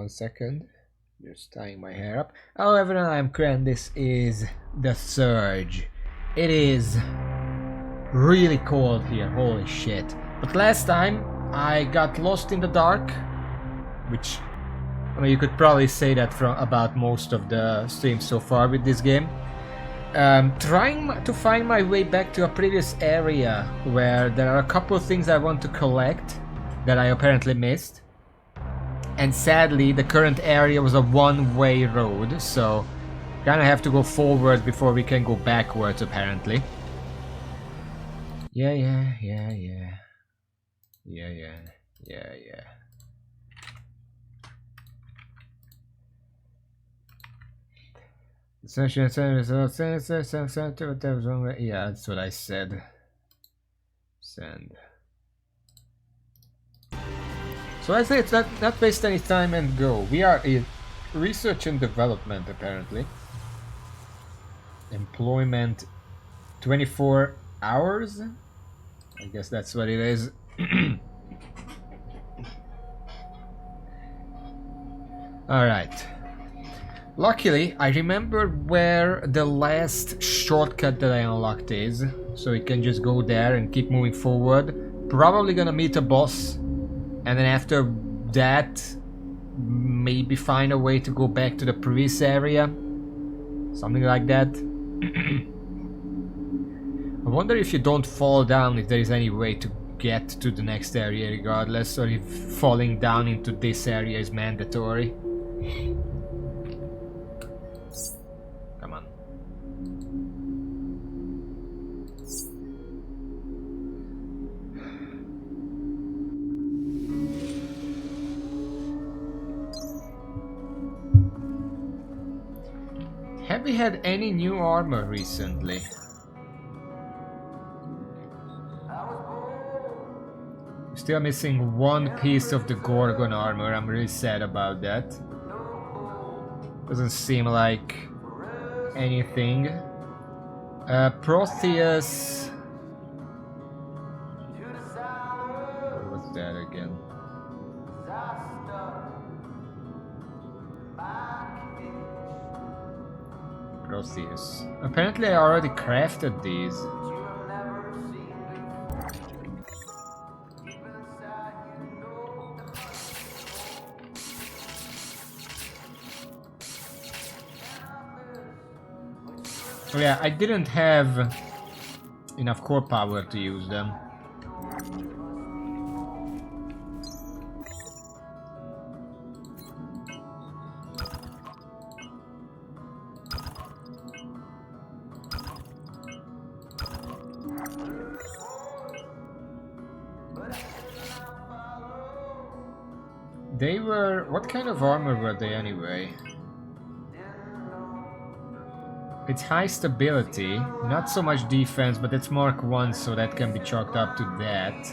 1 second. Just tying my hair up. Hello everyone, I'm Kren. This is The Surge. It is really cold here, holy shit. But last time I got lost in the dark, which, I mean, you could probably say that from about most of the streams so far with this game. Trying to find my way back to a previous area where there are a couple of things I want to collect that I apparently missed. And sadly, the current area was a one-way road, so kinda have to go forward before we can go backwards, apparently. Yeah. Yeah, that's what I said. Send. So I say it's not waste any time and go. We are in research and development, apparently. Employment 24 hours? I guess that's what it is. Alright. Luckily, I remember where the last shortcut that I unlocked is. So we can just go there and keep moving forward. Probably gonna meet a boss. And then after that, maybe find a way to go back to the previous area. Something like that. I wonder if you don't fall down, if there is any way to get to the next area regardless, or if falling down into this area is mandatory. Come on. Have we had any new armor recently? Still missing one piece of the Gorgon armor. I'm really sad about that. Doesn't seem like anything. Protheus. What was that again? Protheus. Apparently I already crafted these. Oh yeah, I didn't have enough core power to use them. They were... what kind of armor were they anyway? It's high stability, not so much defense, but it's Mark 1, so that can be chalked up to that.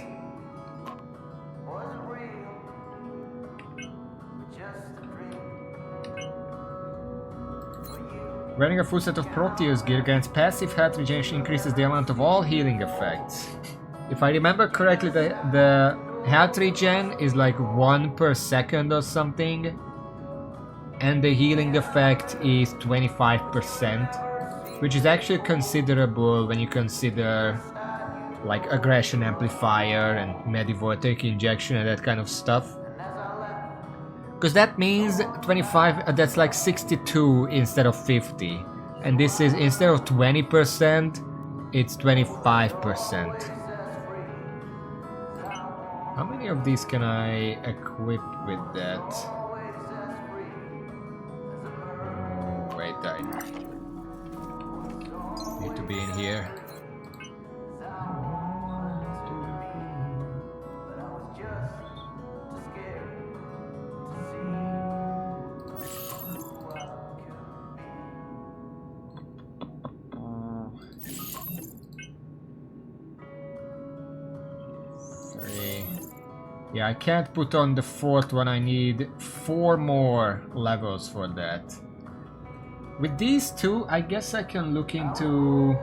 Wearing a full set of Proteus gear grants passive health regeneration, increases the amount of all healing effects. If I remember correctly, the health regen is like 1 per second or something. And the healing effect is 25%, which is actually considerable when you consider like aggression amplifier and medivortic injection and that kind of stuff. Because that means 25, that's like 62 instead of 50. And this is, instead of 20%, it's 25%. How many of these can I equip with that? Wait, I need to be in here. Yeah, I can't put on the 4th one. I need 4 more levels for that. With these two, I guess I can look into...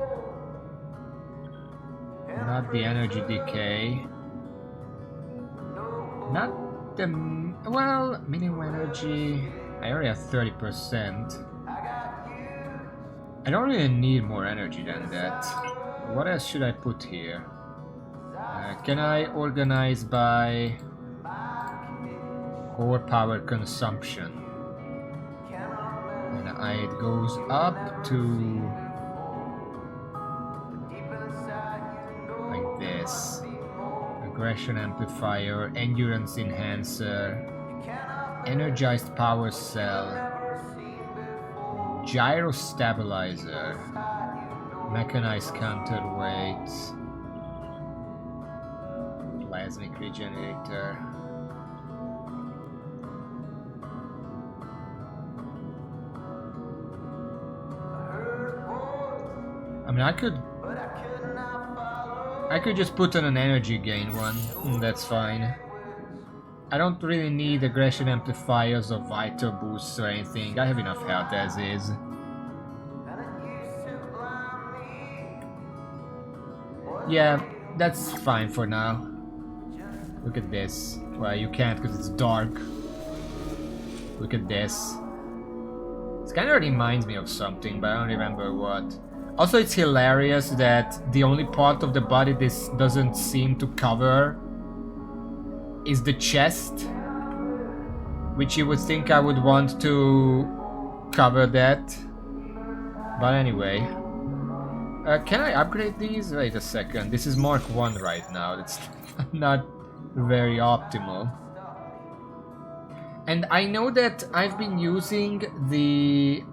not the energy decay. Not the... well, minimum energy... I already have 30%. I don't really need more energy than that. What else should I put here? Can I organize by core power consumption? And it goes up to like this. Aggression amplifier, endurance enhancer, energized power cell, gyro stabilizer, mechanized counterweight, plasmic regenerator. I mean, I could just put on an energy gain one, that's fine. I don't really need aggression amplifiers or vital boosts or anything. I have enough health as is. Yeah, that's fine for now. Look at this. Well, you can't because it's dark. Look at this. This kind of reminds me of something, but I don't remember what. Also, it's hilarious that the only part of the body this doesn't seem to cover is the chest, which you would think I would want to cover that. But anyway, can I upgrade these? Wait a second, this is Mark 1 right now, that's not very optimal. And I know that I've been using the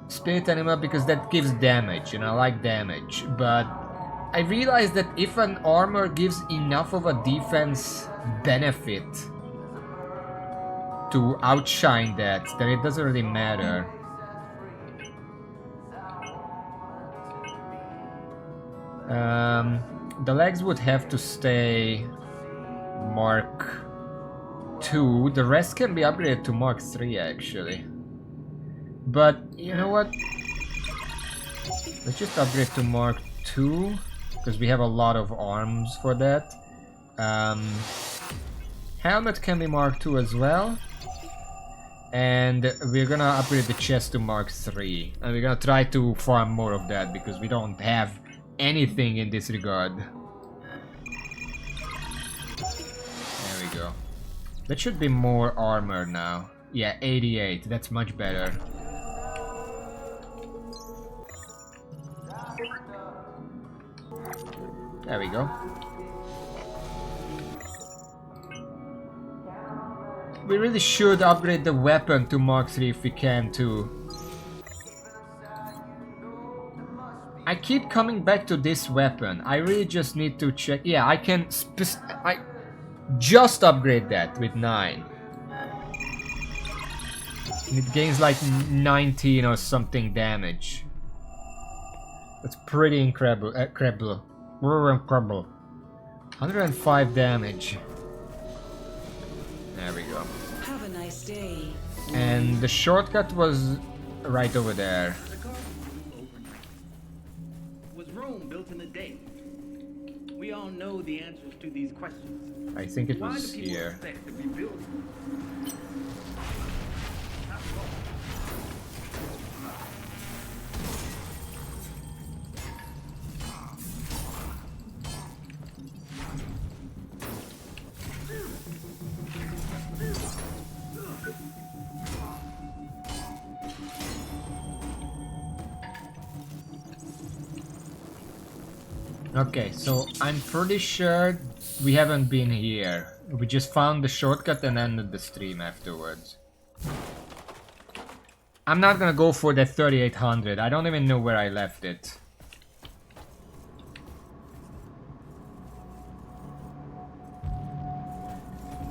Spirit Animal because that gives damage, and I like damage, but I realized that if an armor gives enough of a defense benefit to outshine that, then it doesn't really matter. The legs would have to stay Mark 2. The rest can be upgraded to Mark 3 actually. But you know what? Let's just upgrade to Mark 2 because we have a lot of arms for that. Helmet can be Mark 2 as well. And we're gonna upgrade the chest to Mark 3. And we're gonna try to farm more of that because we don't have anything in this regard. There we go. That should be more armor now. Yeah, 88. That's much better. There we go. We really should upgrade the weapon to Mark 3 if we can too. I keep coming back to this weapon. I really just need to check. Yeah, I can I just upgrade that with 9. And it gains like 19 or something damage. That's pretty incredible. Incredible. 105 damage. There we go. Have a nice day. And the shortcut was right over there. Was Rome built in a day? We all know the answers to these questions. I think it Why was do people here. expect to rebuild it? Okay, so I'm pretty sure we haven't been here. We just found the shortcut and ended the stream afterwards. I'm not gonna go for that 3800. I don't even know where I left it.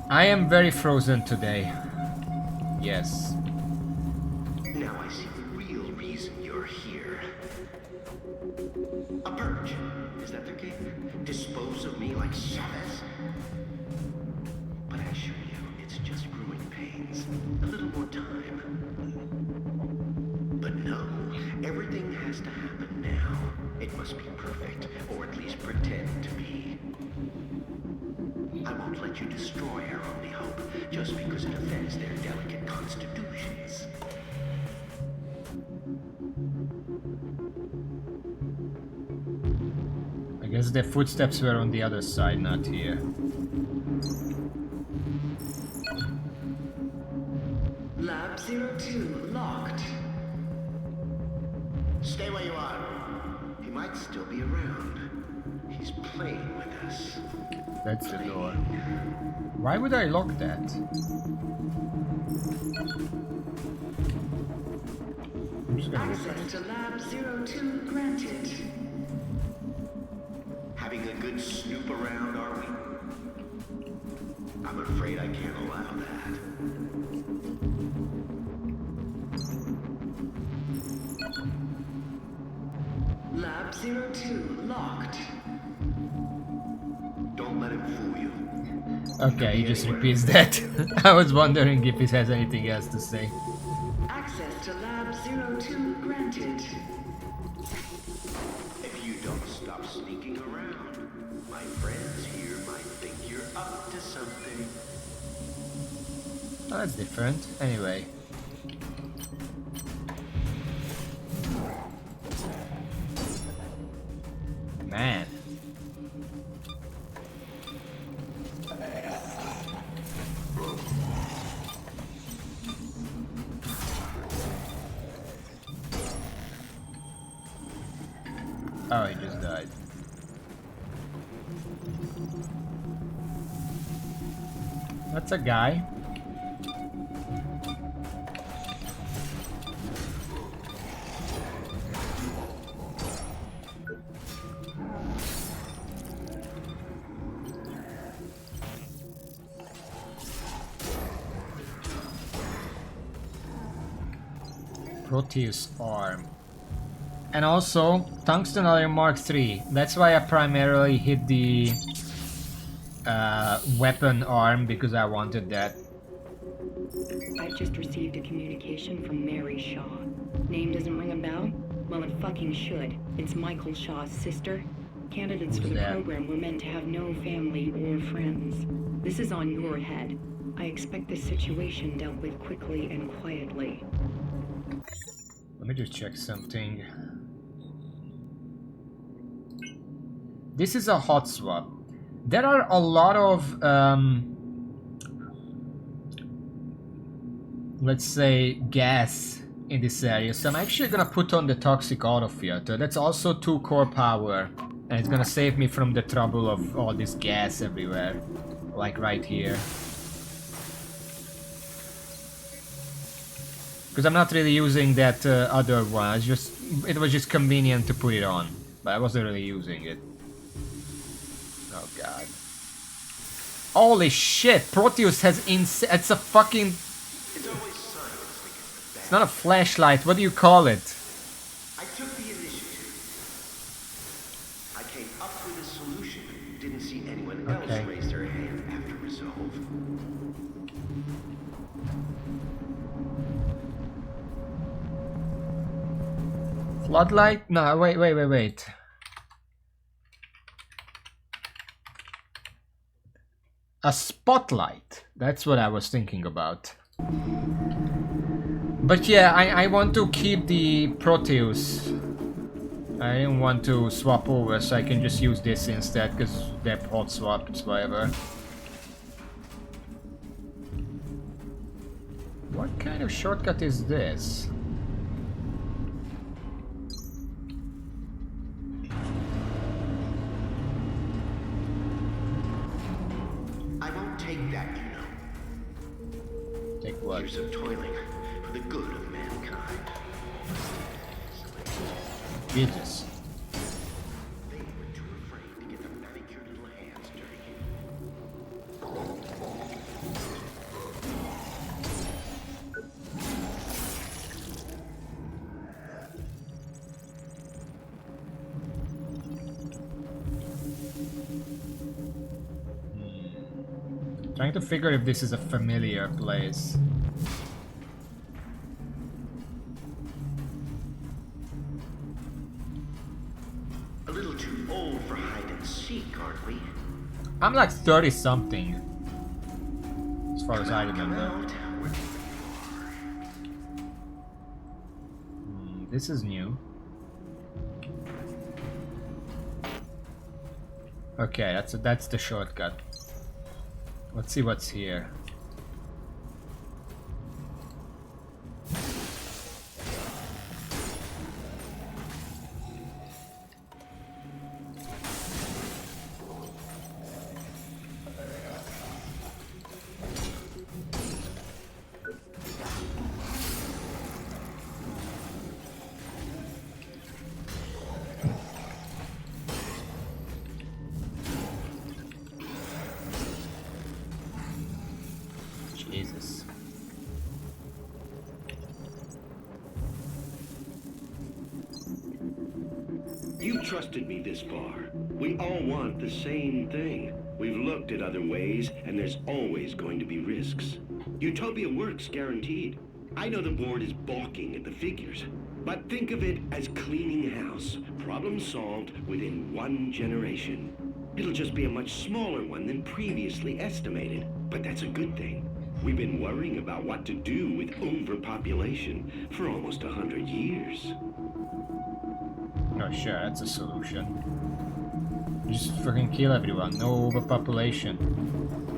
I am very frozen today. Yes. Now I see the real reason you're here. A purge. Is that the case? Dispose of me like Chavez? But I assure you, it's just growing pains. A little more time. But no, everything has to happen now. It must be perfect, or at least pretend to be. I won't won't let you destroy our only hope just because it offends their delicate constitutions. I guess the footsteps were on the other side, not here. Lab 02 locked. Stay where you are. He might still be around. He's playing with us. That's the door. Why would I lock that? I'm just gonna look at Access it. to Lab 02 granted. Having a good snoop around, are we? I'm afraid I can't allow that. Lab 02 locked. Don't let him fool you. Okay, he just repeats that. I was wondering if he has anything else to say. Access to Lab 02 granted. If you don't stop sneaking around, my friends here might think you're up to something. Oh, that's different. Anyway. Man. Oh, he just died. That's a guy. Proteus arm. And also, Tungsten Iron Mark III. That's why I primarily hit the weapon arm, because I wanted that. I've just received a communication from Mary Shaw. Name doesn't ring a bell? Well, it fucking should. It's Michael Shaw's sister. Candidates Who's for the that? program were meant to have no family or friends. This is on your head. I expect this situation dealt with quickly and quietly. Let me just check something. This is a hot swap. There are a lot of, let's say, gas in this area. So I'm actually gonna put on the toxic auto filter. That's also 2 core power. And it's gonna save me from the trouble of all this gas everywhere. Like right here. Because I'm not really using that other one. It was just convenient to put it on. But I wasn't really using it. Oh god. Holy shit! Proteus has it's a fucking... It's always science. It's not a flashlight. What do you call it? I took the initiative. I came up with a solution. Didn't see anyone else Okay. raise their hand after resolve. Floodlight? No, wait. A spotlight. That's what I was thinking about. But yeah, I want to keep the Proteus. I didn't want to swap over, so I can just use this instead, because they're hot swaps, whatever. What kind of shortcut is this? I won't take that, you know. Take what? Years of toiling for the good of mankind. Jesus. They were too afraid to get their manicured little hands dirty. Trying to figure if this is a familiar place. A little too old for hide and seek, aren't we? I'm like 30 something. As far as I remember. This is new. Okay, that's the shortcut. Let's see what's here. Jesus. You trusted me this far. We all want the same thing. We've looked at other ways, and there's always going to be risks. Utopia works, guaranteed. I know the board is balking at the figures, but think of it as cleaning house. Problem solved within 1 generation. It'll just be a much smaller one than previously estimated, but that's a good thing. We've been worrying about what to do with overpopulation for almost 100 years. Oh sure, that's a solution. Just fucking kill everyone, no overpopulation.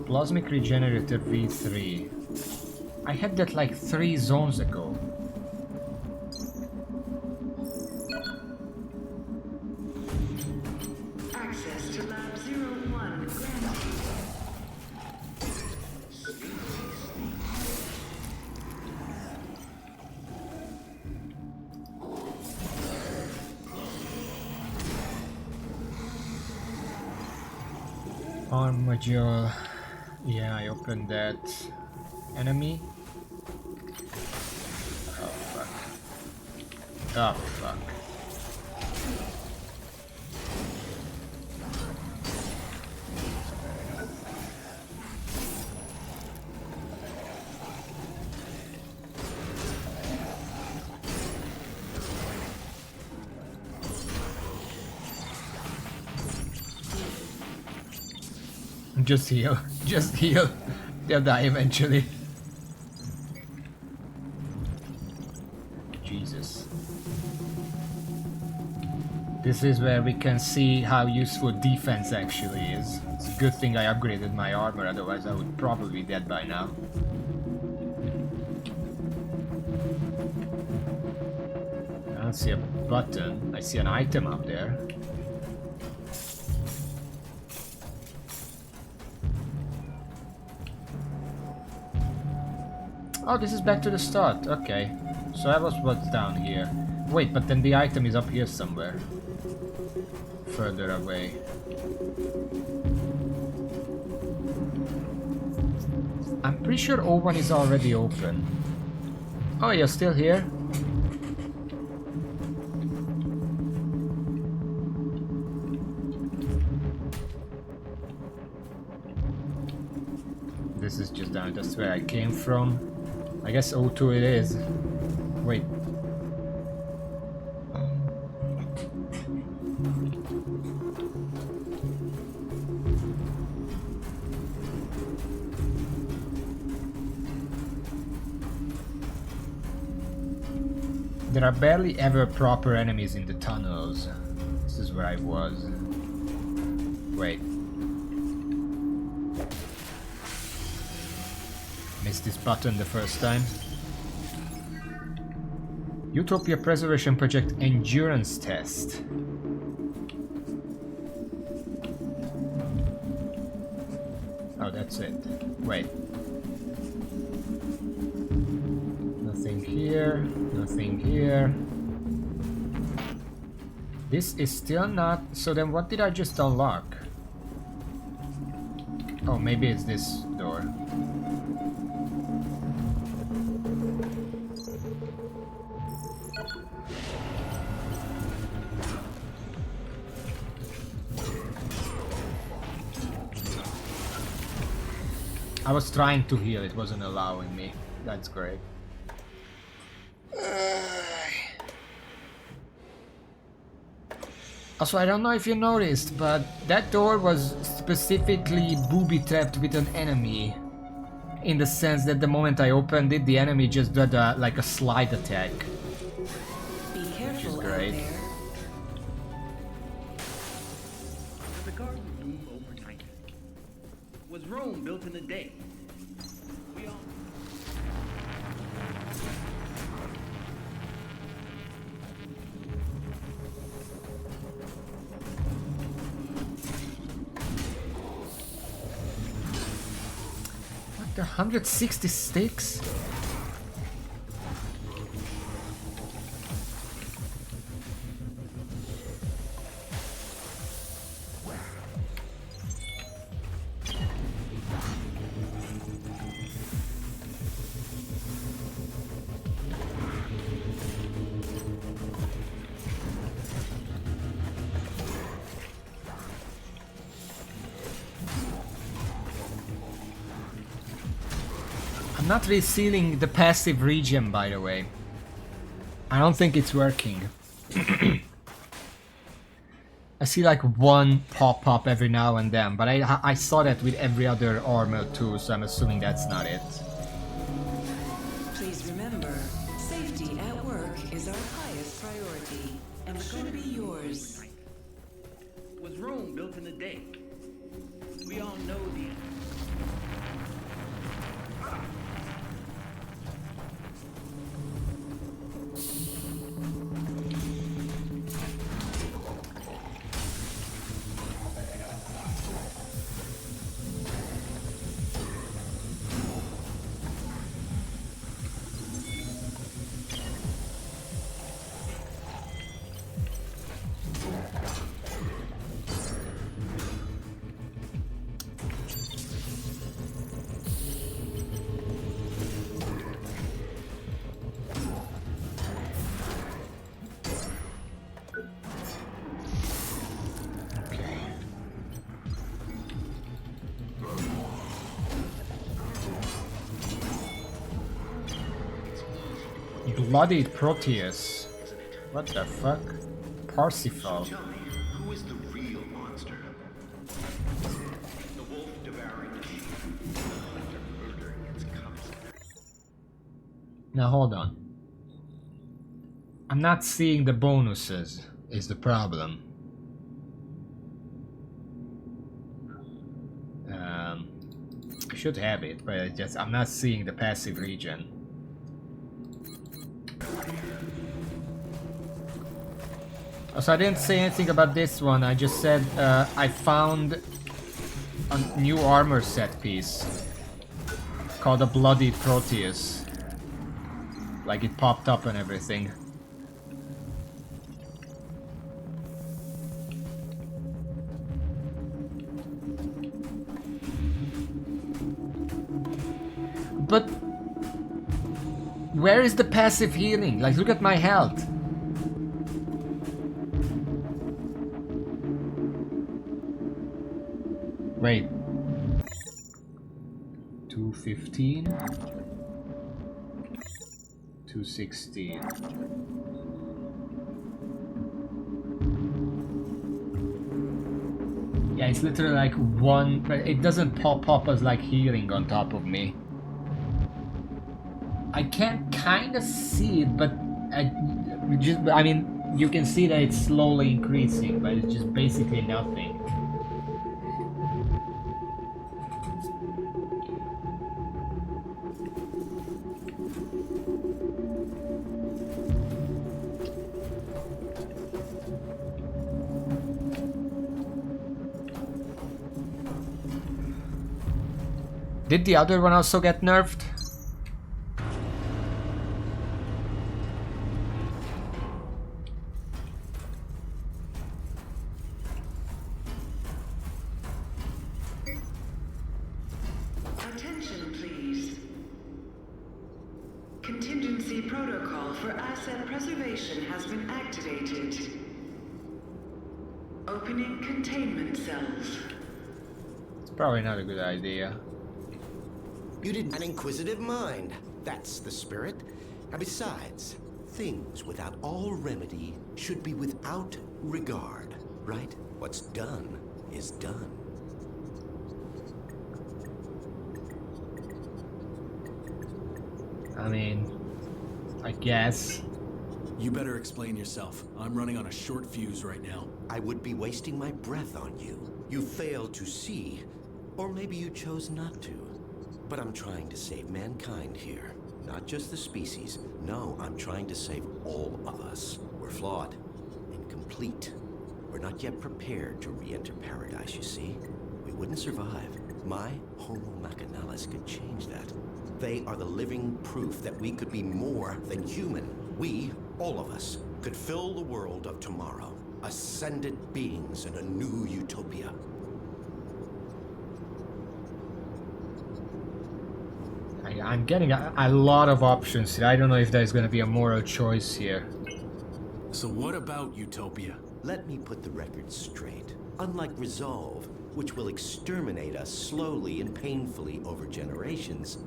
Plasmic Regenerator V3. I had that like 3 zones ago. Access to Lab 01 granted. Arm module. Yeah, I opened that. Enemy. Oh fuck. Oh fuck. Just heal. Just heal. They'll die eventually. Jesus. This is where we can see how useful defense actually is. It's a good thing I upgraded my armor, otherwise I would probably be dead by now. I don't see a button. I see an item up there. Oh, this is back to the start. Okay. So that was what's down here. Wait, but then the item is up here somewhere. Further away. I'm pretty sure O1 is already open. Oh, you're still here? This is just down. That's where I came from. I guess O2 it is. Wait. There are barely ever proper enemies in the tunnels. This is where I was. Wait. Missed this button the first time. Utopia Preservation Project Endurance Test. Oh, that's it. Wait. Nothing here. Nothing here. This is still not... So then what did I just unlock? Oh, maybe it's this door. I was trying to heal, it wasn't allowing me. That's great. Also, I don't know if you noticed, but that door was specifically booby-trapped with an enemy. In the sense that the moment I opened it, the enemy just did like a slide attack. Be careful out great. there. Does the garden bloom overnight? Was Rome built in a day? We all... What the 160 sticks? I'm not really seeing the passive region, by the way. I don't think it's working. I see like one pop-up every now and then, but I saw that with every other armor too, so I'm assuming that's not it. Please remember, safety at work is our highest priority, and it's going to be yours. Was Rome built in a day? We all know the answer. Bloodied Proteus. What the fuck? Parsifal. Tell me, who is the real monster? The wolf devouring the sheep, after murdering its cubs. Now hold on. I'm not seeing the bonuses, is the problem. I should have it, but I'm not seeing the passive region. So I didn't say anything about this one, I just said I found a new armor set piece called a Bloody Proteus. Like it popped up and everything. But where is the passive healing? Like, look at my health. Wait. 215. 216. Yeah, it's literally like one, but it doesn't pop up as like healing on top of me. I can kind of see it, but I mean, you can see that it's slowly increasing, but it's just basically nothing. Did the other one also get nerfed? Attention, please. Contingency protocol for asset preservation has been activated. Opening containment cells. It's probably not a good idea. You didn't. An inquisitive mind. That's the spirit. And besides, things without all remedy should be without regard. right? What's done is done. I mean, I guess. You better explain yourself. I'm running on a short fuse right now. I would be wasting my breath on you. You failed to see, or maybe you chose not to. But I'm trying to save mankind here. Not just the species. No, I'm trying to save all of us. We're flawed, incomplete. We're not yet prepared to re-enter paradise, you see. We wouldn't survive. My Homo Machinalis could change that. They are the living proof that we could be more than human. We, all of us, could fill the world of tomorrow. Ascended beings in a new utopia. I'm getting a lot of options here. I don't know if there's gonna be a moral choice here. So what about Utopia? Let me put the record straight. Unlike Resolve, which will exterminate us slowly and painfully over generations,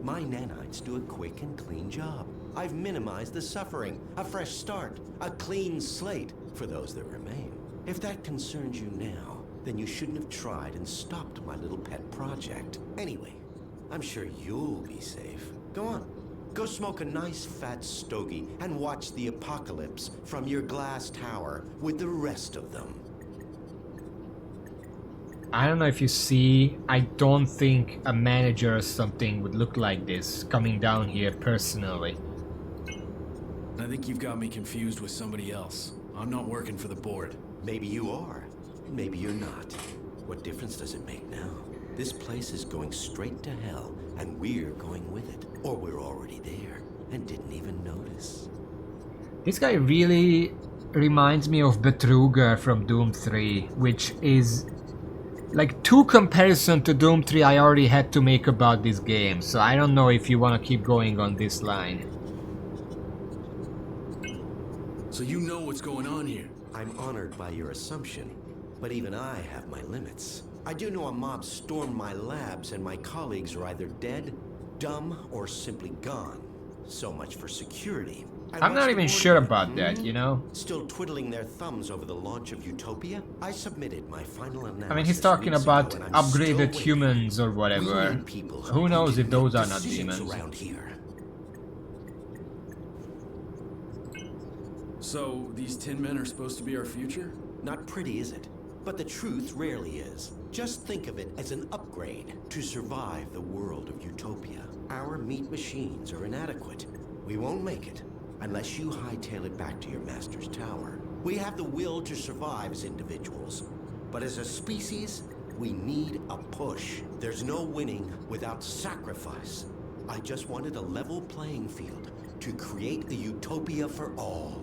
my nanites do a quick and clean job. I've minimized the suffering, a fresh start, a clean slate for those that remain. If that concerns you now, then you shouldn't have tried and stopped my little pet project. Anyway, I'm sure you'll be safe. Go on. Go smoke a nice fat stogie and watch the apocalypse from your glass tower with the rest of them. I don't know if you see, I don't think a manager or something would look like this coming down here personally. I think you've got me confused with somebody else. I'm not working for the board. Maybe you are, maybe you're not. What difference does it make now? This place is going straight to hell, and we're going with it. Or we're already there, and didn't even notice. This guy really reminds me of Betruger from Doom 3, which is like two comparison to Doom 3 I already had to make about this game, so I don't know if you want to keep going on this line. So you know what's going on here? I'm honored by your assumption, but even I have my limits. I do know a mob stormed my labs and my colleagues are either dead, dumb, or simply gone. So much for security. And I'm what's not the even board sure doing, about that, you know? Still twiddling their thumbs over the launch of Utopia? I submitted my final analysis. I mean, he's talking weeks about ago, and I'm still upgraded waiting. humans or We whatever. need people Who knows can if those make are not decisions demons? around here. So these tin men are supposed to be our future? Not pretty, is it? But the truth rarely is. Just think of it as an upgrade to survive the world of Utopia. Our meat machines are inadequate. We won't make it unless you hightail it back to your master's tower. We have the will to survive as individuals, but as a species, we need a push. There's no winning without sacrifice. I just wanted a level playing field to create a utopia for all.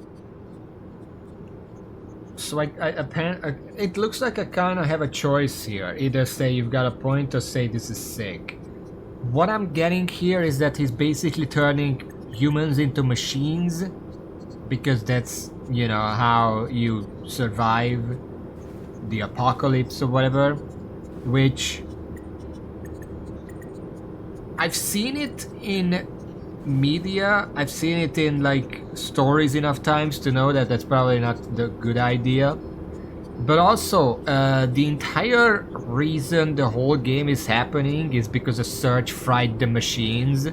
So it looks like I kind of have a choice here. Either say you've got a point or say this is sick. What I'm getting here is that he's basically turning humans into machines, because that's, you know, how you survive the apocalypse or whatever, which I've seen it in media, I've seen it in like stories enough times to know that that's probably not the good idea. But also, the entire reason the whole game is happening is because the Surge fried the machines,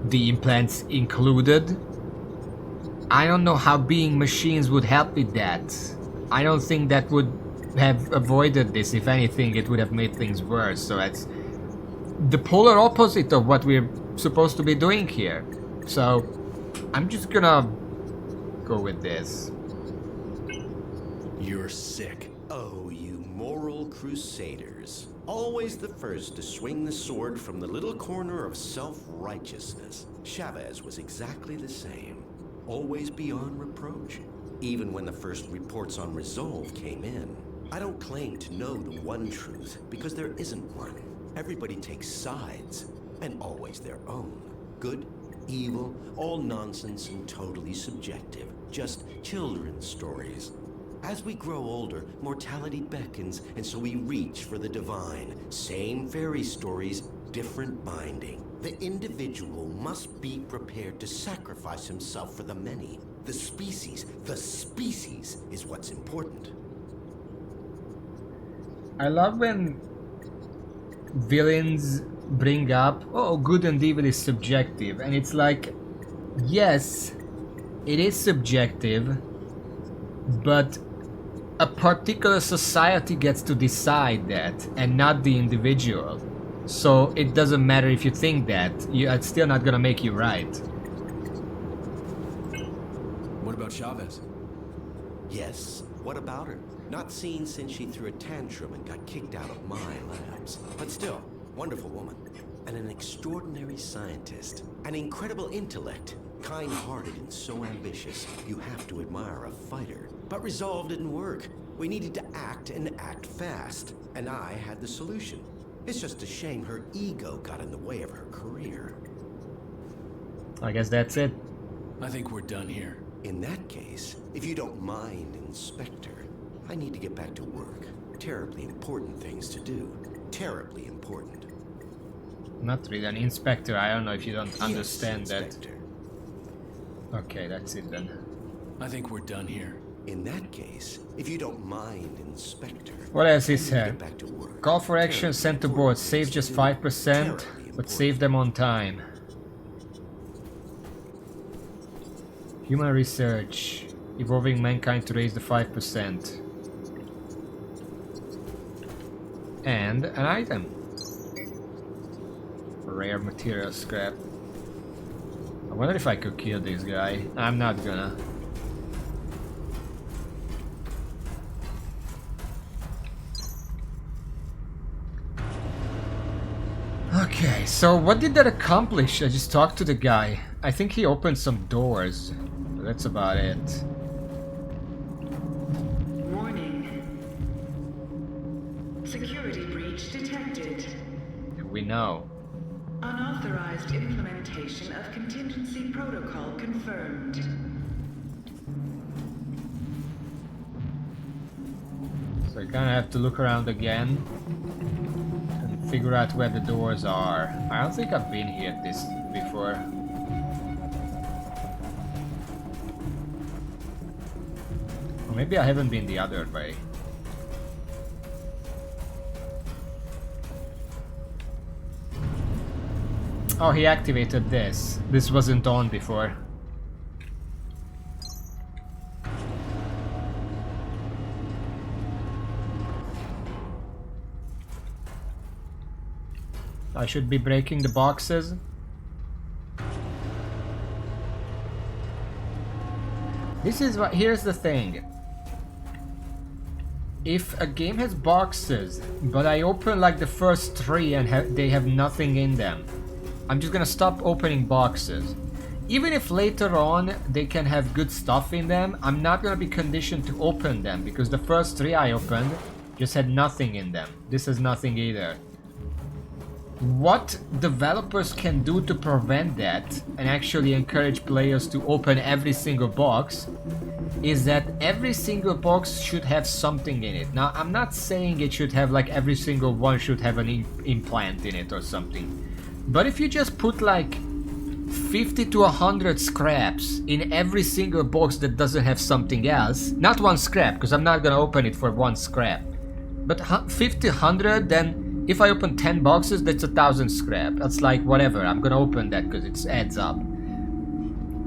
the implants included. I don't know how being machines would help with that. I don't think that would have avoided this. If anything, it would have made things worse. So that's the polar opposite of what we're supposed to be doing here. So I'm just gonna go with this. You're sick. Oh, you moral crusaders. Always the first to swing the sword from the little corner of self-righteousness. Chavez was exactly the same. Always beyond reproach. Even when the first reports on Resolve came in. I don't claim to know the one truth, because there isn't one. Everybody takes sides, and always their own. Good, evil, all nonsense and totally subjective. Just children's stories. As we grow older, mortality beckons, and so we reach for the divine. Same fairy stories, different binding. The individual must be prepared to sacrifice himself for the many. The species is what's important. I love when villains bring up, oh, good and evil is subjective, and it's like, yes, it is subjective, but a particular society gets to decide that, and not the individual. So it doesn't matter if you think that, it's still not gonna make you right. What about Chavez? Yes, what about her? Not seen since she threw a tantrum and got kicked out of my labs. But still, wonderful woman. And an extraordinary scientist. An incredible intellect. Kind-hearted and so ambitious, you have to admire a fighter. But resolve didn't work. We needed to act and act fast. And I had the solution. It's just a shame her ego got in the way of her career. I guess that's it. I think we're done here. In that case, if you don't mind, Inspector, I need to get back to work. Terribly important things to do. Terribly important. Not really an inspector, I don't know if you don't Yes, understand that. Inspector. Okay, that's it then. I think we're done here. In that case, if you don't mind, Inspector. What else I is need to here? get back to work. Call for action Terribly sent to important board. things Save to just do. 5%, Terribly but important. save them on time. Human research. Evolving mankind to raise the 5%. And an item. Rare material scrap. I wonder if I could kill this guy. I'm not gonna. Okay, so what did that accomplish? I just talked to the guy. I think he opened some doors. That's about it. Warning. Security breach detected. We know. Unauthorized implementation of contingency protocol confirmed. So you're gonna have to look around again and figure out where the doors are. I don't think I've been here this before. Or maybe I haven't been the other way. Oh, he activated this. This wasn't on before. I should be breaking the boxes. This is what, here's the thing. If a game has boxes, but I open like the first 3 and they have nothing in them, I'm just gonna stop opening boxes. Even if later on they can have good stuff in them, I'm not gonna be conditioned to open them because the first 3 I opened just had nothing in them. This has nothing either. What developers can do to prevent that and actually encourage players to open every single box is that every single box should have something in it. Now, I'm not saying it should have like every single one should have an implant in it or something. But if you just put like 50 to 100 scraps in every single box that doesn't have something else, not one scrap, because I'm not gonna open it for one scrap, but 50, 100, then if I open 10 boxes, that's 1,000 scrap. That's like whatever, I'm gonna open that because it adds up.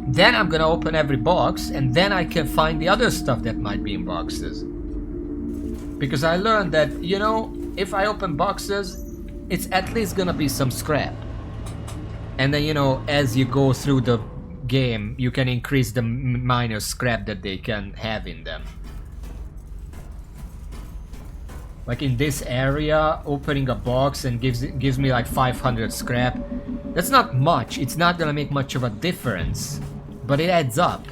Then I'm gonna open every box and then I can find the other stuff that might be in boxes. Because I learned that, you know, if I open boxes, it's at least gonna be some scrap. And then, you know, as you go through the game, you can increase the minor scrap that they can have in them. Like in this area, opening a box and gives me like 500 scrap. That's not much. It's not gonna make much of a difference, but it adds up.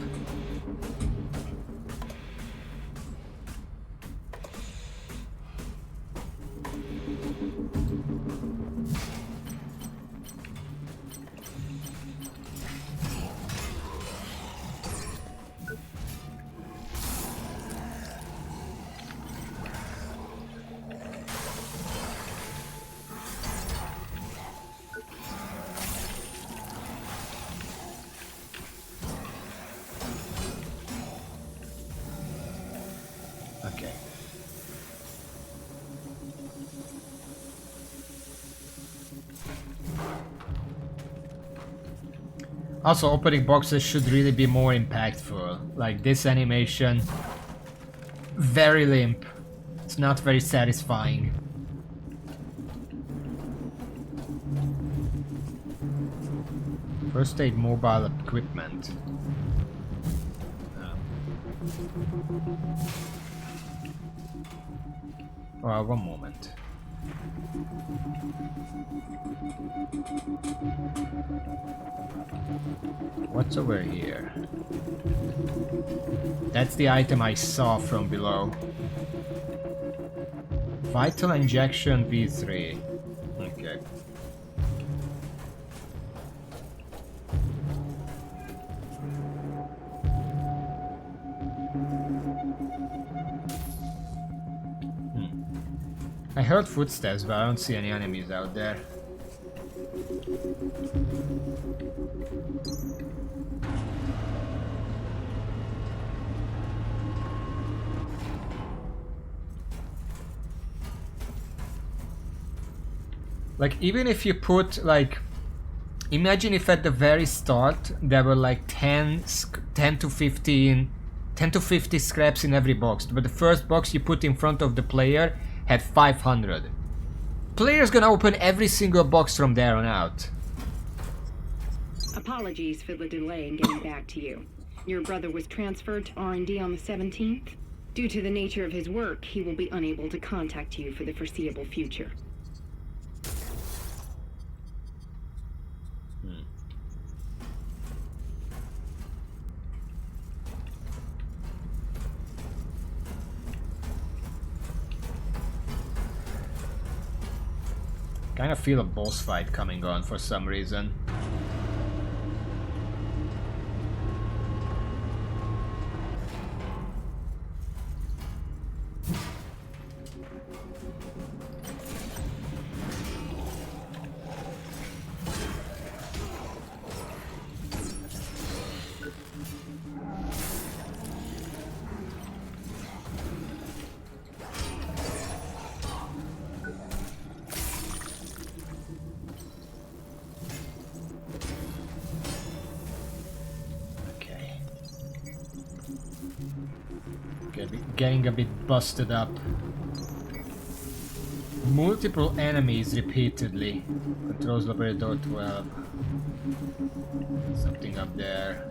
Also, opening boxes should really be more impactful. Like this animation, very limp. It's not very satisfying. First aid mobile equipment. Oh, one moment. What's over here? That's the item I saw from below. Vital injection V3. Okay. I heard footsteps, but I don't see any enemies out there. Like, even if you put, like, imagine if at the very start there were like 10 to 50 scraps in every box, but the first box you put in front of the player had 500. Player's gonna open every single box from there on out. Apologies for the delay in getting back to you. Your brother was transferred to R&D on the 17th. Due to the nature of his work, he will be unable to contact you for the foreseeable future. Kind of feel a boss fight coming on for some reason. Getting a bit busted up. Multiple enemies repeatedly. Controls laboratory 12. Something up there.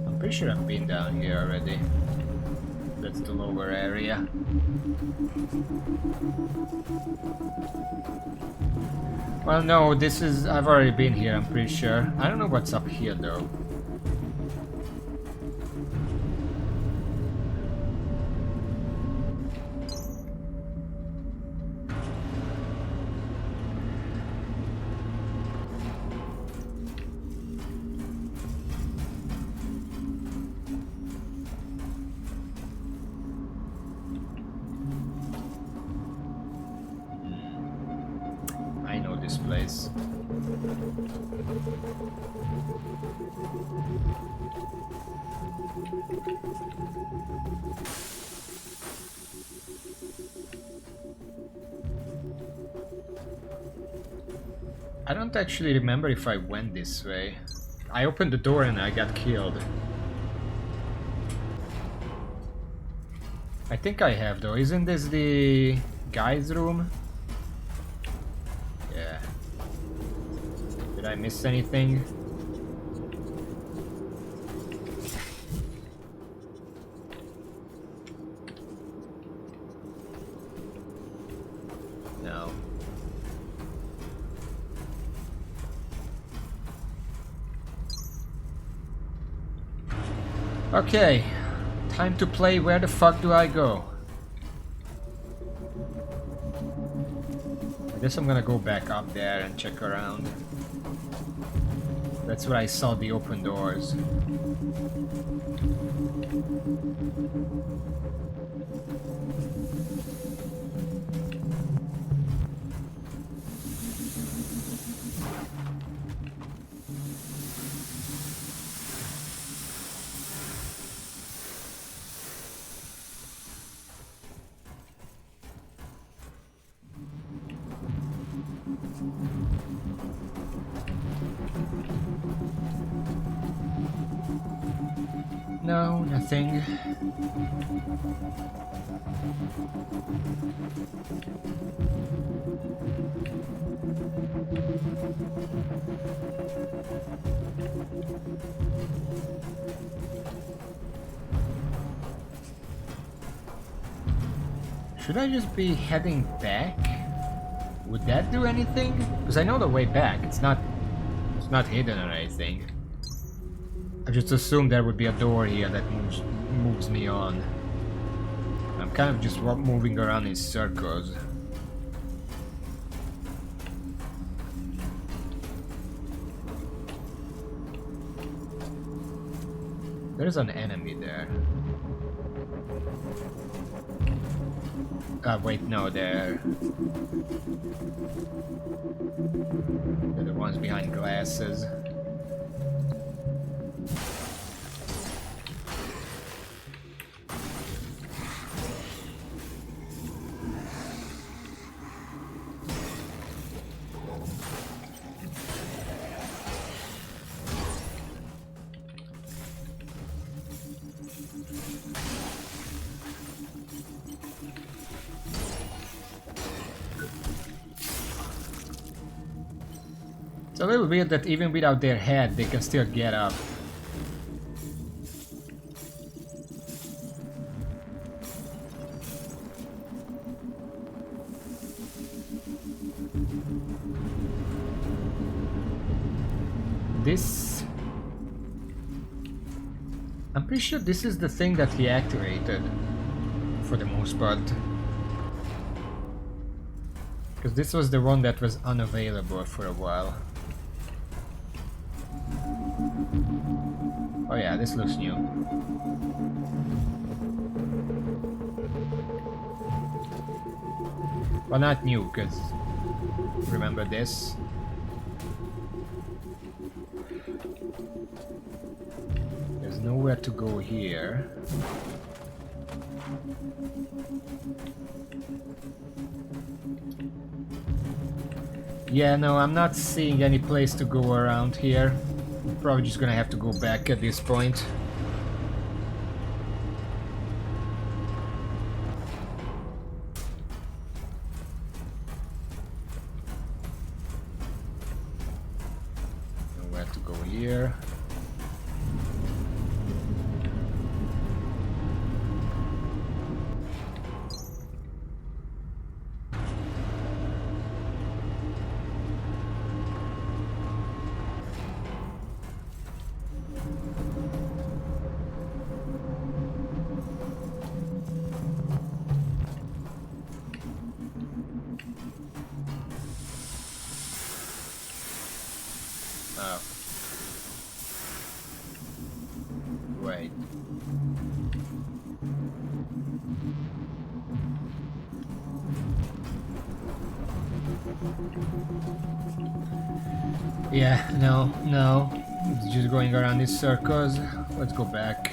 I'm pretty sure I've been down here already. That's the lower area. Well, no, this is... I've already been here, I'm pretty sure. I don't know what's up here though. Place. I don't actually remember if I went this way. I opened the door and I got killed. I think I have though. Isn't this the guy's room? Yeah. Did I miss anything? No. Okay. Time to play Where the Fuck Do I Go? I guess I'm gonna go back up there and check around. That's where I saw the open doors. No, nothing. Should I just be heading back? Would that do anything? Because I know the way back. It's not hidden or anything. I just assumed there would be a door here that moves me on. I'm kind of just moving around in circles. There's an enemy there. Wait, no, they're the ones behind glasses. It's a little weird that even without their head, they can still get up. This... I'm pretty sure this is the thing that he activated, for the most part. Because this was the one that was unavailable for a while. Oh yeah, this looks new. Well, not new, because remember this? There's nowhere to go here. Yeah, no, I'm not seeing any place to go around here. I'm probably just gonna have to go back at this point. Nowhere to go here. Oh. Wait. Yeah, no. It's just going around these circles. Let's go back.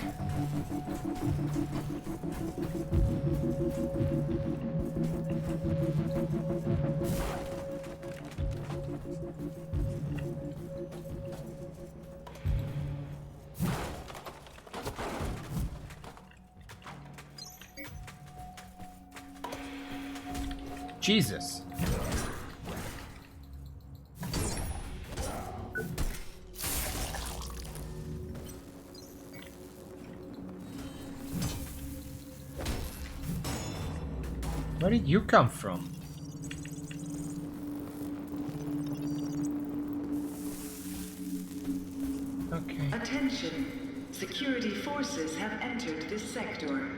Jesus. Where did you come from? Okay. Attention. Security forces have entered this sector.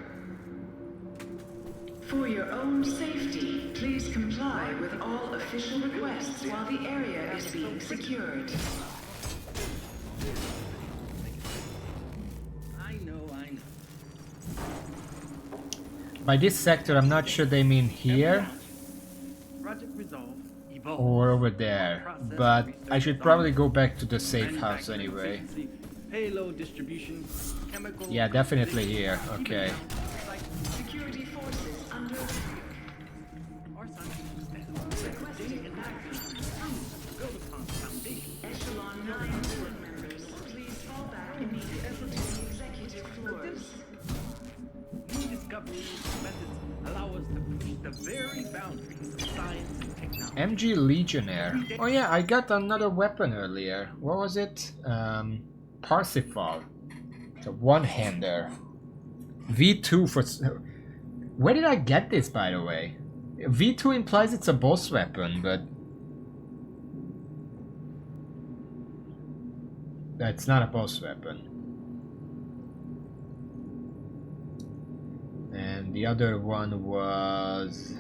For your own safety, please comply with all official requests while the area is being secured. I know. By this sector, I'm not sure they mean here Project Resolve, Evolve. or over there, but I should probably go back to the safe house anyway. Payload distribution, chemical. Yeah, definitely here. Okay. Security forces under Our scientists requesting backup. build upon the foundation. Echelon 9 board members, please fall back immediately to the executive floors. New discoveries and methods allow us to push the very boundaries of science and technology. MG Legionnaire. Oh yeah, I got another weapon earlier. What was it? Parsifal. The one-hander. V2 for... Where did I get this, by the way? V2 implies it's a boss weapon, but... That's not a boss weapon. And the other one was...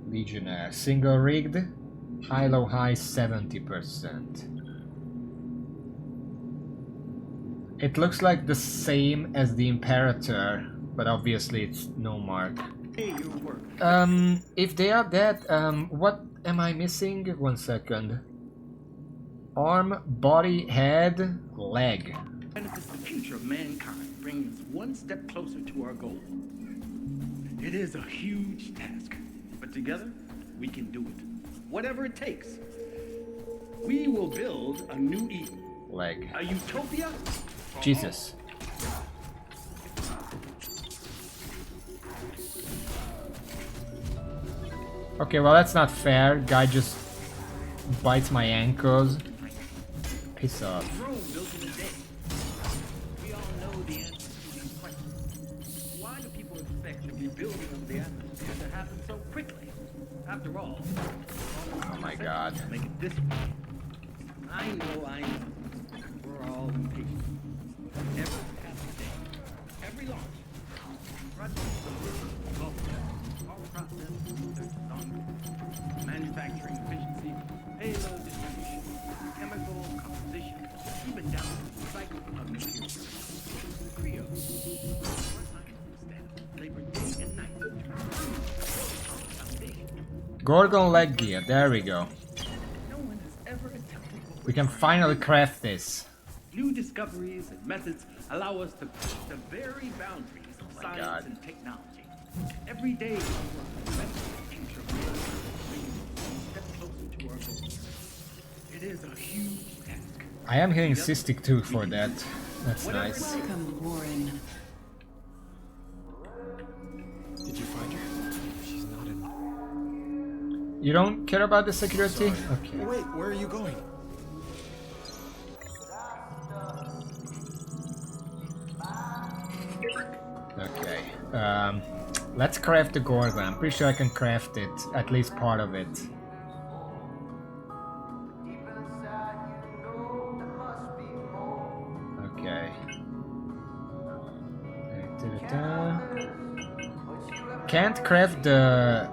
Legionnaire. Single rigged. High-low high 70%. It looks like the same as the Imperator, but obviously it's no mark. Hey, your work. If they are that, what am I missing? 1 second. Arm, body, head, leg. Benefits the future of mankind, bringing us one step closer to our goal. It is a huge task, but together we can do it. Whatever it takes. We will build a new Eden. Leg. A utopia? Jesus. Okay, well that's not fair. Guy just bites my ankles. Piss off. Rome built in a day. We all know the answers to these questions. Why do people expect the rebuilding of the atmosphere to happen so quickly? After all, Oh my god. make it this way. I know. We're all impatient. Every passing day, every launch, projects all process, research is ongoing. Manufacturing efficiency, payload distribution, chemical composition, even down to the cycle of materials. Creo, our scientific staff, labor day and night to improve our foundation. Gorgon leg gear. There we go. No one has ever attempted what We can finally craft this. New discoveries and methods allow us to push the very boundaries of my science God. and technology. Every day we work to better the future of mankind, bringing us one step closer to our goals. It is a huge task. I am hitting cystic tooth for that. That's nice. Welcome, Warren. Did you find her? She's not in. You don't care about the security? Okay. Wait, where are you going? Okay. Let's craft the Gorgon. I'm pretty sure I can craft it. At least part of it. Okay. Da-da-da. Can't craft the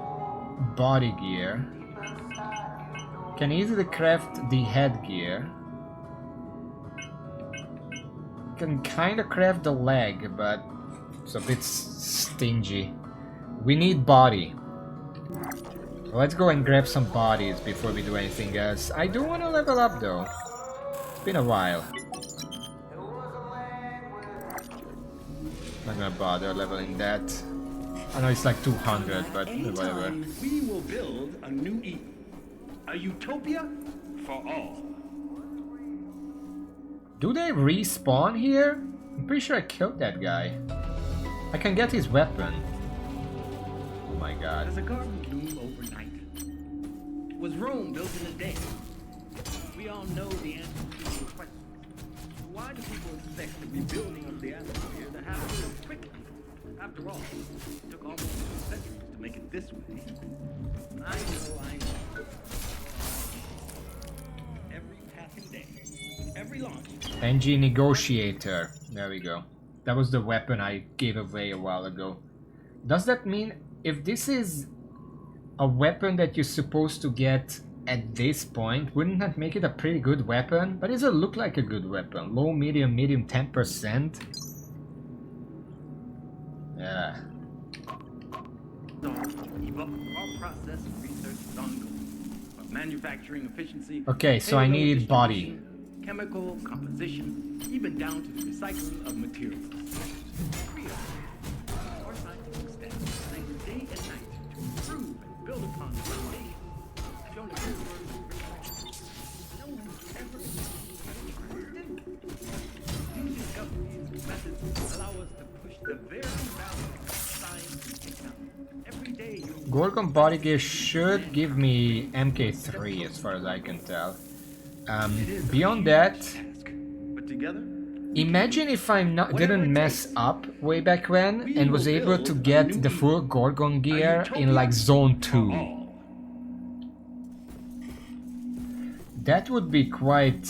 body gear. Can easily craft the headgear. Can kind of craft the leg, but it's a bit stingy. We need body. So let's go and grab some bodies before we do anything else. I do want to level up though. It's been a while. Not gonna bother leveling that. I know it's like 200, but whatever. We will build a new Eden. A utopia for all. Do they respawn here? I'm pretty sure I killed that guy. I can get his weapon. Oh my god. As a garden bloom overnight. Was Rome built in a day? We all know the answer to these questions. Why do people expect the rebuilding of the atmosphere to happen so quickly? After all, it took almost 2 centuries to make it this way. I know. Every passing day, every launch. NG Negotiator. There we go. That was the weapon I gave away a while ago. Does that mean if this is a weapon that you're supposed to get at this point, wouldn't that make it a pretty good weapon? But does it look like a good weapon? Low, medium, medium, 10%? Yeah. Our process of research is ongoing. From manufacturing efficiency. Okay, so I need body. Chemical composition, even down to the recycling of materials. Creo, our scientific staff, labor day and night to improve and build upon the foundation. Shown a good word of respect. No one has ever achieved what we do. New discoveries and methods allow us Gorgon body gear should give me MK3 as far as I can tell. Beyond that, But together, imagine if I didn't mess up way back when and was able to get the full Gorgon gear in like Zone 2. That would be quite...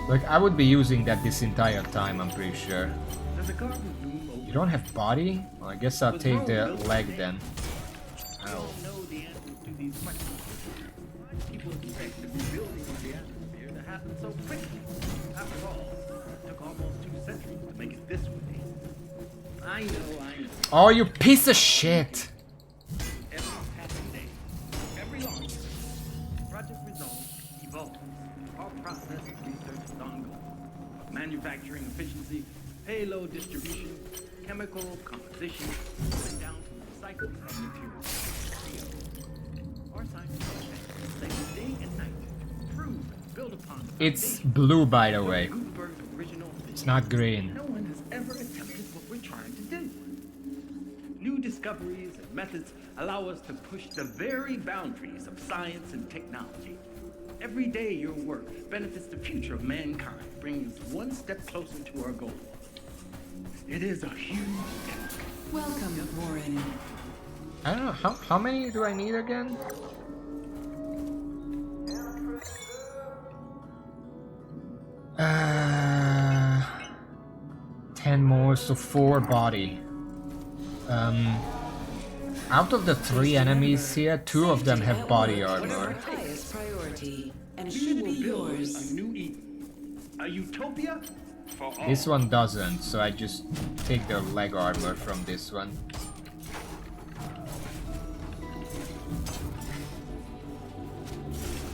Like, I would be using that this entire time, I'm pretty sure. there's a garden room over. You don't have body? Well, I guess I'll take the leg then. I don't know the answers to these questions. Why do people expect the rebuilding of the atmosphere to happen so quickly? After all, it took almost 2 centuries to make it this way. I know. Oh, you piece of shit! Every passing day, every launch, Project Resolve evolves. Our process of research is ongoing. Manufacturing efficiency, payload distribution, chemical composition, and down to recycling of materials. Our scientists spend day and night to improve and build upon the It's blue, by the way. Gutenberg original It's not green. no one has ever attempted what we're trying to do. New discoveries and methods allow us to push the very boundaries of science and technology. Every day your work benefits the future of mankind, bringing us one step closer to our goal. It is a huge task. Welcome, Warren. I don't know, how many do I need again? Uh, 10 more, so 4 body. Out of the 3 enemies here, 2 of them have body armor. Highest priority, and We should will be build yours. a new Eden, a utopia for all. This one doesn't, so I just take the leg armor from this one.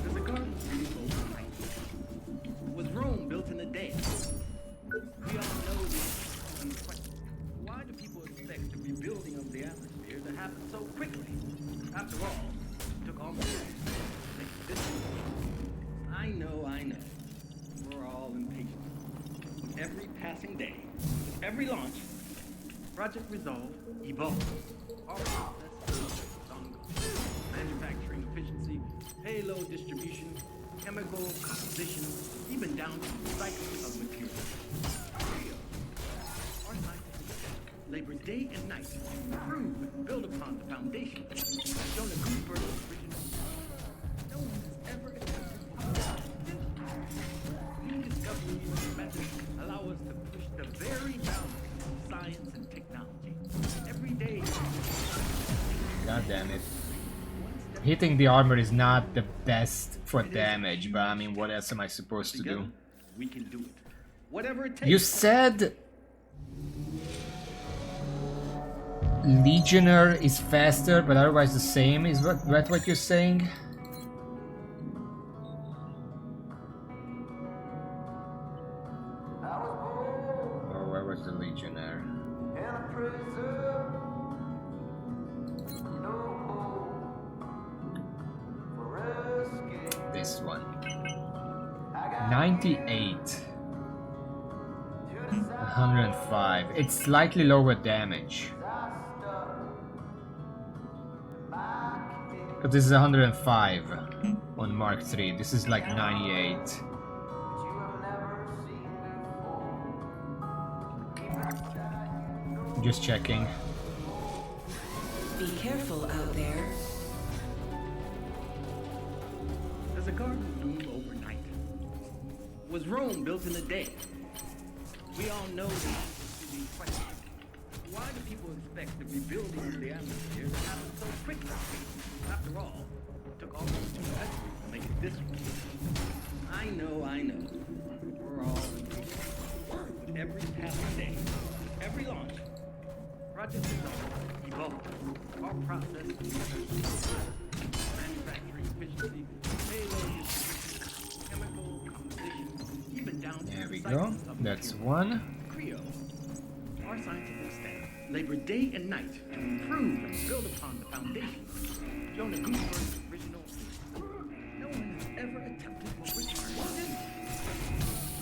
There's a garden overnight. Was Rome built in a day? We all know the question. Why do people expect the rebuilding of the atmosphere to happen so quickly? After all, it took almost to make this one. I know. We're all impatient. With every passing day, with every launch, Project Resolve evolves. Our process is ongoing. Manufacturing efficiency, payload distribution, chemical composition, even down to recycling of materials. Our scientists labor day and night to improve and build upon the foundation shown in Gutenberg's original. No one has ever attempted what we are to do. New discoveries and methods allow us to push the very boundaries of science and technology. Every day, God damn it. Hitting the armor is not the best for damage, but I mean, what else am I supposed to together, do? we can do it. Whatever it takes. You said Legionnaire is faster, but otherwise the same. Is what you're saying? Or where was the Legionnaire? This one. 98. 105. It's slightly lower damage. But this is 105 on Mark III. This is like 98. Just checking. Be careful out there. There's a garden room overnight. Was Rome built in a day? We all know the answers to these questions. Why do people expect the rebuilding of the atmosphere to happen so quickly? After all, it took almost 2 centuries to make it this way. I know. We're all impatient. With every passing day, with every launch, Project Resolve evolves. Our process is manufacturing efficiency, payload distribution, chemical composition, even down to There we go. recycling of That's materials. one. Creo, our scientific staff, labor day and night to improve and build upon the foundation shown in Gutenberg's original. No one has ever attempted what we're trying to do.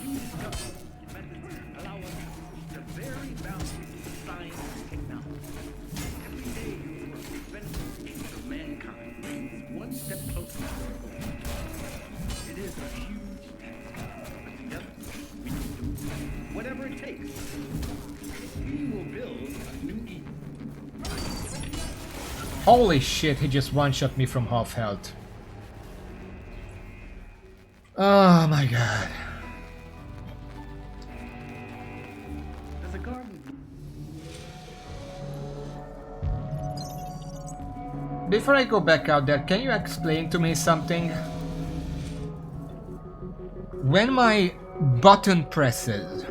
New discoveries and methods allow us to push the very boundaries of science and technology. Every day your work Holy shit, he just one-shot me from half health. Oh my god. There's a garden. Before I go back out there, can you explain to me something? When my button presses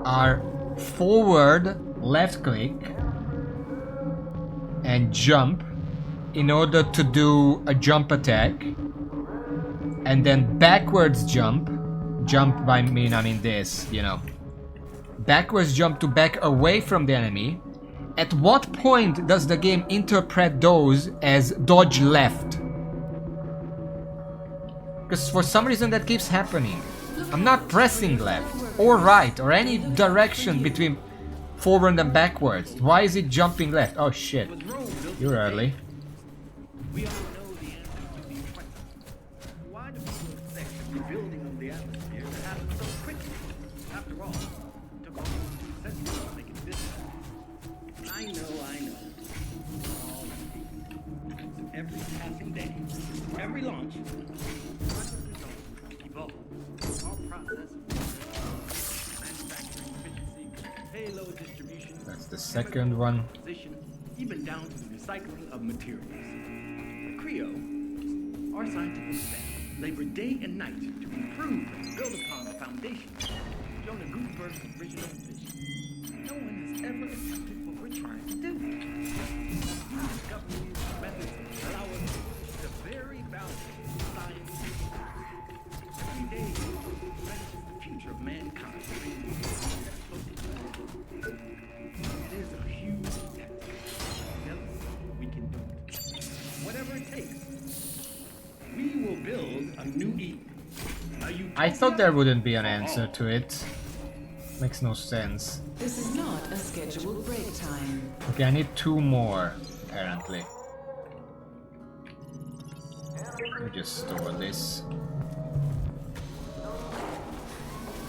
are forward, left click, and jump in order to do a jump attack, and then backwards jump by I mean this, you know, backwards jump to back away from the enemy. At what point does the game interpret those as dodge left? Because for some reason that keeps happening. I'm not pressing left or right or any direction between forward and backwards. Why is it jumping left? Oh shit. You're early. We all know the answer to these questions. Why do people expect the rebuilding of the atmosphere to happen so quickly? After all, it took almost 2 centuries to make it this far. I know. All so every passing day, every launch, evolve. Our process of manufacturing efficiency, payload distribution. That's the second one. Even down to the recycling of materials. Creo, our scientific staff, labor day and night to improve and build upon the foundation of Jonah Gutenberg's original vision. No one has ever attempted what we're trying to do. New discoveries and methods allow us to the very boundaries of science. Every day, benefits the future of mankind. It is a huge step. We can do it. Whatever it takes. We will build a new Eden. I thought there wouldn't be an answer to it. Makes no sense. This is not a scheduled break time. Okay, I need 2 more, apparently. Let me just store this.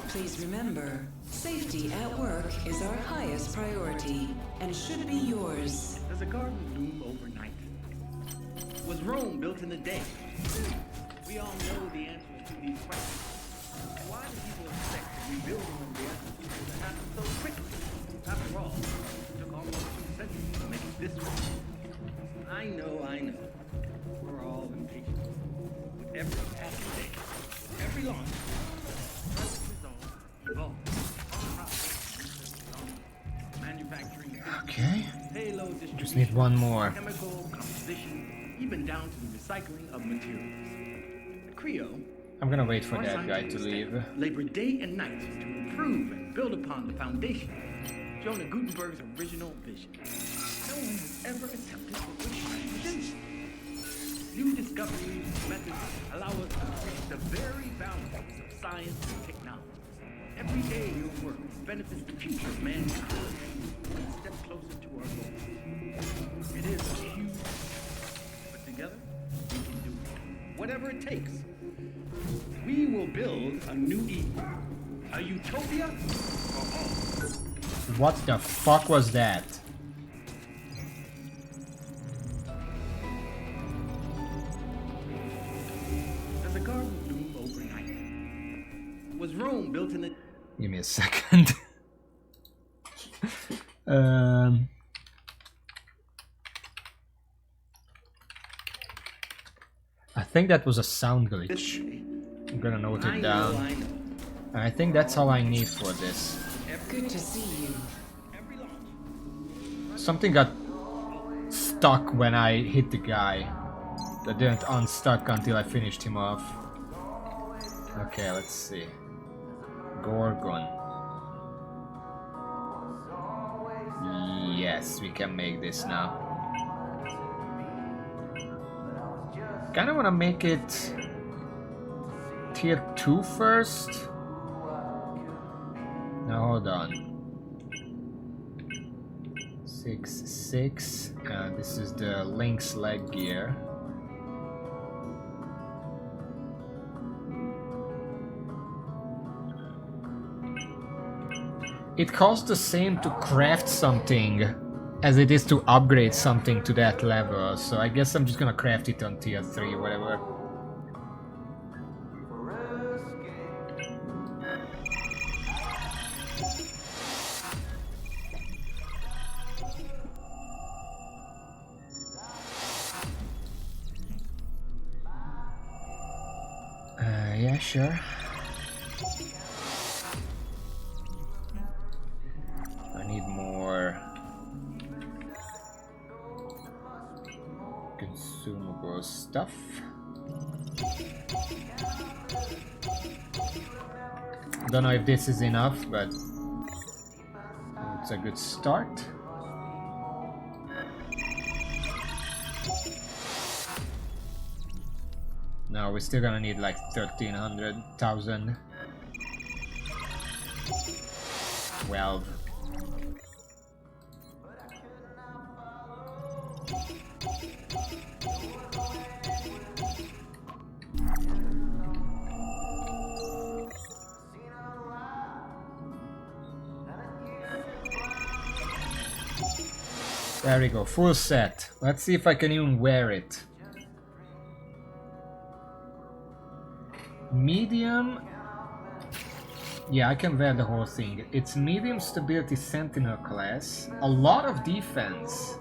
Please remember, safety at work is our highest priority and should be yours. Does a garden bloom overnight? Was Rome built in a day? We all know the answers to these questions. Why do people expect the rebuilding of the atmosphere to happen so quickly? After all, it took almost 2 centuries to make it this far. I know. We're all impatient. With every passing day, every launch, evolve. Manufacturing. Okay. Payload distribution. Just need 1 more. Chemical composition, even down to the recycling of materials. Creo, I'm gonna wait for our that guy to scientists leave. labor day and night to improve and build upon the foundation of Jonah Gutenberg's original vision. No one has ever attempted what we're trying to do. New discoveries and methods allow us to reach the very boundaries of science and technology. Every day your work benefits the future of mankind. One step closer to our goals. It is a huge, but together we can do it. Whatever it takes. We will build a new Eden. A utopia for all. What the fuck was that? Does a garden bloom overnight? Was Rome built in a... Give me a second. I think that was a sound glitch. I'm gonna note it down. I know. And I think that's all I need for this. Good to see you. Something got stuck when I hit the guy. That didn't unstuck until I finished him off. Okay, let's see. Gorgon. Yes, we can make this now. Kinda wanna make it tier 2 first. Now hold on. 6. This is the Lynx leg gear. It costs the same to craft something as it is to upgrade something to that level, so I guess I'm just gonna craft it on tier 3 or whatever. Yeah, sure. I need more consumable stuff. Don't know if this is enough, but it's a good start. No, we're still gonna need like 1,300,000. 12. There we go, full set. Let's see if I can even wear it. Medium. Yeah, I can wear the whole thing. It's medium stability sentinel class. A lot of defense.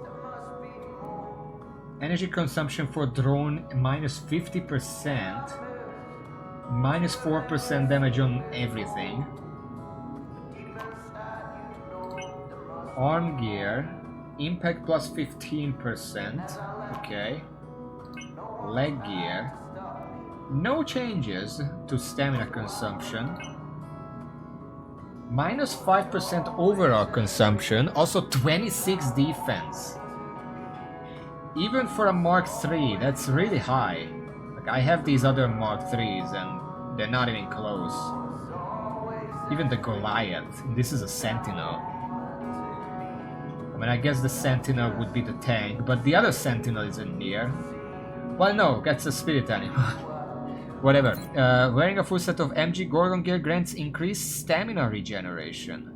Energy consumption for drone minus 50%. Minus 4% damage on everything. Arm gear. Impact plus 15%. Okay. Leg gear. No changes to stamina consumption. Minus 5% overall consumption. Also 26 defense. Even for a Mark III, that's really high. Like, I have these other Mark IIIs and they're not even close. Even the Goliath. This is a Sentinel. I mean, I guess the Sentinel would be the tank, but the other Sentinel isn't near. Well, no, that's a spirit animal. Whatever. Wearing a full set of MG Gorgon gear grants increased stamina regeneration.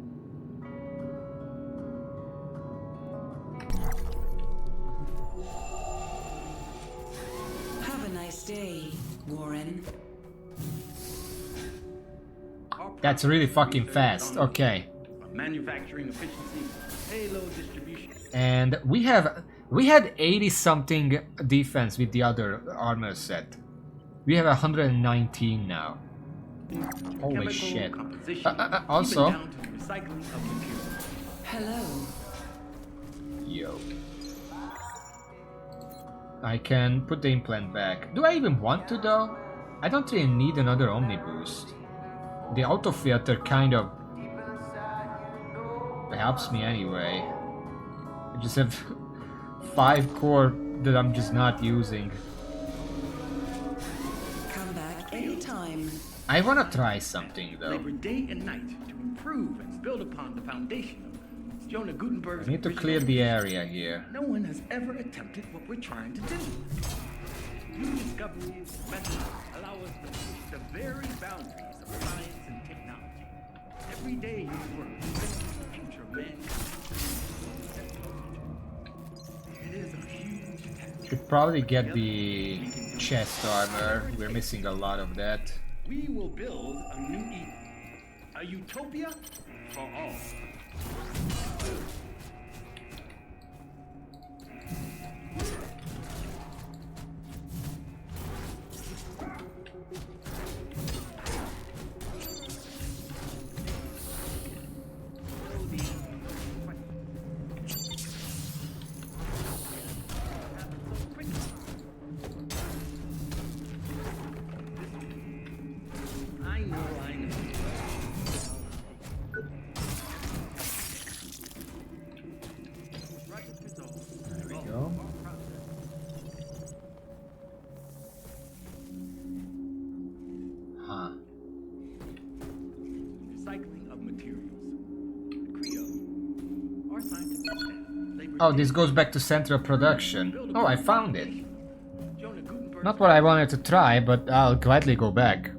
Have a nice day, Warren. That's really fucking fast. Okay. Manufacturing efficiency, payload distribution. And we had 80 something defense with the other armor set. We have 119 now. Holy shit. Also. Hello. Yo. I can put the implant back. Do I even want to though? I don't really need another Omni boost. The auto filter kind of helps me anyway. I just have 5 core that I'm just not using. Come back anytime. I wanna try something though. Labor day and night to improve and build upon the foundation of Jonah Gutenberg's I need to original clear the area here. No one has ever attempted what we're trying to do. New discoveries and methods allow us to push the very boundaries of science and technology. Every day you work to the future of mankind. It is a huge task. Should probably get the chest armor. We're missing a lot of that. We will build a new Eden. A utopia for all. Oh, this goes back to central production. Oh, I found it. Not what I wanted to try, but I'll gladly go back.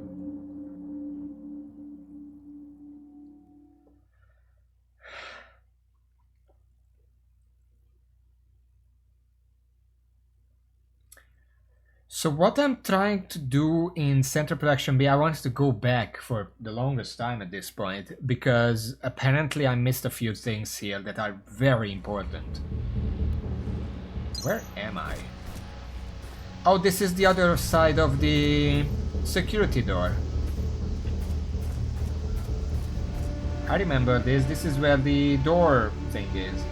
So what I'm trying to do in Central Production B, I wanted to go back for the longest time at this point, because apparently I missed a few things here that are very important. Where am I? Oh, this is the other side of the security door. I remember this. This is where the door thing is.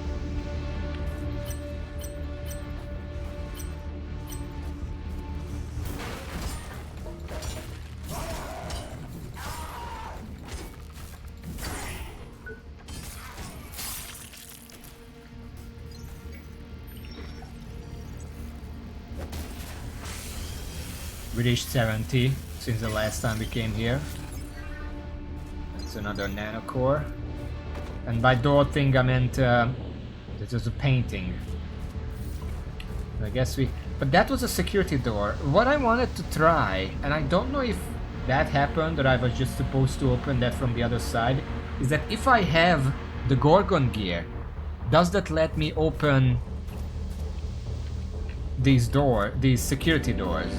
We reached 70 since the last time we came here. That's another nanocore. And by door thing I meant this was a painting. I guess we... But that was a security door. What I wanted to try, and I don't know if that happened or I was just supposed to open that from the other side, is that if I have the Gorgon gear, does that let me open these security doors?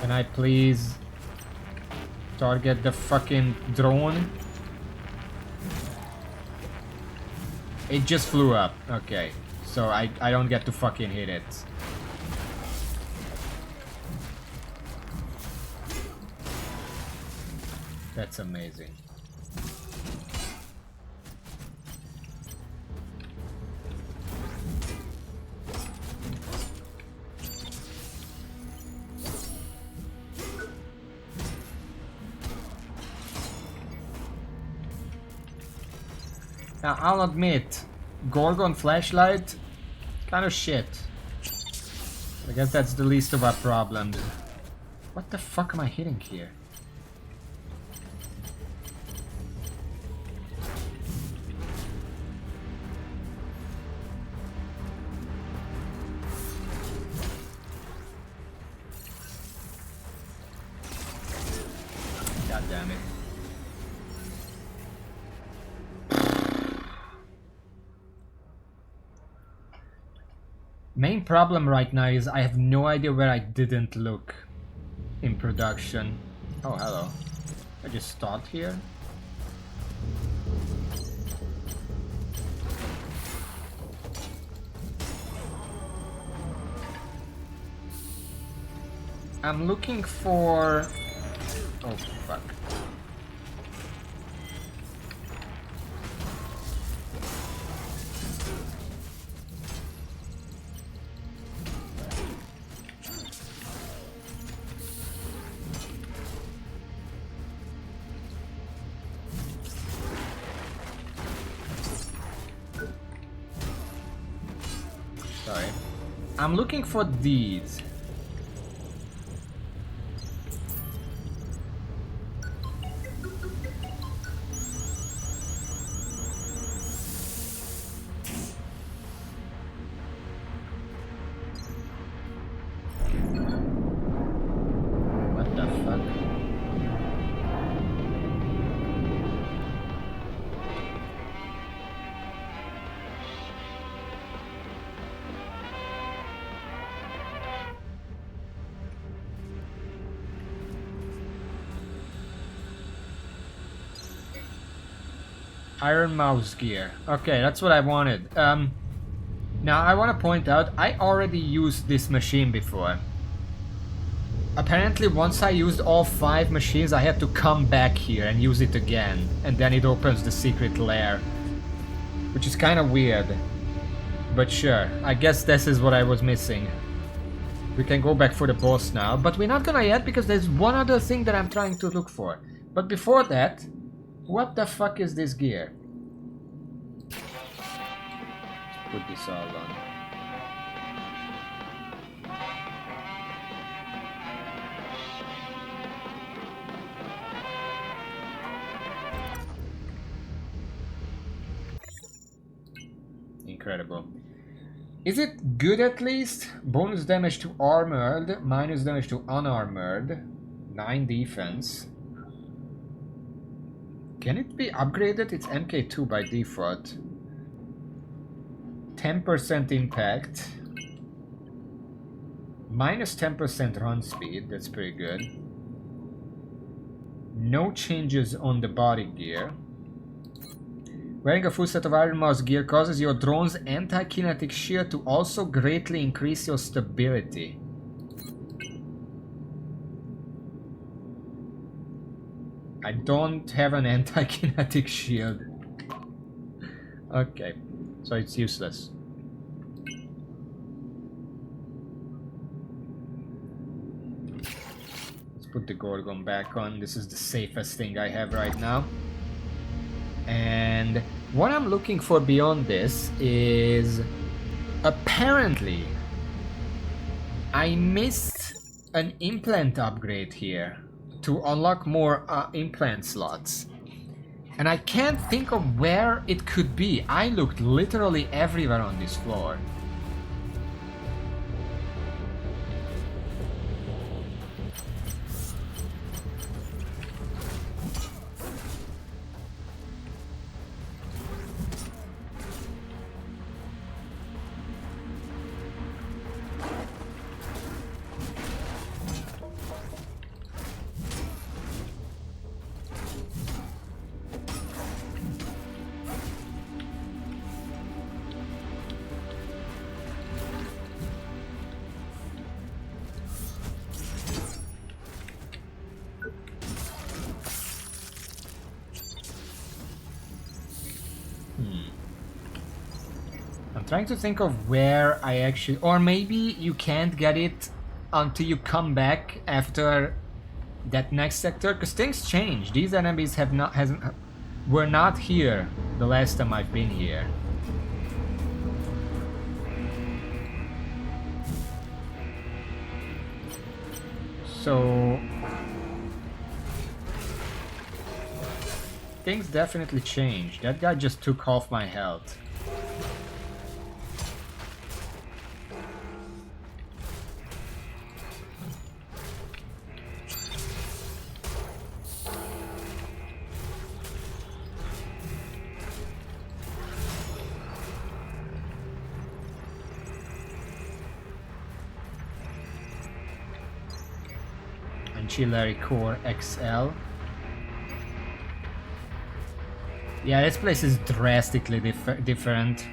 Can I please target the fucking drone? It just flew up. Okay. So I don't get to fucking hit it. That's amazing. Now, I'll admit, Gorgon flashlight, kind of shit. I guess that's the least of our problems. What the fuck am I hitting here? God damn it. Main problem right now is I have no idea where I didn't look in production. Oh, hello. I just start here. I'm looking for... Oh, fuck. Sorry. I'm looking for these. What the fuck? Iron mouse gear. Okay, that's what I wanted. Now I want to point out, I already used this machine before. Apparently once I used all 5 machines, I had to come back here and use it again. And then it opens the secret lair. Which is kind of weird. But sure, I guess this is what I was missing. We can go back for the boss now, but we're not gonna yet because there's one other thing that I'm trying to look for. But before that, what the fuck is this gear? Let's put this all on. Incredible. Is it good at least? Bonus damage to armored, minus damage to unarmored, 9 defense. Can it be upgraded? It's MK2 by default. 10% impact. Minus 10% run speed, that's pretty good. No changes on the body gear. Wearing a full set of Iron Mouse gear causes your drone's anti-kinetic shield to also greatly increase your stability. I don't have an anti-kinetic shield. Okay, so it's useless. Let's put the Gorgon back on. This is the safest thing I have right now. And what I'm looking for beyond this is... apparently I missed an implant upgrade here to unlock more implant slots. And I can't think of where it could be. I looked literally everywhere on this floor. Trying to think of where I actually, or maybe you can't get it until you come back after that next sector, because things change. These enemies were not here the last time I've been here. So things definitely changed. That guy just took half my health. Ancillary Core XL. Yeah, this place is drastically different.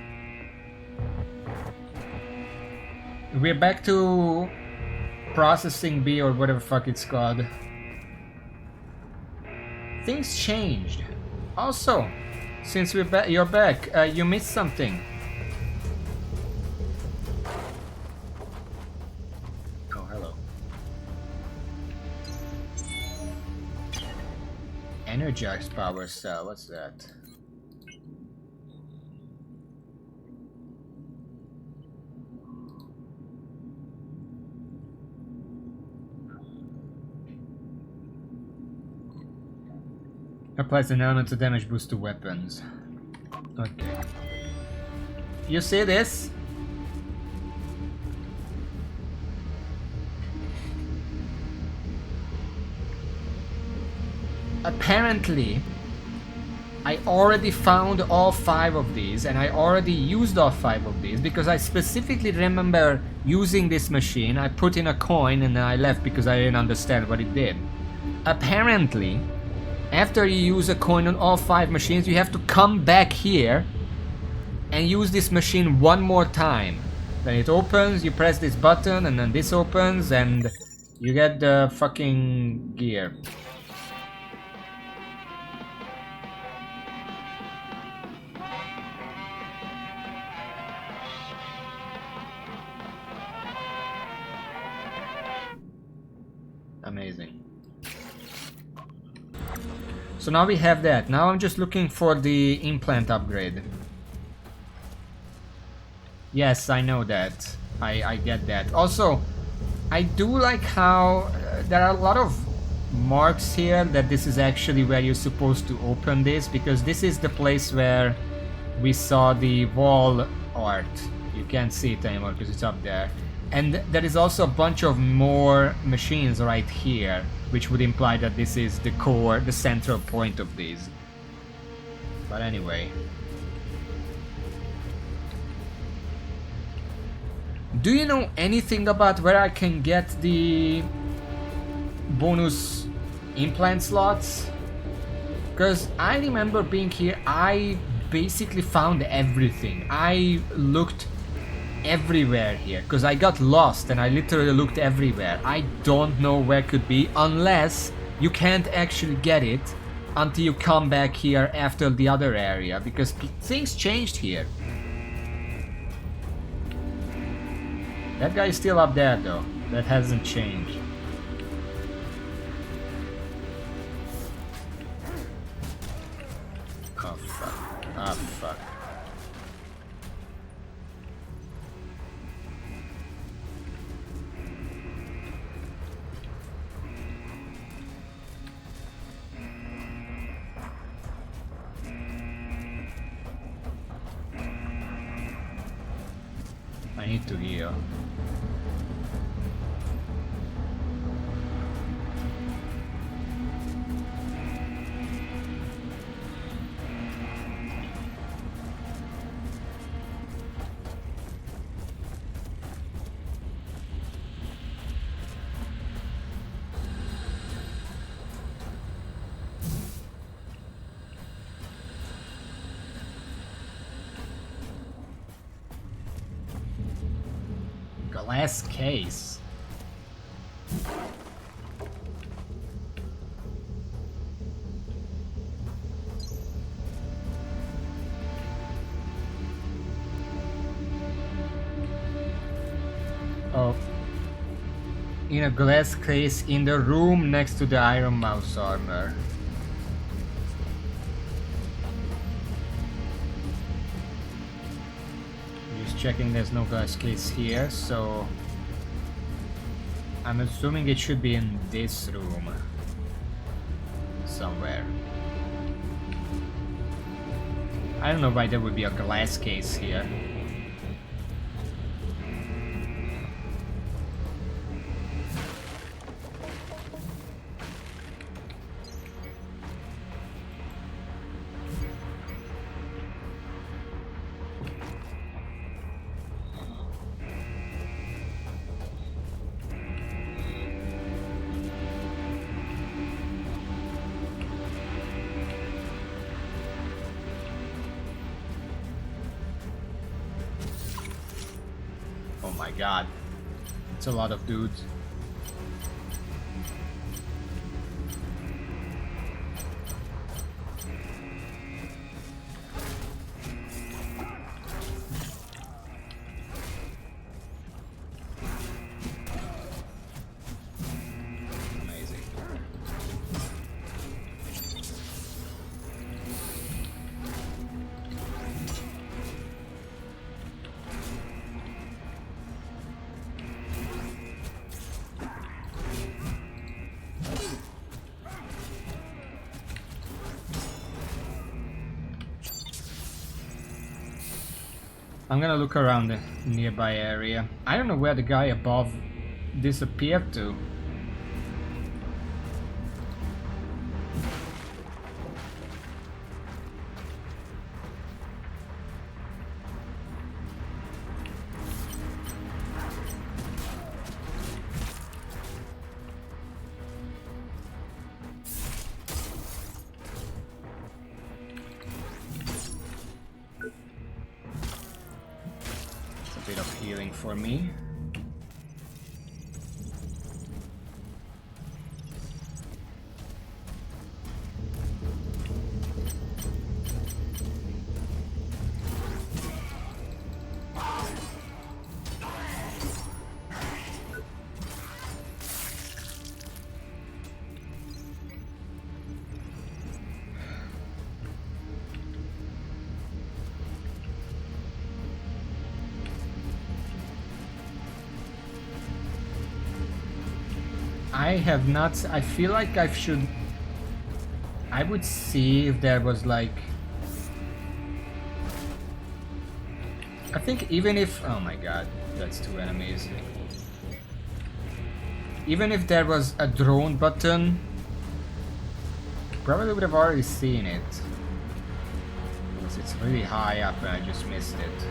We're back to processing B or whatever fuck it's called. Things changed. Also, since you're back, you missed something. Energized power cell, what's that? Applies an element of damage boost to weapons. Okay. You see this? Apparently, I already found all 5 of these, and I already used all 5 of these because I specifically remember using this machine. I put in a coin and then I left because I didn't understand what it did. Apparently, after you use a coin on all 5 machines, you have to come back here and use this machine one more time. Then it opens, you press this button, and then this opens, and you get the fucking gear. Amazing. So now we have that. Now I'm just looking for the implant upgrade. Yes, I know that. I get that. Also, I do like how there are a lot of marks here that this is actually where you're supposed to open this, because this is the place where we saw the wall art. You can't see it anymore because it's up there. And there is also a bunch of more machines right here, which would imply that this is the core, the central point of these. But anyway. Do you know anything about where I can get the bonus implant slots? Because I remember being here, I basically found everything. I looked everywhere here because I got lost and I literally looked everywhere. I don't know where could be unless you can't actually get it until you come back here after the other area, because things changed here. That guy is still up there though. That hasn't changed. Oh fuck. Oh fuck. I need to heal. Glass case. Oh. In a glass case in the room next to the Iron Mouse armor. Checking there's no glass case here, so I'm assuming it should be in this room somewhere. I don't know why there would be a glass case here. Oh my god, it's a lot of dudes. Amazing. I'm gonna look around the nearby area. I don't know where the guy above disappeared to. Bit of healing for me. I have not. I feel like I should. I would see if there was like. I think even if. Oh my god, that's two enemies. Even if there was a drone button, probably would have already seen it. Because it's really high up and I just missed it.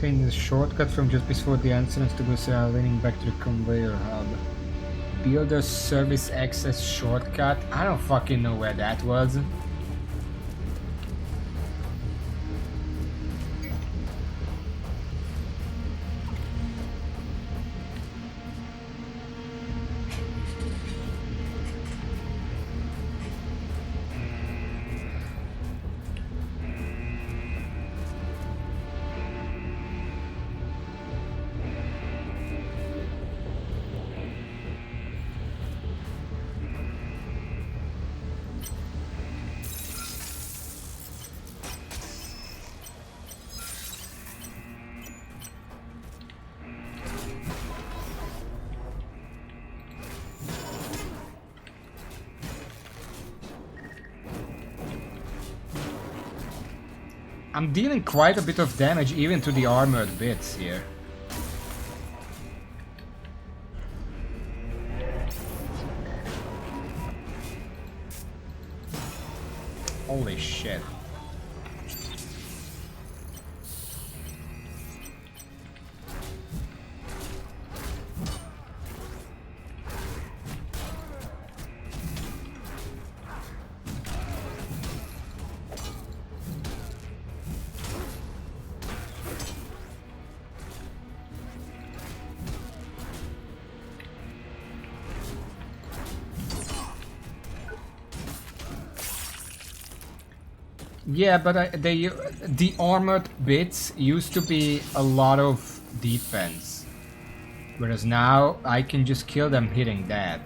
Find the shortcut from just before the entrance to go south, leading back to the conveyor hub. Builder service access shortcut? I don't fucking know where that was. I'm dealing quite a bit of damage even to the armored bits here. Holy shit. Yeah, but the armored bits used to be a lot of defense. Whereas now I can just kill them hitting that.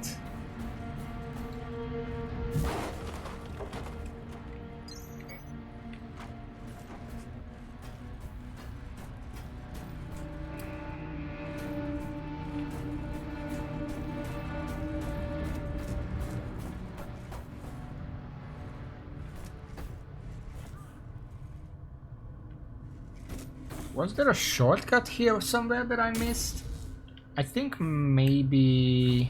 Was there a shortcut here somewhere that I missed? I think maybe...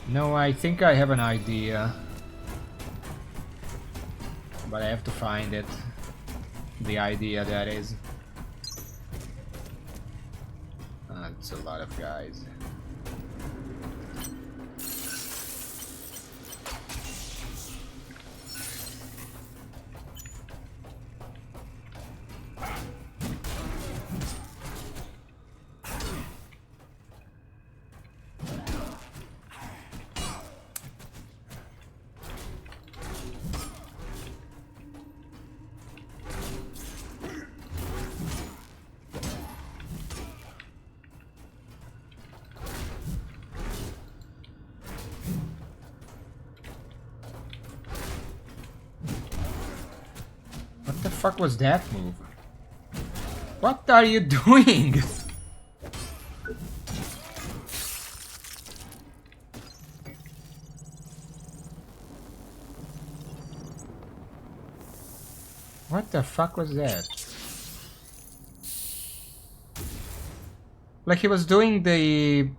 No, I think I have an idea. But I have to find it. The idea, that is. That's a lot of guys. What the fuck was that move? What are you doing? What the fuck was that? Like he was doing the...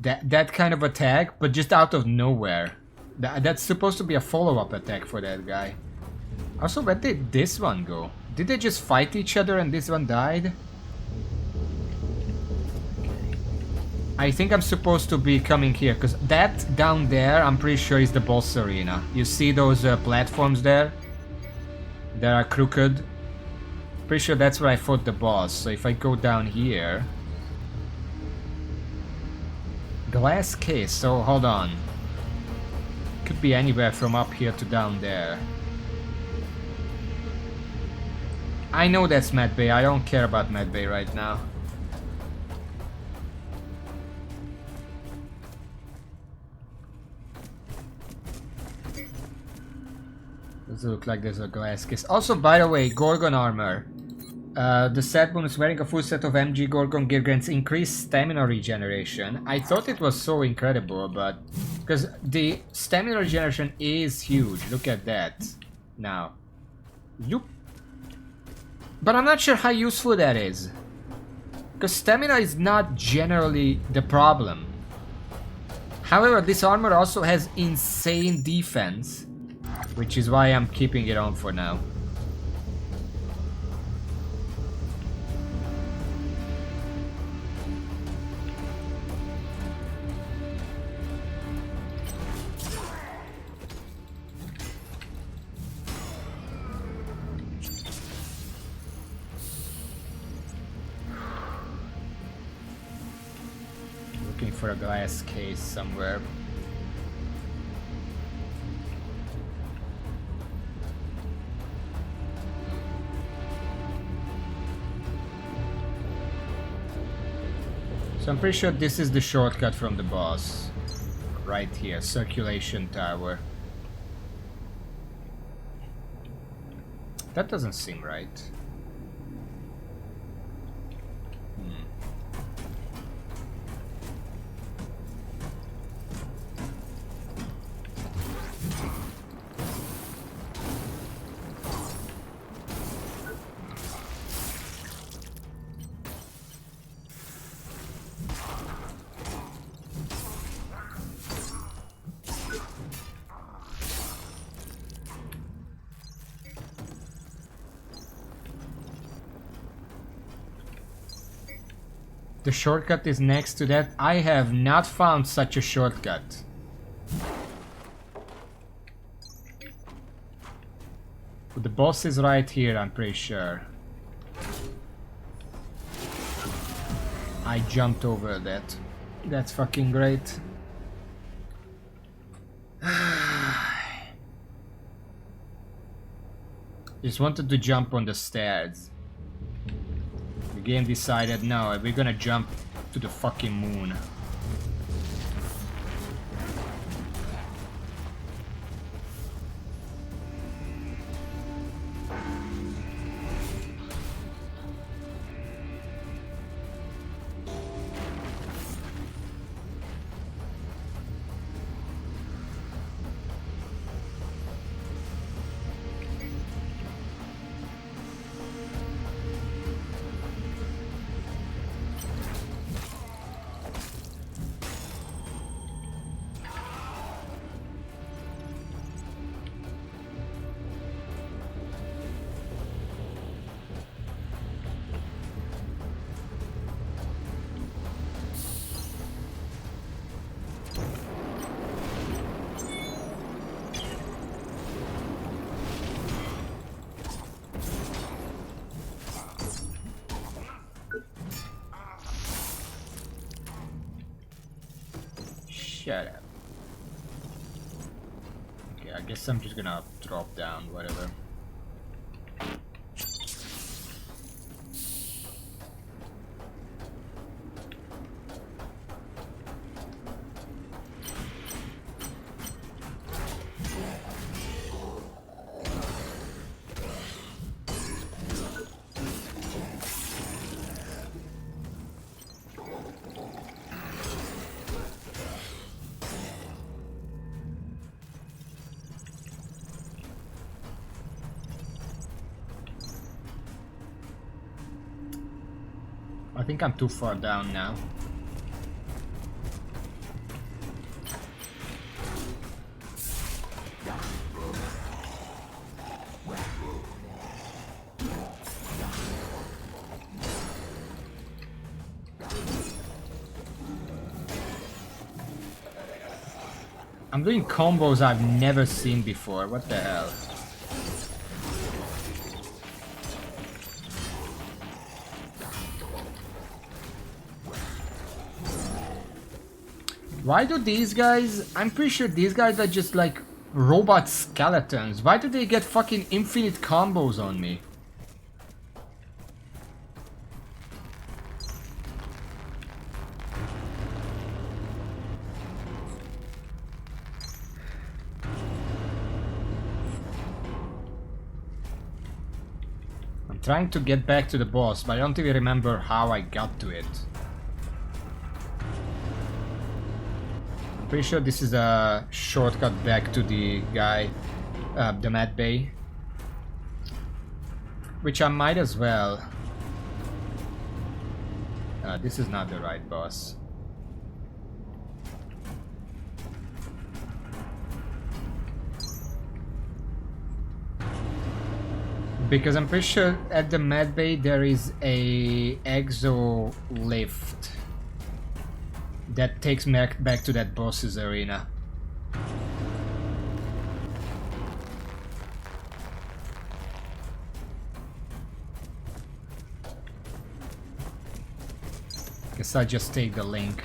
That kind of attack, but just out of nowhere. That's supposed to be a follow-up attack for that guy. Also, where did this one go? Did they just fight each other and this one died? Okay. I think I'm supposed to be coming here, because that down there, I'm pretty sure is the boss arena. You see those platforms there? That are crooked? Pretty sure that's where I fought the boss. So if I go down here... Glass case, so hold on. Could be anywhere from up here to down there. I know that's Med Bay, I don't care about Med Bay right now. Does it look like there's a glass case? Also, by the way, Gorgon armor. The set bonus wearing a full set of MG Gorgon gear grants increased stamina regeneration. I thought it was so incredible, but... Because the stamina regeneration is huge. Look at that. Now. But I'm not sure how useful that is. Because stamina is not generally the problem. However, this armor also has insane defense, which is why I'm keeping it on for now. Looking for a glass case somewhere. So I'm pretty sure this is the shortcut from the boss. Right here, circulation tower. That doesn't seem right. The shortcut is next to that. I have not found such a shortcut. But the boss is right here, I'm pretty sure. I jumped over that. That's fucking great. Just wanted to jump on the stairs. The game decided, no, we're gonna jump to the fucking moon. Shut up. Okay, I guess I'm just gonna drop down, whatever. I think I'm too far down now. I'm doing combos I've never seen before. What the hell? Why do these guys... I'm pretty sure these guys are just like robot skeletons. Why do they get fucking infinite combos on me? I'm trying to get back to the boss, but I don't even remember how I got to it. Pretty sure this is a shortcut back to the guy, the Mad Bay. Which I might as well. This is not the right boss. Because I'm pretty sure at the med bay there is a exo lift that takes me back to that boss's arena. Guess I'll just take the link.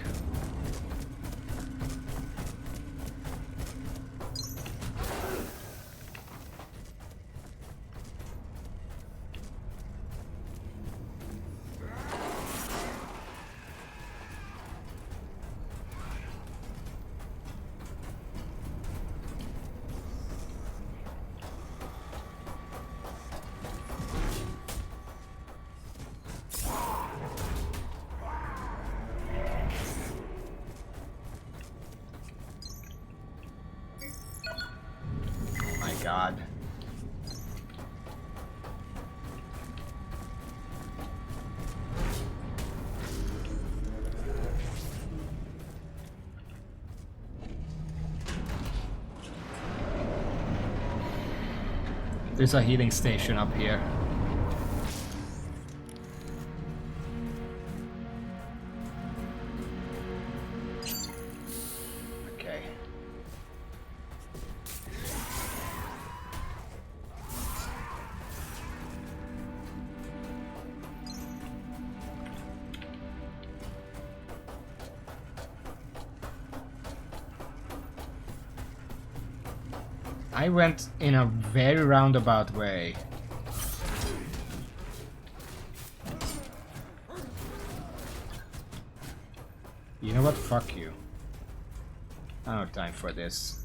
God. There's a healing station up here. Okay. I went in a very roundabout way. You know what? Fuck you. I don't have time for this.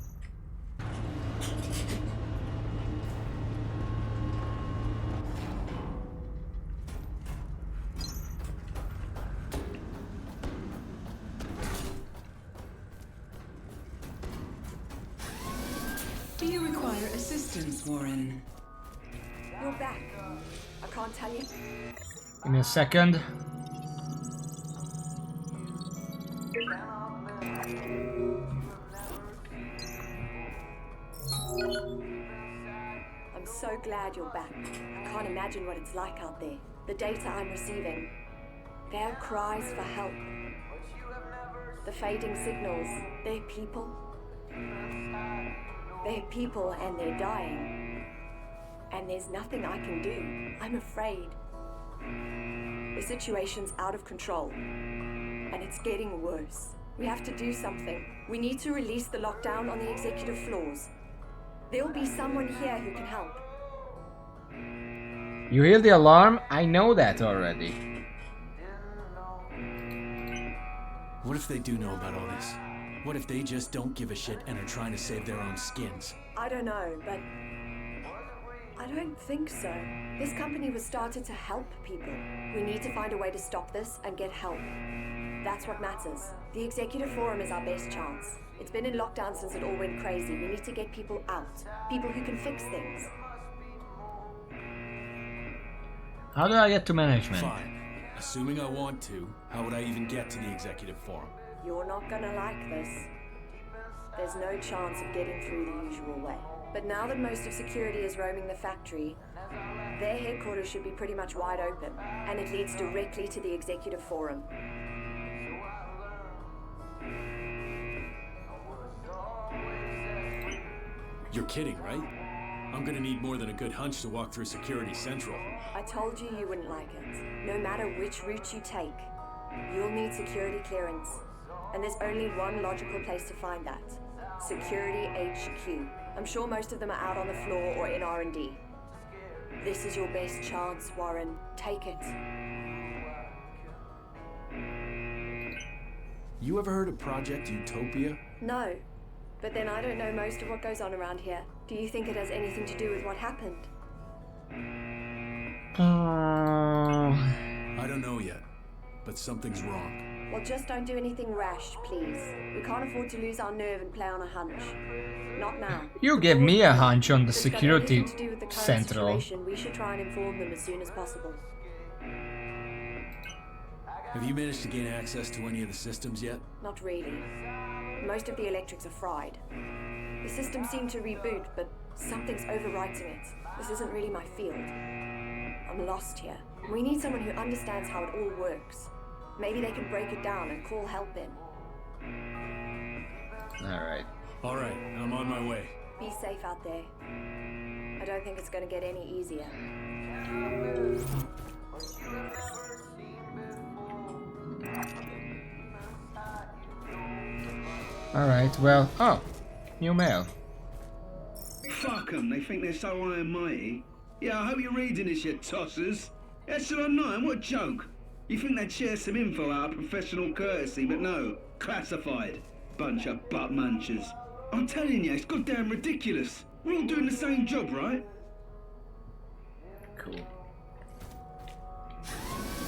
Do you require assistance, Warren? You're back. I can't tell you. Give me a second. I'm so glad you're back. I can't imagine what it's like out there. The data I'm receiving, their cries for help. The fading signals, they're people. They're people and they're dying. And there's nothing I can do. I'm afraid. The situation's out of control. And it's getting worse. We have to do something. We need to release the lockdown on the executive floors. There'll be someone here who can help. You hear the alarm? I know that already. What if they do know about all this? What if they just don't give a shit and are trying to save their own skins? I don't know, but I don't think so. This company was started to help people. We need to find a way to stop this and get help. That's what matters. The Executive Forum is our best chance. It's been in lockdown since it all went crazy. We need to get people out. People who can fix things. How do I get to management? Fine. Assuming I want to, how would I even get to the Executive Forum? You're not gonna like this. There's no chance of getting through the usual way. But now that most of security is roaming the factory, their headquarters should be pretty much wide open, and it leads directly to the Executive Forum. You're kidding, right? I'm gonna need more than a good hunch to walk through Security Central. I told you you wouldn't like it. No matter which route you take, you'll need security clearance. And there's only one logical place to find that. Security HQ. I'm sure most of them are out on the floor or in R&D. This is your best chance, Warren. Take it. You ever heard of Project Utopia? No. But then I don't know most of what goes on around here. Do you think it has anything to do with what happened? I don't know yet, but something's wrong. Well, just don't do anything rash, please. We can't afford to lose our nerve and play on a hunch. Not now. You give me a hunch on the If it's got security anything to do with the current central. situation, we should try and inform them as soon as possible. Have you managed to gain access to any of the systems yet? Not really. Most of the electrics are fried. The systems seem to reboot, but something's overwriting it. This isn't really my field. I'm lost here. We need someone who understands how it all works. Maybe they can break it down and call help in. Alright. Alright, I'm on my way. Be safe out there. I don't think it's gonna get any easier. Alright, well... Oh! New mail. Fuck 'em, they think they're so high and mighty. Yeah, I hope you're reading this, you tossers. Echelon 9, what a joke. You think they'd share some info out of professional courtesy, but no. Classified. Bunch of butt munchers. I'm telling you, it's goddamn ridiculous. We're all doing the same job, right? Cool.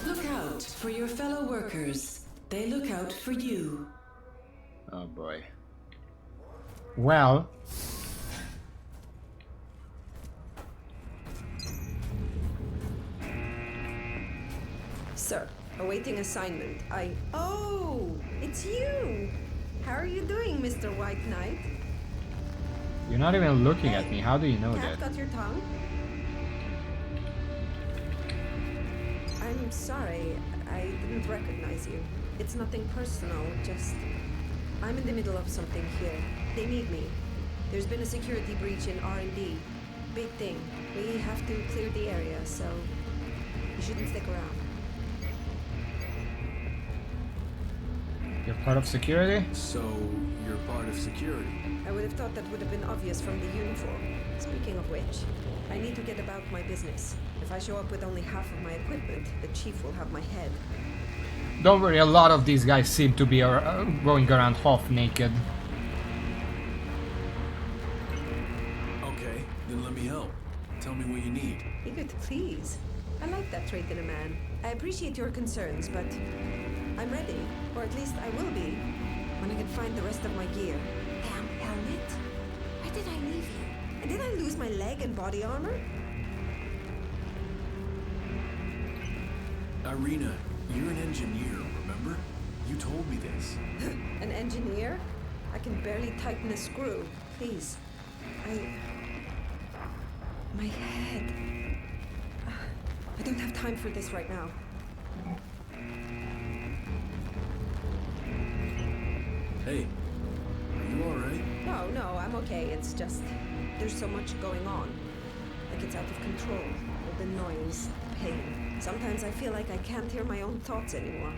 Look out for your fellow workers. They look out for you. Oh boy. Well... Sir, awaiting assignment. Oh, it's you! How are you doing, Mr. White Knight? You're not even looking at me, how do you know Cat that? got your tongue? I'm sorry, I didn't recognize you. It's nothing personal, just... I'm in the middle of something here. They need me. There's been a security breach in R&D. Big thing. We have to clear the area, so... You shouldn't stick around. You're part of security? So, you're part of security. I would have thought that would have been obvious from the uniform. Speaking of which, I need to get about my business. If I show up with only half of my equipment, the chief will have my head. Don't worry, a lot of these guys seem to be going around half naked. Okay, then let me help. Tell me what you need. Eager to please. I like that trait in a man. I appreciate your concerns, but I'm ready. Or at least I will be, when I can find the rest of my gear. Damn helmet! Where did I leave you? And did I lose my leg and body armor? Irina, you're an engineer, remember? You told me this. An engineer? I can barely tighten a screw. Please. My head. I don't have time for this right now. Hey, are you alright? No, I'm okay. It's just... There's so much going on. Like it's out of control. All the noise, the pain. Sometimes I feel like I can't hear my own thoughts anymore.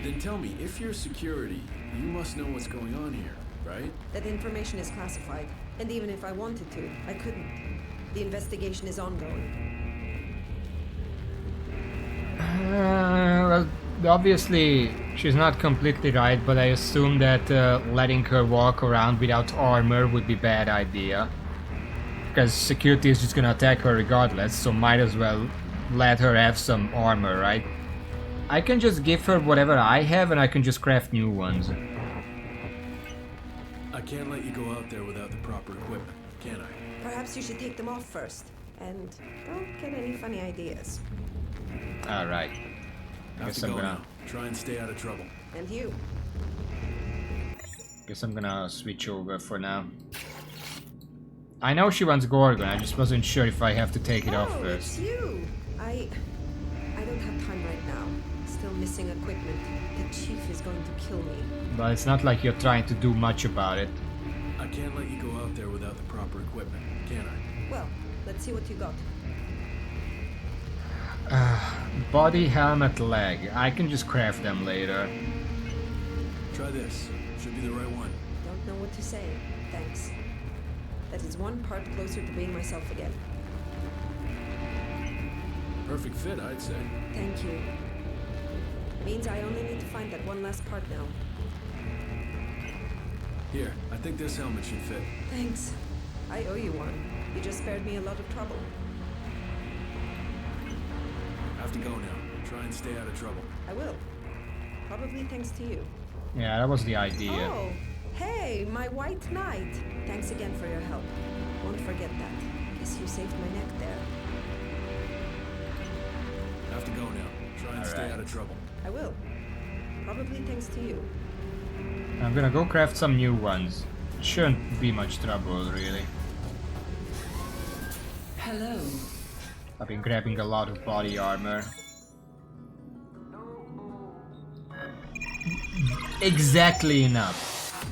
Then tell me, if you're security, you must know what's going on here, right? That information is classified. And even if I wanted to, I couldn't. The investigation is ongoing. Well, obviously, she's not completely right, but I assume that letting her walk around without armor would be a bad idea. Because security is just gonna attack her regardless, so might as well let her have some armor, right? I can just give her whatever I have and I can just craft new ones. I can't let you go out there without the proper equipment, can I? Perhaps you should take them off first. And don't get any funny ideas. Alright. Have Guess to I'm go gonna... now. Try and stay out of trouble. And you. Guess I'm gonna switch over for now. I know she wants Gorgon, I just wasn't sure if I have to take it off Oh, first. it's you! I don't have time right now. Still missing equipment. The chief is going to kill me. But it's not like you're trying to do much about it. I can't let you go out there without the proper equipment, can I? Well, let's see what you got. Body, helmet, leg. I can just craft them later. Try this. Should be the right one. Don't know what to say. Thanks. That is one part closer to being myself again. Perfect fit, I'd say. Thank you. Means I only need to find that one last part now. Here, I think this helmet should fit. Thanks. I owe you one. You just spared me a lot of trouble. I have to go now. Try and stay out of trouble. I will. Probably thanks to you. Yeah, that was the idea. Oh, hey, my white knight. Thanks again for your help. Won't forget that. Guess you saved my neck there. Have to go now. Try and stay out of trouble. I will. Probably thanks to you. I'm gonna go craft some new ones. Shouldn't be much trouble, really. Hello. I've been grabbing a lot of body armor. Exactly enough.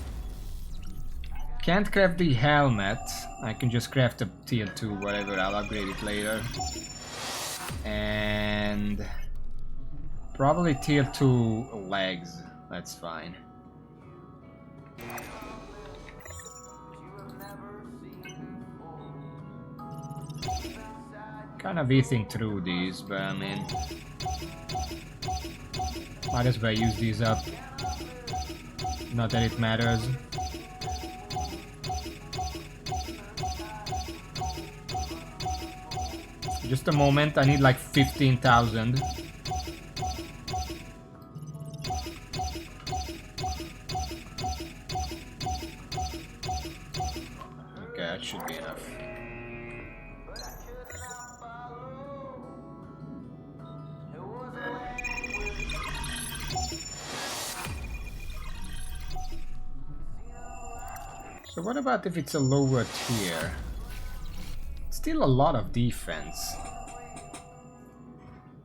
Can't craft the helmet. I can just craft a tier 2, whatever, I'll upgrade it later. And probably tier 2 legs. That's fine. Kind of eating through these, but I mean, might as well use these up. Not that it matters. Just a moment, I need like 15,000. Okay, that should be enough. So what about if it's a lower tier? Still a lot of defense.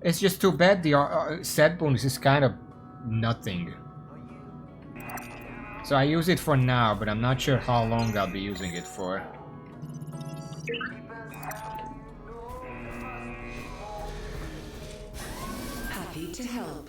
It's just too bad the set bonus is kind of nothing. So I use it for now, but I'm not sure how long I'll be using it for. Happy to help.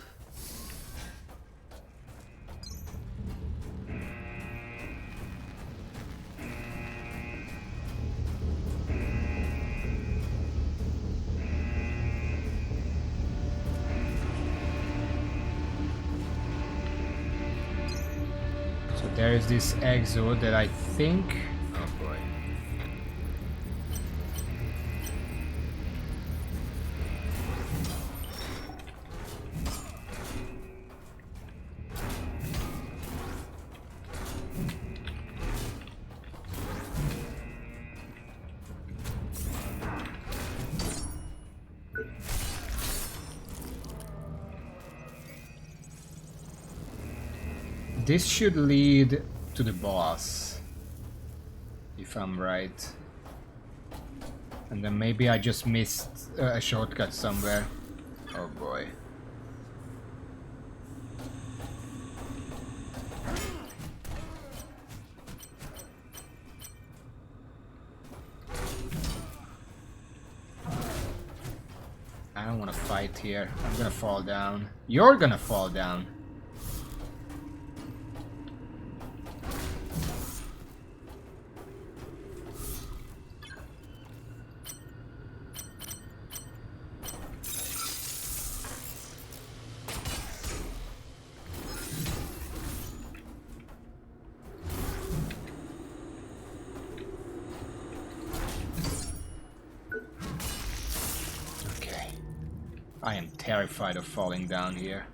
There is this exo that I think... Oh boy. This should lead to the boss, if I'm right. And then maybe I just missed a shortcut somewhere. Oh boy. I don't want to fight here. I'm gonna fall down. You're gonna fall down. I am terrified of falling down here.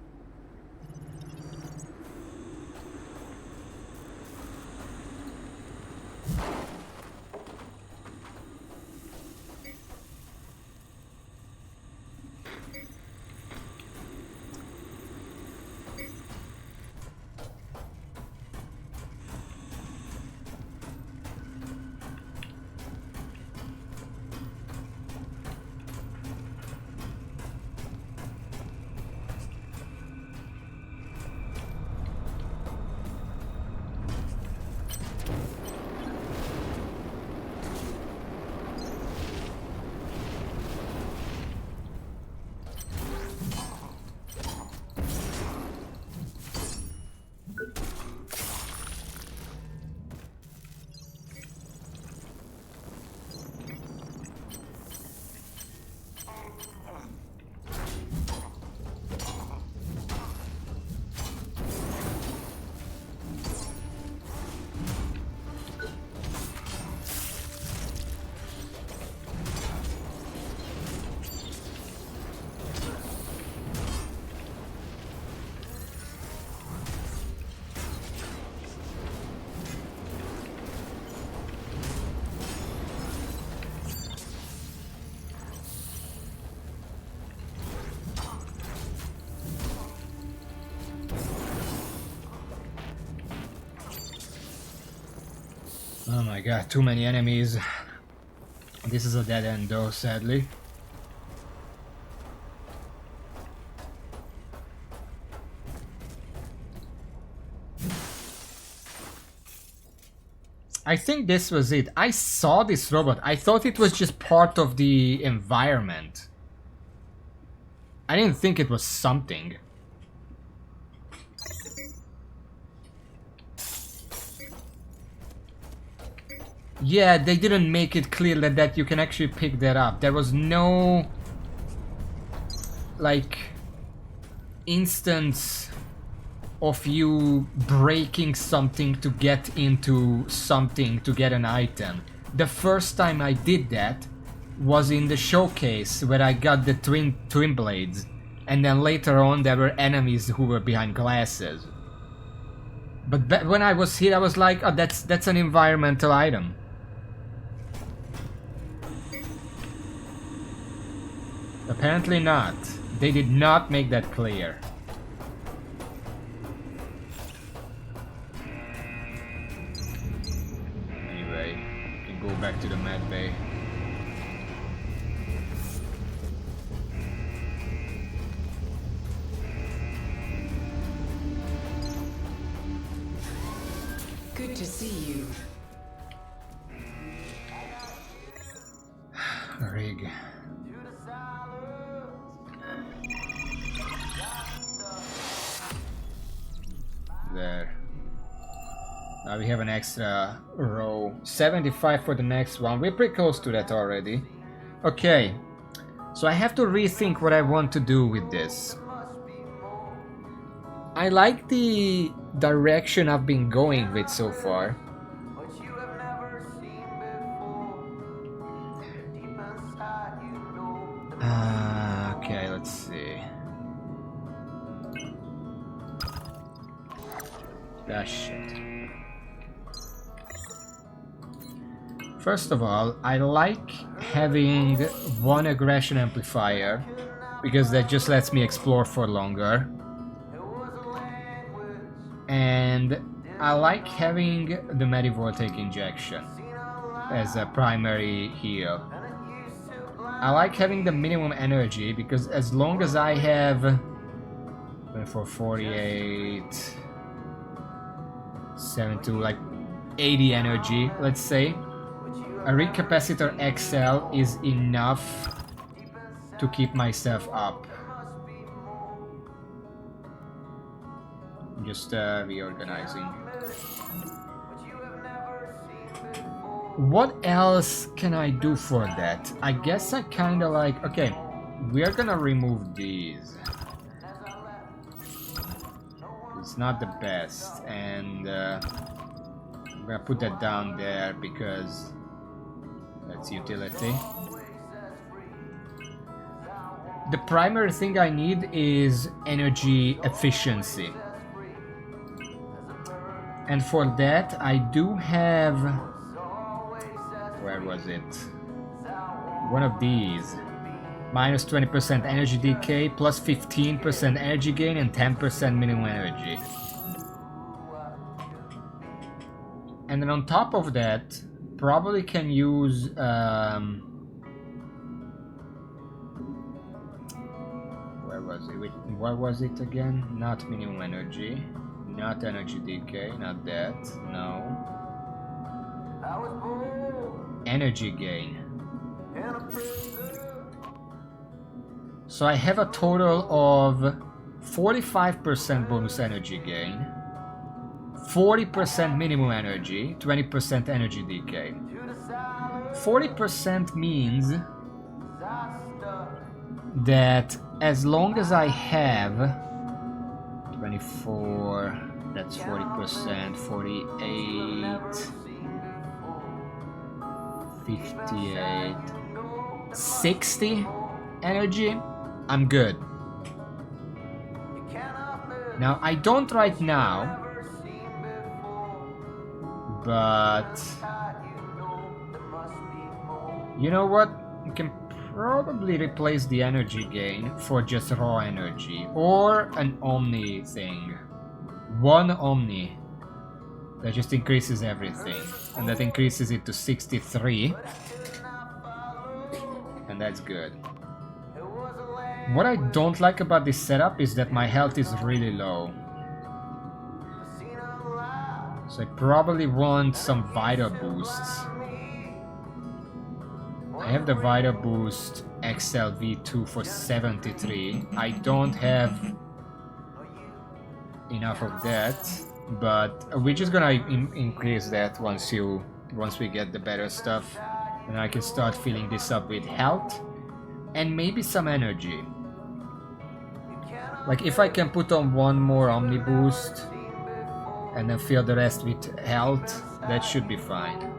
Oh my god, too many enemies. This is a dead end though, sadly. I think this was it. I saw this robot. I thought it was just part of the environment. I didn't think it was something. Yeah, they didn't make it clear that you can actually pick that up. There was no like instance of you breaking something to get into something to get an item. The first time I did that was in the showcase where I got the twin blades, and then later on there were enemies who were behind glasses. But when I was here I was like, oh, that's an environmental item. Apparently not. They did not make that clear. Anyway, we can go back to the med bay. Good to see you. Rig. There. Now we have an extra row. 75 for the next one. We're pretty close to that already. Okay. So I have to rethink what I want to do with this. I like the direction I've been going with so far. Okay, let's see. Ah, shit. First of all, I like having one aggression amplifier because that just lets me explore for longer. And I like having the Medivoltaic injection as a primary heal. I like having the minimum energy because as long as I have 24, 48, 72, like 80 energy, let's say, a Rig Capacitor XL is enough to keep myself up. Just reorganizing. What else can I do for that? I guess I kinda like... Okay, we are gonna remove these. It's not the best, and I'm gonna put that down there because that's utility. The primary thing I need is energy efficiency. And for that, I do have... Where was it? One of these. Minus 20% energy decay, plus 15% energy gain, and 10% minimum energy. And then on top of that, probably can use... where was it? What was it again? Not minimum energy. Not energy decay, not that, no. Energy gain. So I have a total of 45% bonus energy gain, 40% minimum energy, 20% energy decay. 40% means that as long as I have 24, that's 40%, 48, 58, 60 energy, I'm good. Now, I don't right now, but you know what? You can probably replace the energy gain for just raw energy or an Omni thing. One Omni. That just increases everything. And that increases it to 63. And that's good. What I don't like about this setup is that my health is really low. So I probably want some Vital boosts. I have the Vital boost XLV2 for 73. I don't have enough of that, but we're just gonna increase that once we get the better stuff. And I can start filling this up with health and maybe some energy. Like if I can put on one more Omni boost and then fill the rest with health, that should be fine.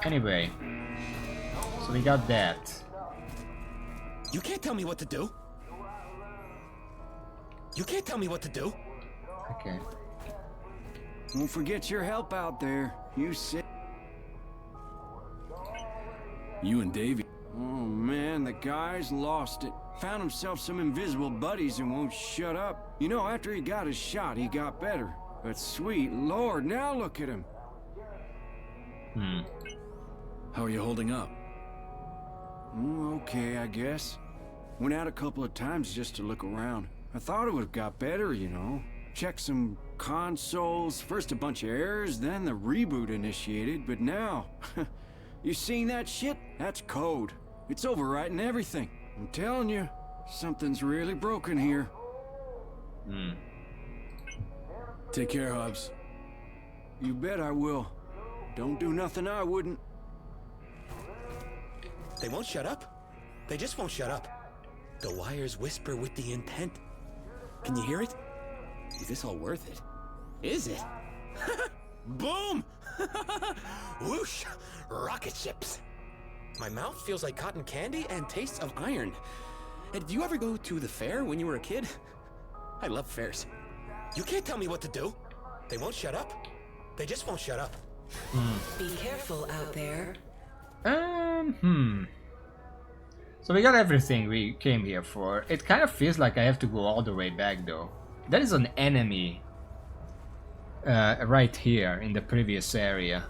Anyway, so we got that. You can't tell me what to do. You can't tell me what to do. Okay. Don't forget your help out there. You said. You and Davey. Oh man, the guy's lost it. Found himself some invisible buddies and won't shut up. You know, after he got his shot, he got better. But sweet lord, now look at him. How are you holding up? Okay, I guess. Went out a couple of times just to look around. I thought it would have got better, you know. Checked some consoles, first a bunch of errors, then the reboot initiated, but now... You seen that shit? That's code. It's overwriting everything. I'm telling you, something's really broken here. Take care, Hobbs. You bet I will. Don't do nothing I wouldn't. They won't shut up. They just won't shut up. The wires whisper with the intent. Can you hear it? Is this all worth it? Is it? Boom! Whoosh! Rocket ships. My mouth feels like cotton candy and tastes of iron. Hey, did you ever go to the fair when you were a kid? I love fairs. You can't tell me what to do. They won't shut up. They just won't shut up. Be careful out there. So we got everything we came here for. It kind of feels like I have to go all the way back though. That is an enemy right here in the previous area.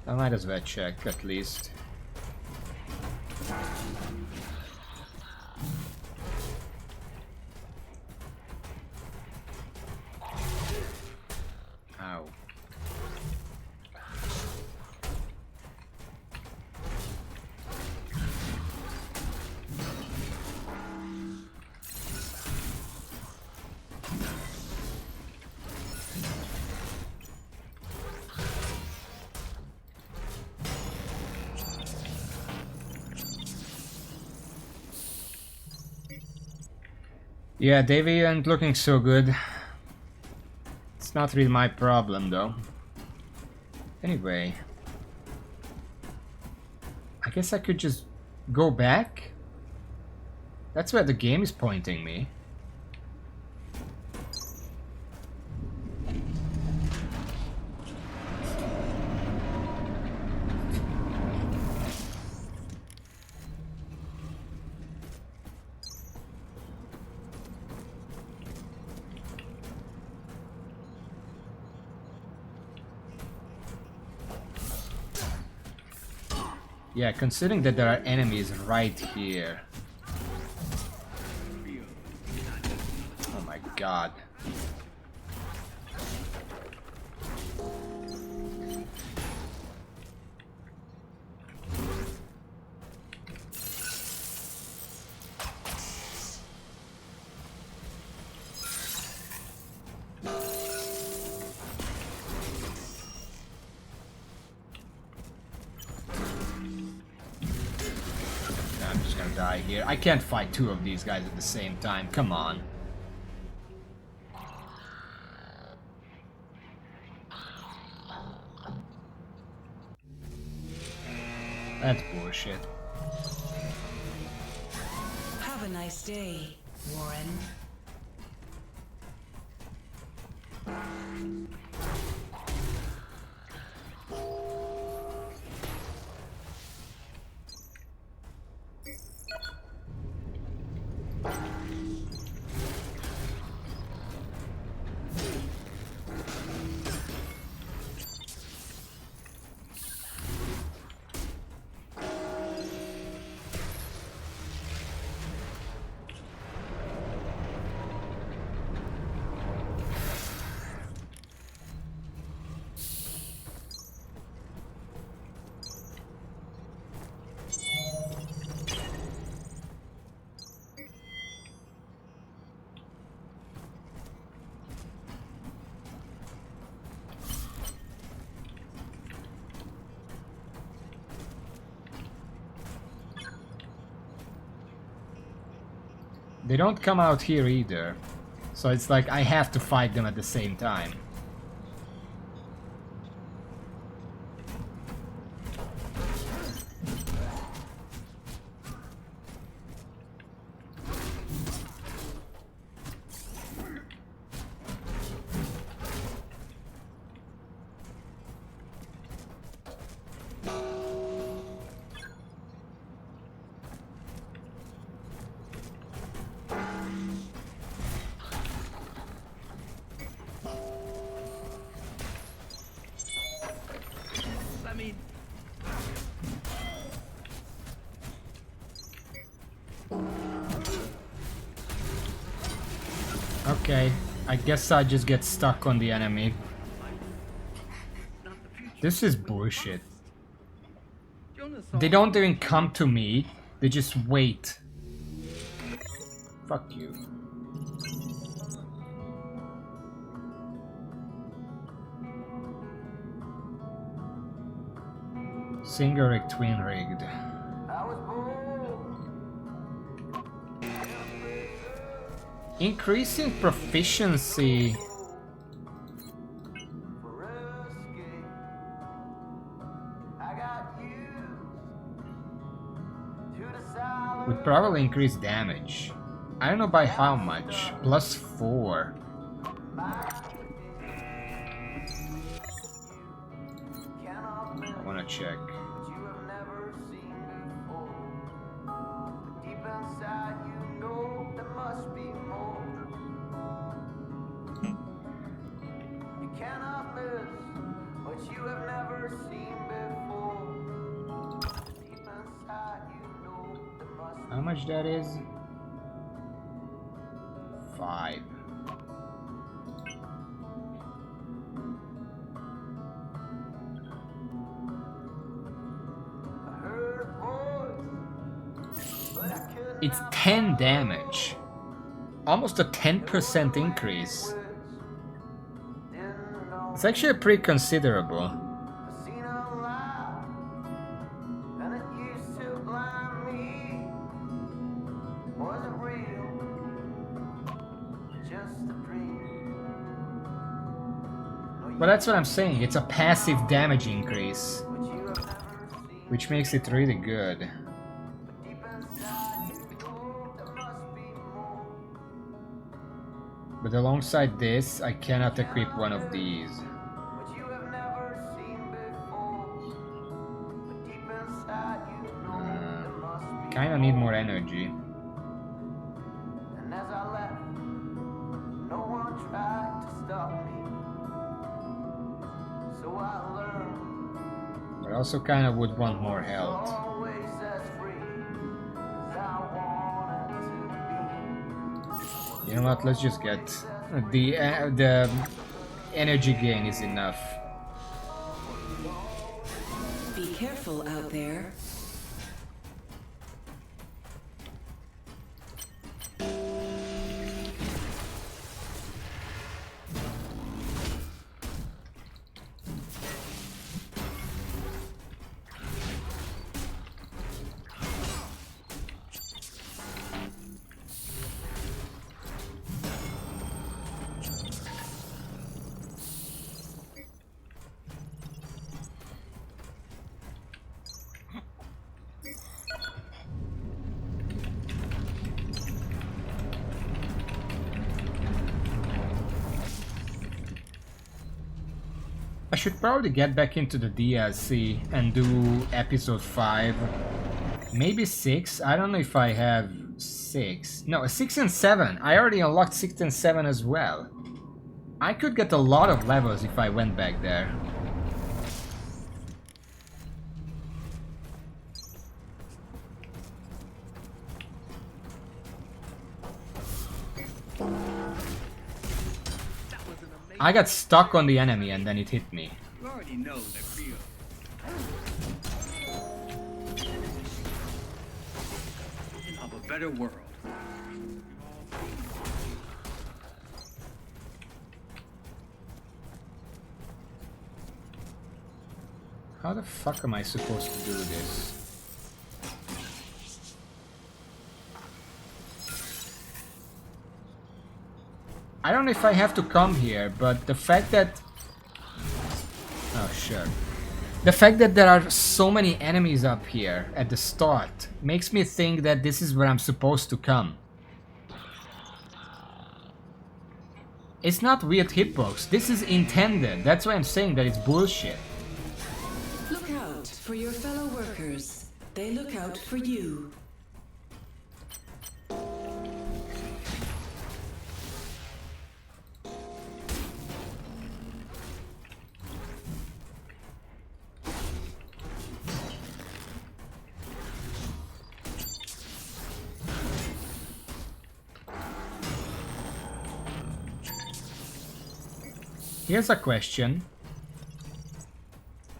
I might as well check at least. Ow. Yeah, Davey ain't looking so good. It's not really my problem though. Anyway, I guess I could just go back? That's where the game is pointing me. Yeah, considering that there are enemies right here. Oh my god. Here. I can't fight two of these guys at the same time. Come on. That's bullshit. Have a nice day, Warren. They don't come out here either. So it's like I have to fight them at the same time. Okay, I guess I just get stuck on the enemy. This is bullshit. They don't even come to me, they just wait. Fuck you. Single rig, twin rigged. Increasing proficiency. Would probably increase damage. I don't know by how much. +4. I wanna check. How much that is? 5. It's 10 damage. Almost a 10% increase. It's actually pretty considerable. Well, that's what I'm saying. It's a passive damage increase, which makes it really good. But alongside this, I cannot equip one of these. Kinda need more energy. But I also kinda would want more health. You know what, let's just get the energy gain is enough. Be careful out there. I should probably get back into the DLC and do episode 5. Maybe 6? I don't know if I have 6. No, 6 and 7. I already unlocked 6 and 7 as well. I could get a lot of levels if I went back there. I got stuck on the enemy and then it hit me. You already know that Creole. Of a better world. How the fuck am I supposed to do this? I don't know if I have to come here, but the fact that... Oh, sure. The fact that there are so many enemies up here at the start makes me think that this is where I'm supposed to come. It's not weird hitbox, this is intended. That's why I'm saying that it's bullshit. Look out for your fellow workers. They look out for you. Here's a question.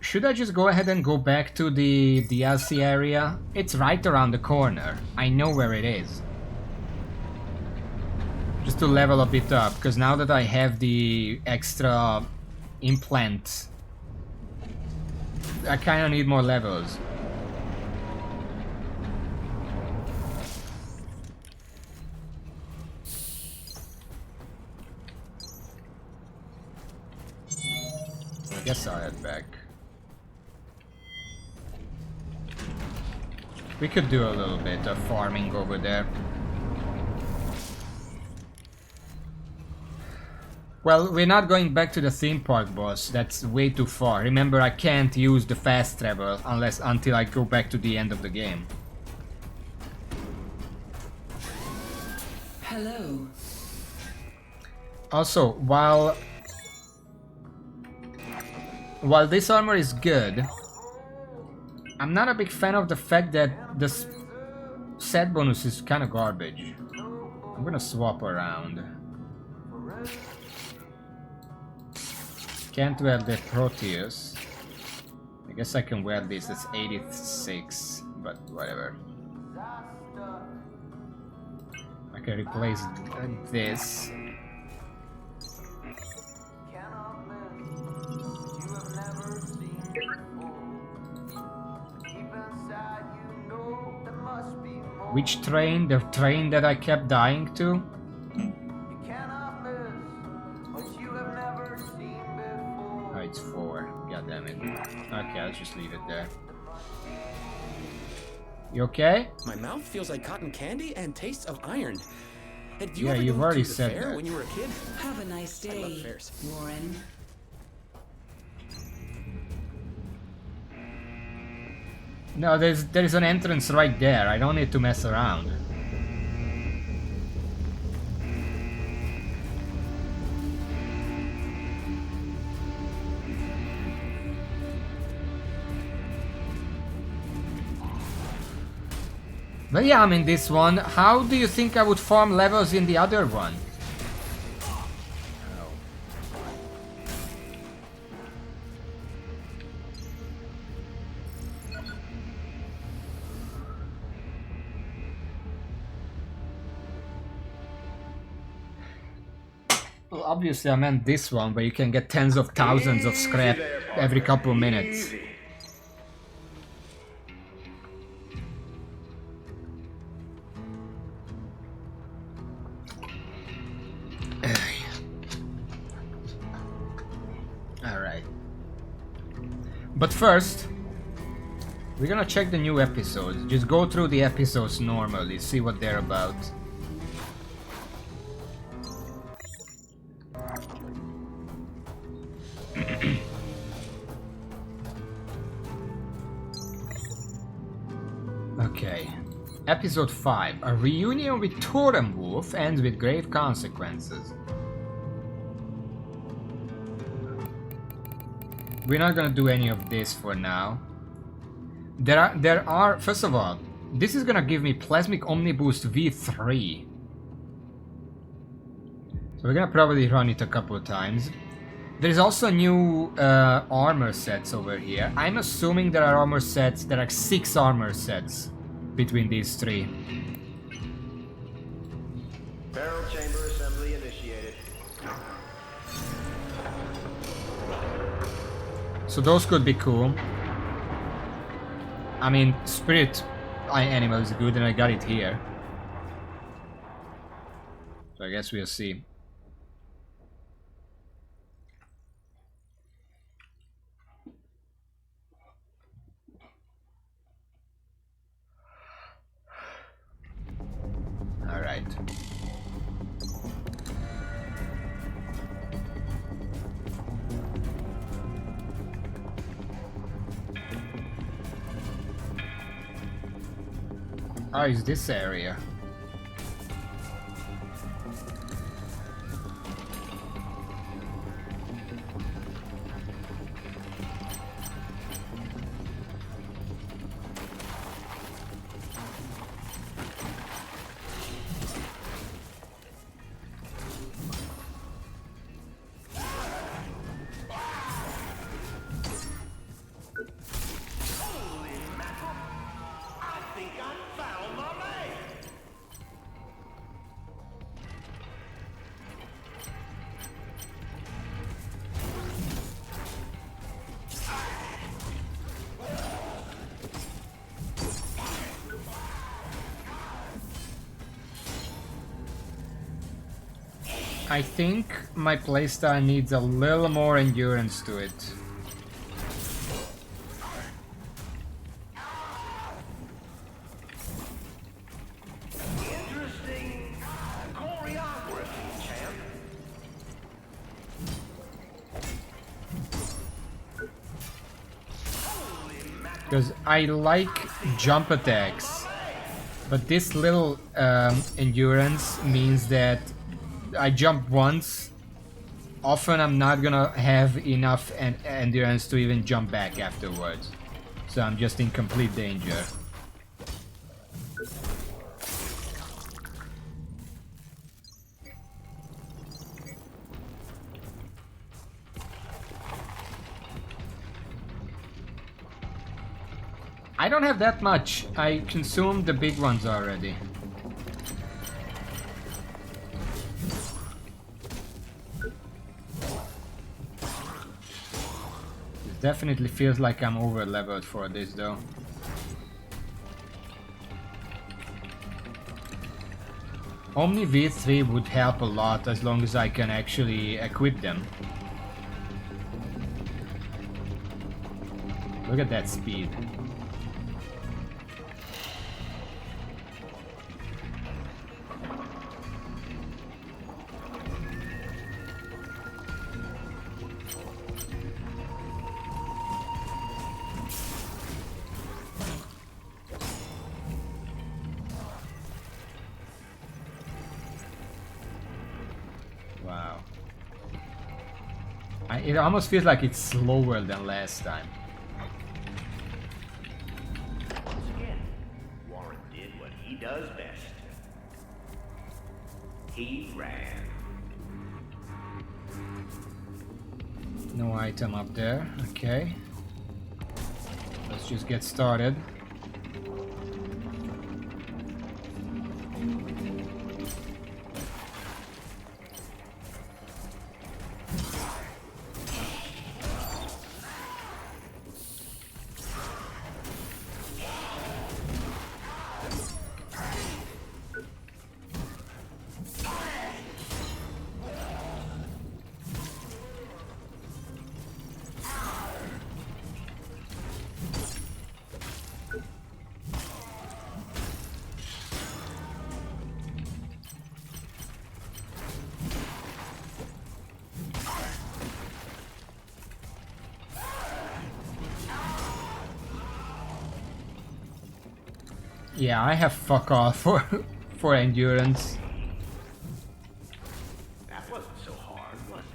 Should I just go ahead and go back to the DLC area? It's right around the corner. I know where it is. Just to level a bit up, because now that I have the extra implant, I kind of need more levels. I guess I'll head back. We could do a little bit of farming over there. Well, we're not going back to the theme park, boss. That's way too far. Remember, I can't use the fast travel until I go back to the end of the game. Hello. Also, while this armor is good, I'm not a big fan of the fact that this set bonus is kind of garbage. I'm gonna swap around. Can't wear the Proteus. I guess I can wear this. It's 86, but whatever. I can replace this. Which train? The train that I kept dying to? Oh, it's 4. God damn it. Okay, I'll just leave it there. You okay? My mouth feels like cotton candy and tastes of iron. Had Yeah, you've already said fair that. when you were a kid? Have a nice I love day, fairs. Warren. No, there is an entrance right there. I don't need to mess around. But yeah, I'm in this one. How do you think I would farm levels in the other one? Well, obviously I meant this one, where you can get tens of thousands of scrap every couple of minutes. Alright. But first, we're gonna check the new episodes. Just go through the episodes normally, see what they're about. Okay. Episode 5. A reunion with Totem Wolf ends with grave consequences. We're not gonna do any of this for now. There are first of all, this is gonna give me Plasmic Omni Boost V3. So we're gonna probably run it a couple of times. There's also new armor sets over here. I'm assuming there are armor sets. There are 6 armor sets between these 3. Barrel chamber assembly initiated. So those could be cool. I mean, Spirit Animal is good and I got it here. So I guess we'll see. Alright. Oh, is this area? I think my playstyle needs a little more endurance to it. Interesting choreography, champ. Because I like jump attacks, but this little endurance means that I jump once, often I'm not gonna have enough endurance to even jump back afterwards. So I'm just in complete danger. I don't have that much. I consumed the big ones already. Definitely feels like I'm over leveled for this though. Omni V3 would help a lot as long as I can actually equip them. Look at that speed. It almost feels like it's slower than last time. Once again, Warren did what he does best. He ran. No item up there. Okay. Let's just get started. Yeah, I have fuck all for endurance. That wasn't so hard, was it?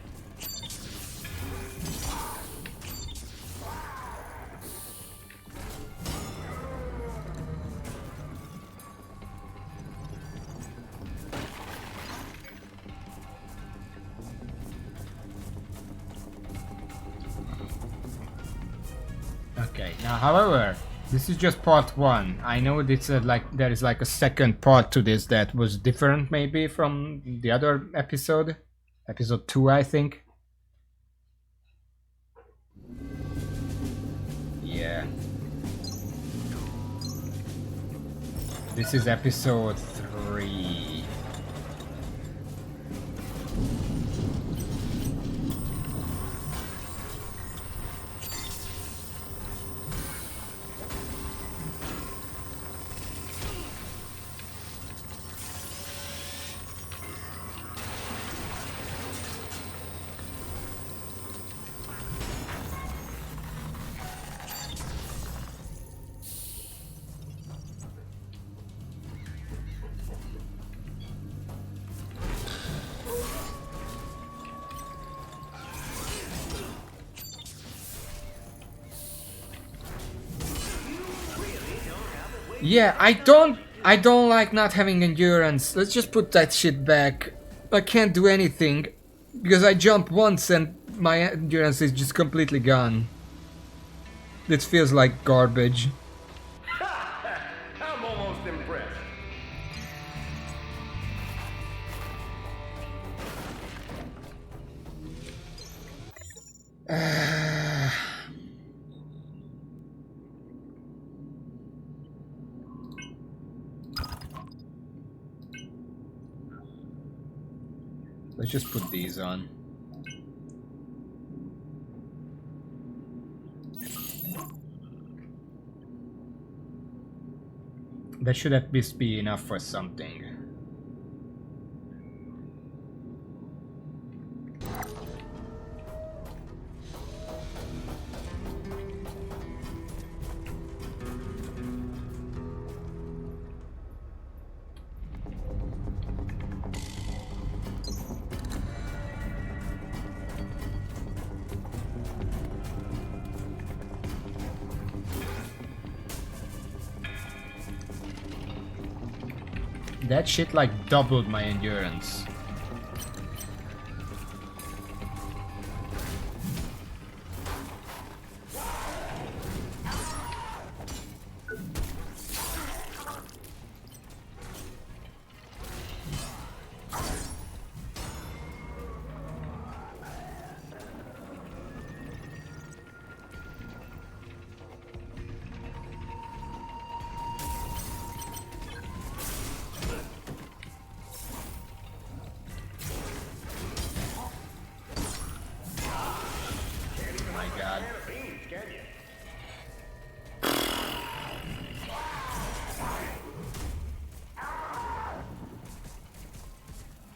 Okay, now however, this is just part 1. I know it's there is like a second part to this that was different maybe from the other episode. Episode 2, I think. Yeah. This is episode 3. Yeah, I don't like not having endurance. Let's just put that shit back. I can't do anything because I jump once and my endurance is just completely gone. This feels like garbage. I'm almost impressed. Let's just put these on. That should at least be enough for something. That shit like doubled my endurance.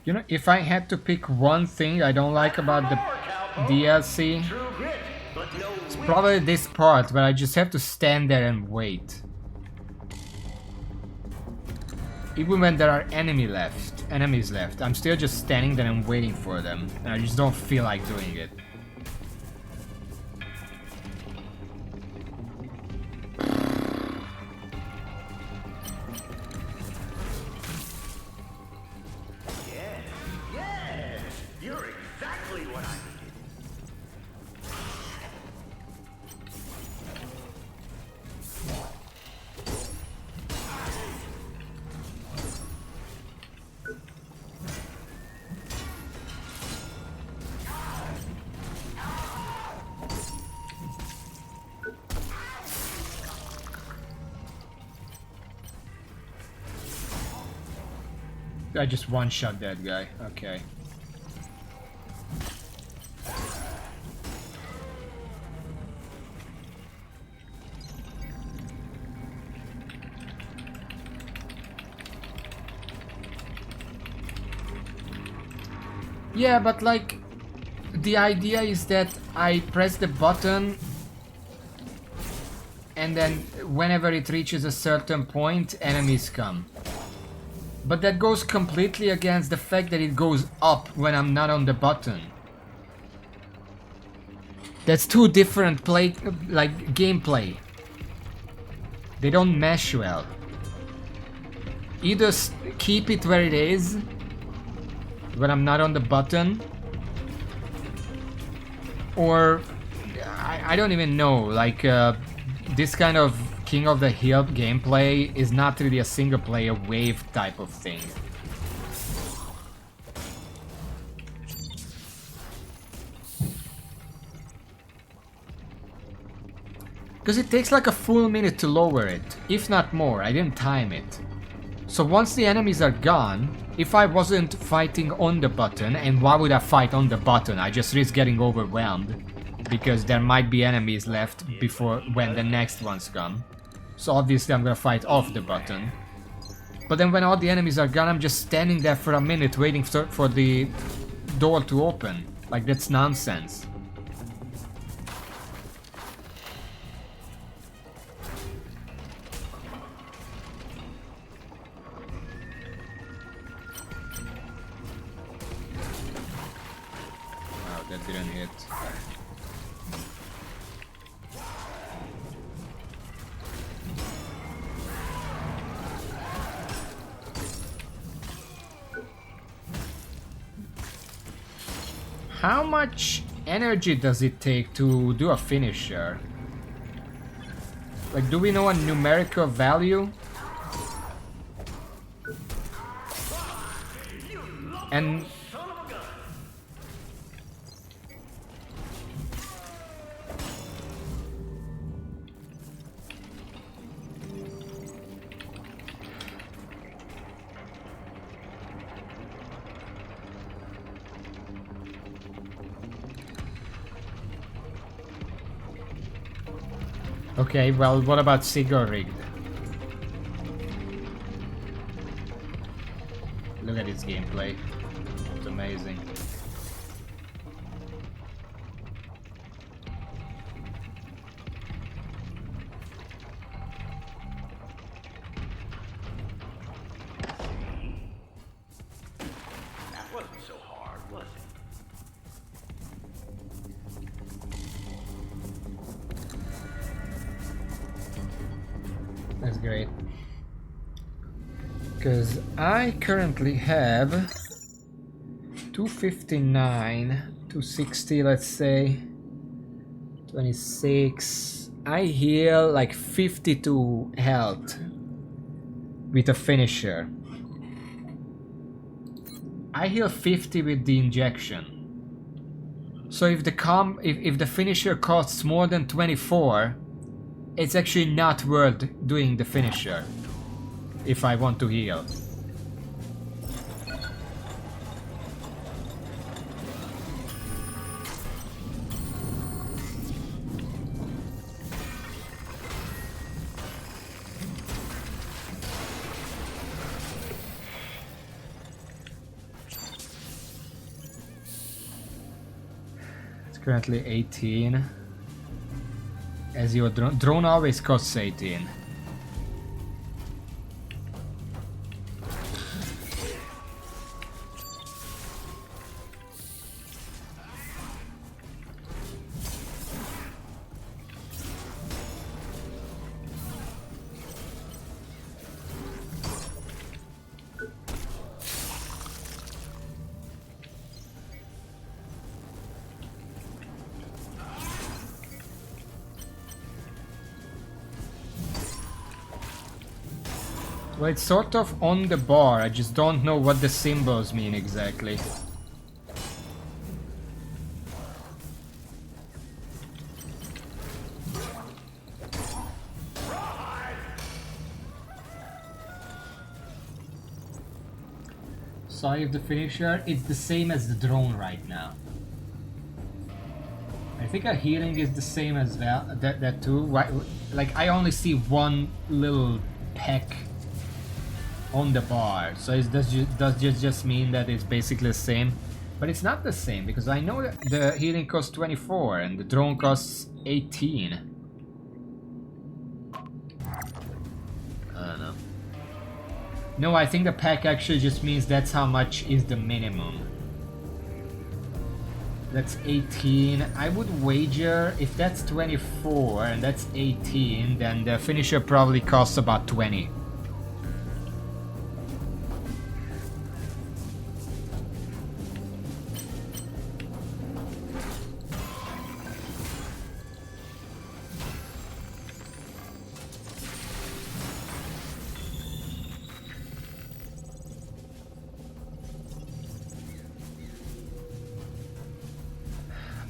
You know, if I had to pick one thing I don't like about the DLC, it's probably this part where I just have to stand there and wait. Even when there are enemies left, I'm still just standing there and waiting for them, and I just don't feel like doing it. I just one-shot that guy. Okay. Yeah, but like, the idea is that I press the button and then whenever it reaches a certain point, enemies come. But that goes completely against the fact that it goes up when I'm not on the button. That's two different gameplay. They don't mesh well. Either keep it where it is when I'm not on the button, or I don't even know, like this kind of King of the Hill gameplay is not really a single player wave type of thing. Because it takes like a full minute to lower it, if not more. I didn't time it. So once the enemies are gone, if I wasn't fighting on the button, and why would I fight on the button? I just risk getting overwhelmed because there might be enemies left before when the next ones come. So obviously I'm gonna fight off the button. But then when all the enemies are gone, I'm just standing there for a minute waiting for the door to open. Like, that's nonsense. Oh, that didn't hit. How much energy does it take to do a finisher? Like, do we know a numerical value? And okay, well, what about Sigurd rigged? Look at his gameplay. It's amazing. That wasn't so hard, was it? That's great. Because I currently have 259, 260, let's say, 26. I heal like 52 health with a finisher. I heal 50 with the injection. So if the finisher costs more than 24, it's actually not worth doing the finisher if I want to heal. It's currently 18. As your drone always costs 18. Well, it's sort of on the bar, I just don't know what the symbols mean exactly. Sorry if the finisher, it's the same as the drone right now. I think our healing is the same as well, that too. Like, I only see one little peck on the bar, so does just mean that it's basically the same, but it's not the same because I know that the healing costs 24 and the drone costs 18. I don't know. No, I think the pack actually just means that's how much is the minimum. That's 18. I would wager if that's 24 and that's 18, then the finisher probably costs about 20.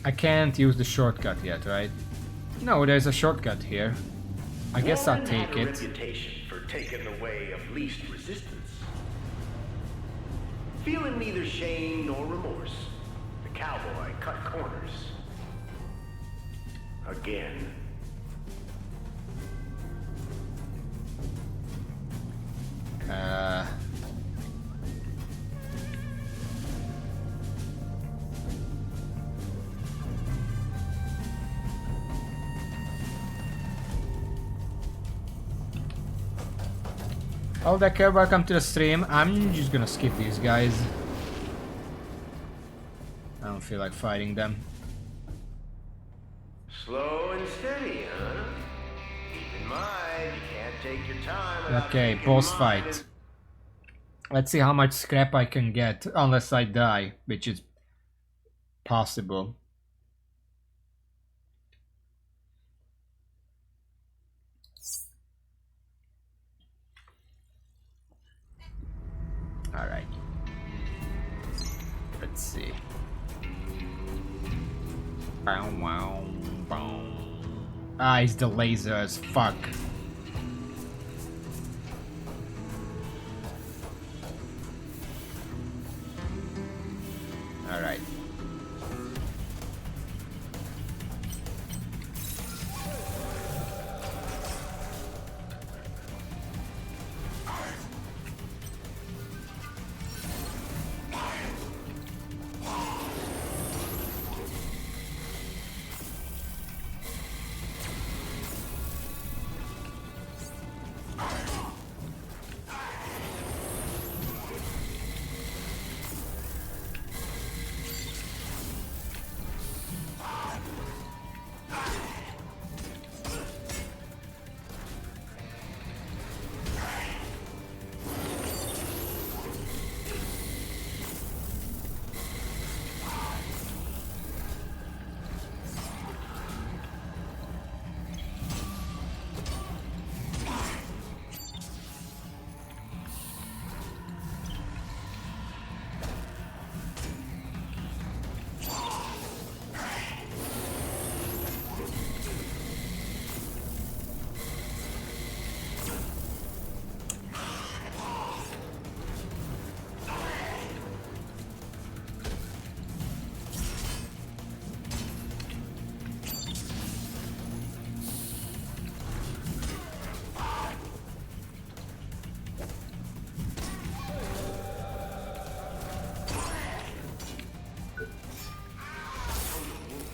I can't use the shortcut yet, right? No, there's a shortcut here. I guess I'll take it. Reputation for taking the way of least resistance. Feeling neither shame nor remorse, the cowboy cut corners. Again. Oh, Decker, welcome to the stream. I'm just gonna skip these guys. I don't feel like fighting them. Slow and steady, huh? Keep in mind, you can't take your time. Okay, boss fight. Let's see how much scrap I can get, unless I die, which is possible. Alright. Let's see. Ah, it's the lasers. Fuck. Alright.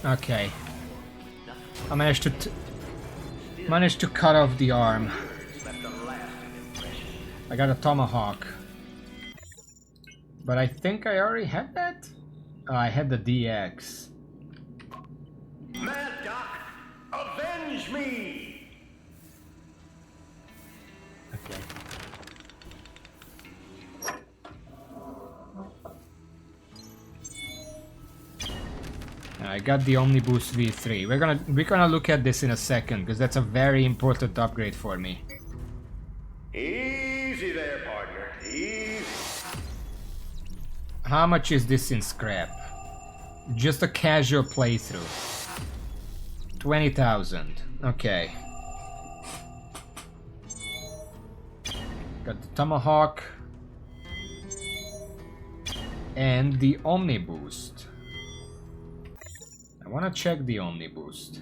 Okay. I managed to cut off the arm. I got a tomahawk. But I think I already had that? Oh, I had the DX. Mad Doc, avenge me! Okay. I got the Omnibus V3. We're gonna look at this in a second because that's a very important upgrade for me. Easy there, partner. Easy. How much is this in scrap? Just a casual playthrough. 20,000. Okay. Got the Tomahawk. And the Omniboost. I wanna check the Omniboost.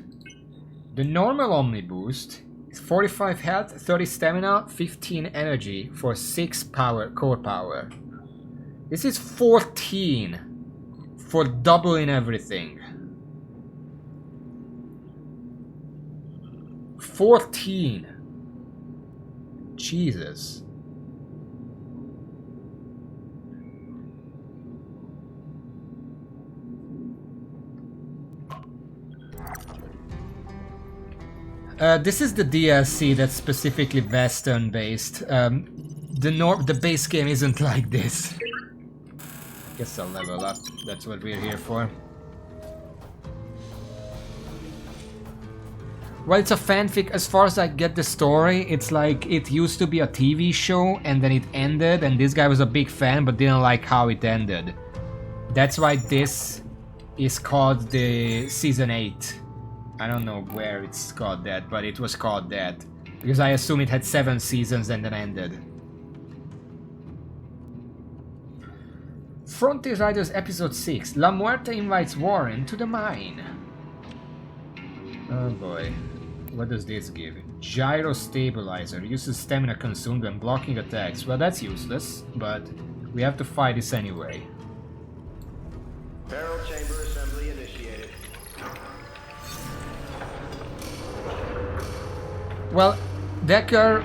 The normal Omniboost is 45 health, 30 stamina, 15 energy for 6 core power. This is 14 for doubling everything. 14. Jesus. This is the DLC that's specifically Western based. The base game isn't like this. Guess I'll level up. That's what we're here for. Well, it's a fanfic. As far as I get the story, it's like it used to be a TV show and then it ended, and this guy was a big fan but didn't like how it ended. That's why this is called the Season 8. I don't know where it's called that, but it was called that. Because I assume it had 7 seasons and then ended. Frontier Riders Episode 6. La Muerte invites Warren to the mine. Oh boy. What does this give? Gyro Stabilizer. Uses stamina consumed when blocking attacks. Well, that's useless, but we have to fight this anyway. Barrel chamber assembly initiated. Well, Decker,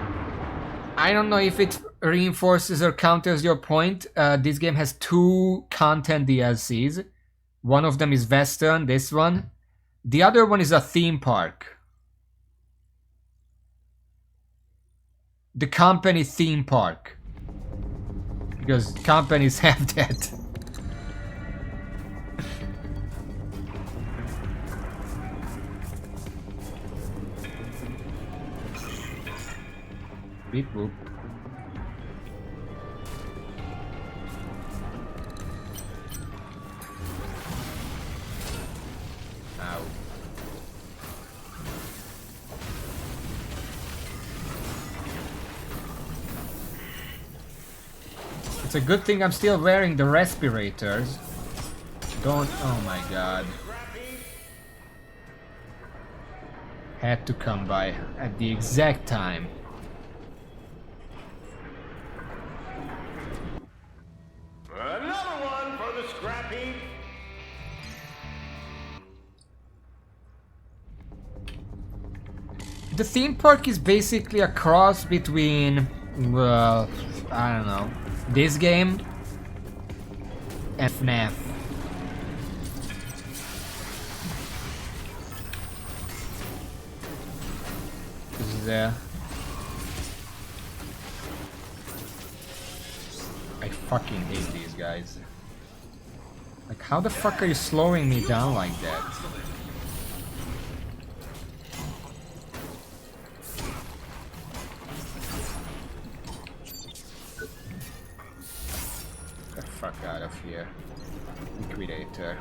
I don't know if it reinforces or counters your point. This game has 2 content DLCs. One of them is Western, this one. The other one is a theme park. The company theme park. Because companies have that. Beep boop. Ow. It's a good thing I'm still wearing the respirators. Don't... oh my god. Had to come by at the exact time. Another one for the scrap heap. The theme park is basically a cross between, well, I don't know, this game and FNAF. This is there. I fucking hate these guys. Like, how the fuck are you slowing me down like that? Get the fuck out of here. Liquidator.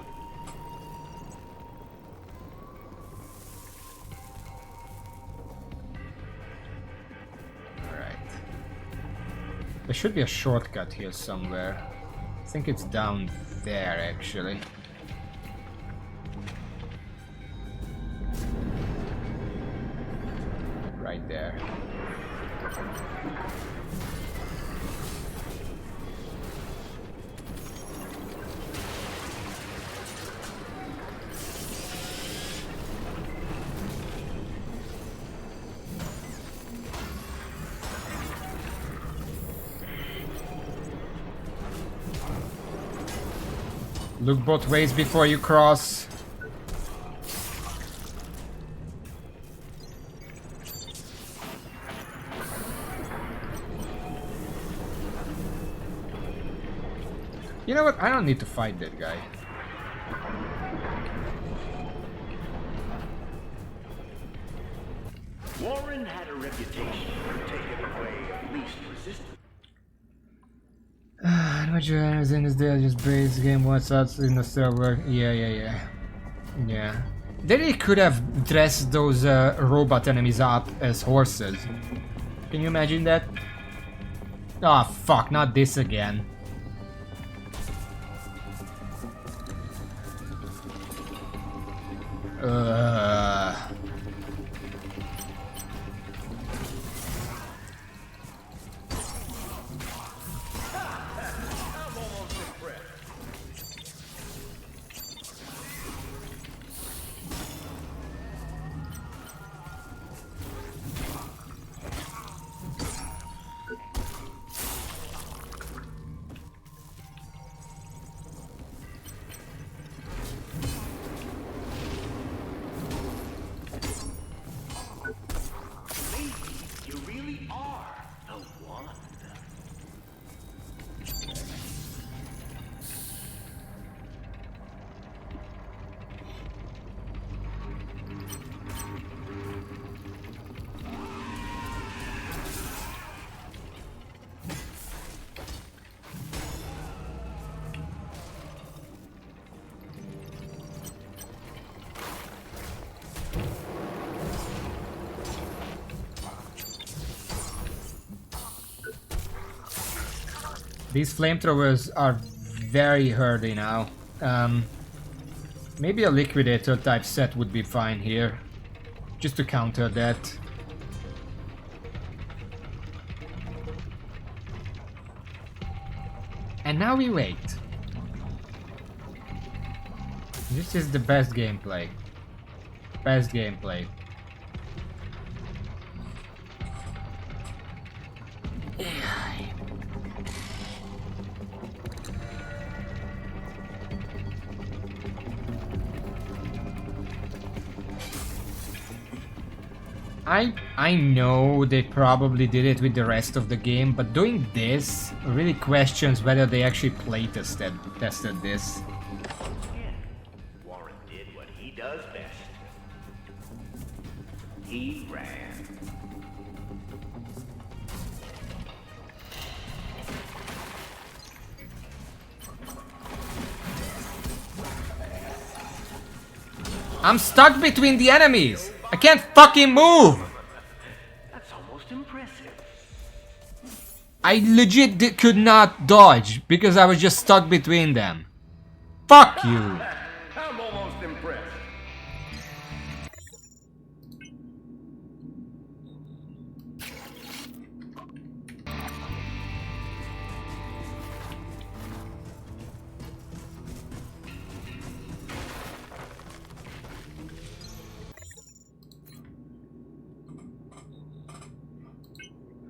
There should be a shortcut here somewhere. I think it's down there, actually. Right there. Look both ways before you cross. You know what? I don't need to fight that guy. Warren had a reputation for taking away of least resistance. What you have in this day, just base game, what's out in the server? Yeah. Then they could have dressed those robot enemies up as horses. Can you imagine that? Oh fuck, not this again. These flamethrowers are very hardy now. Maybe a liquidator type set would be fine here, just to counter that. And now we wait. This is the best gameplay. Best gameplay. I know they probably did it with the rest of the game, but doing this really questions whether they actually tested this. Yeah, Warren did what he does best. He ran. I'm stuck between the enemies. I can't fucking move. That's almost impressive. I legit could not dodge because I was just stuck between them. Fuck you. I'm almost impressed.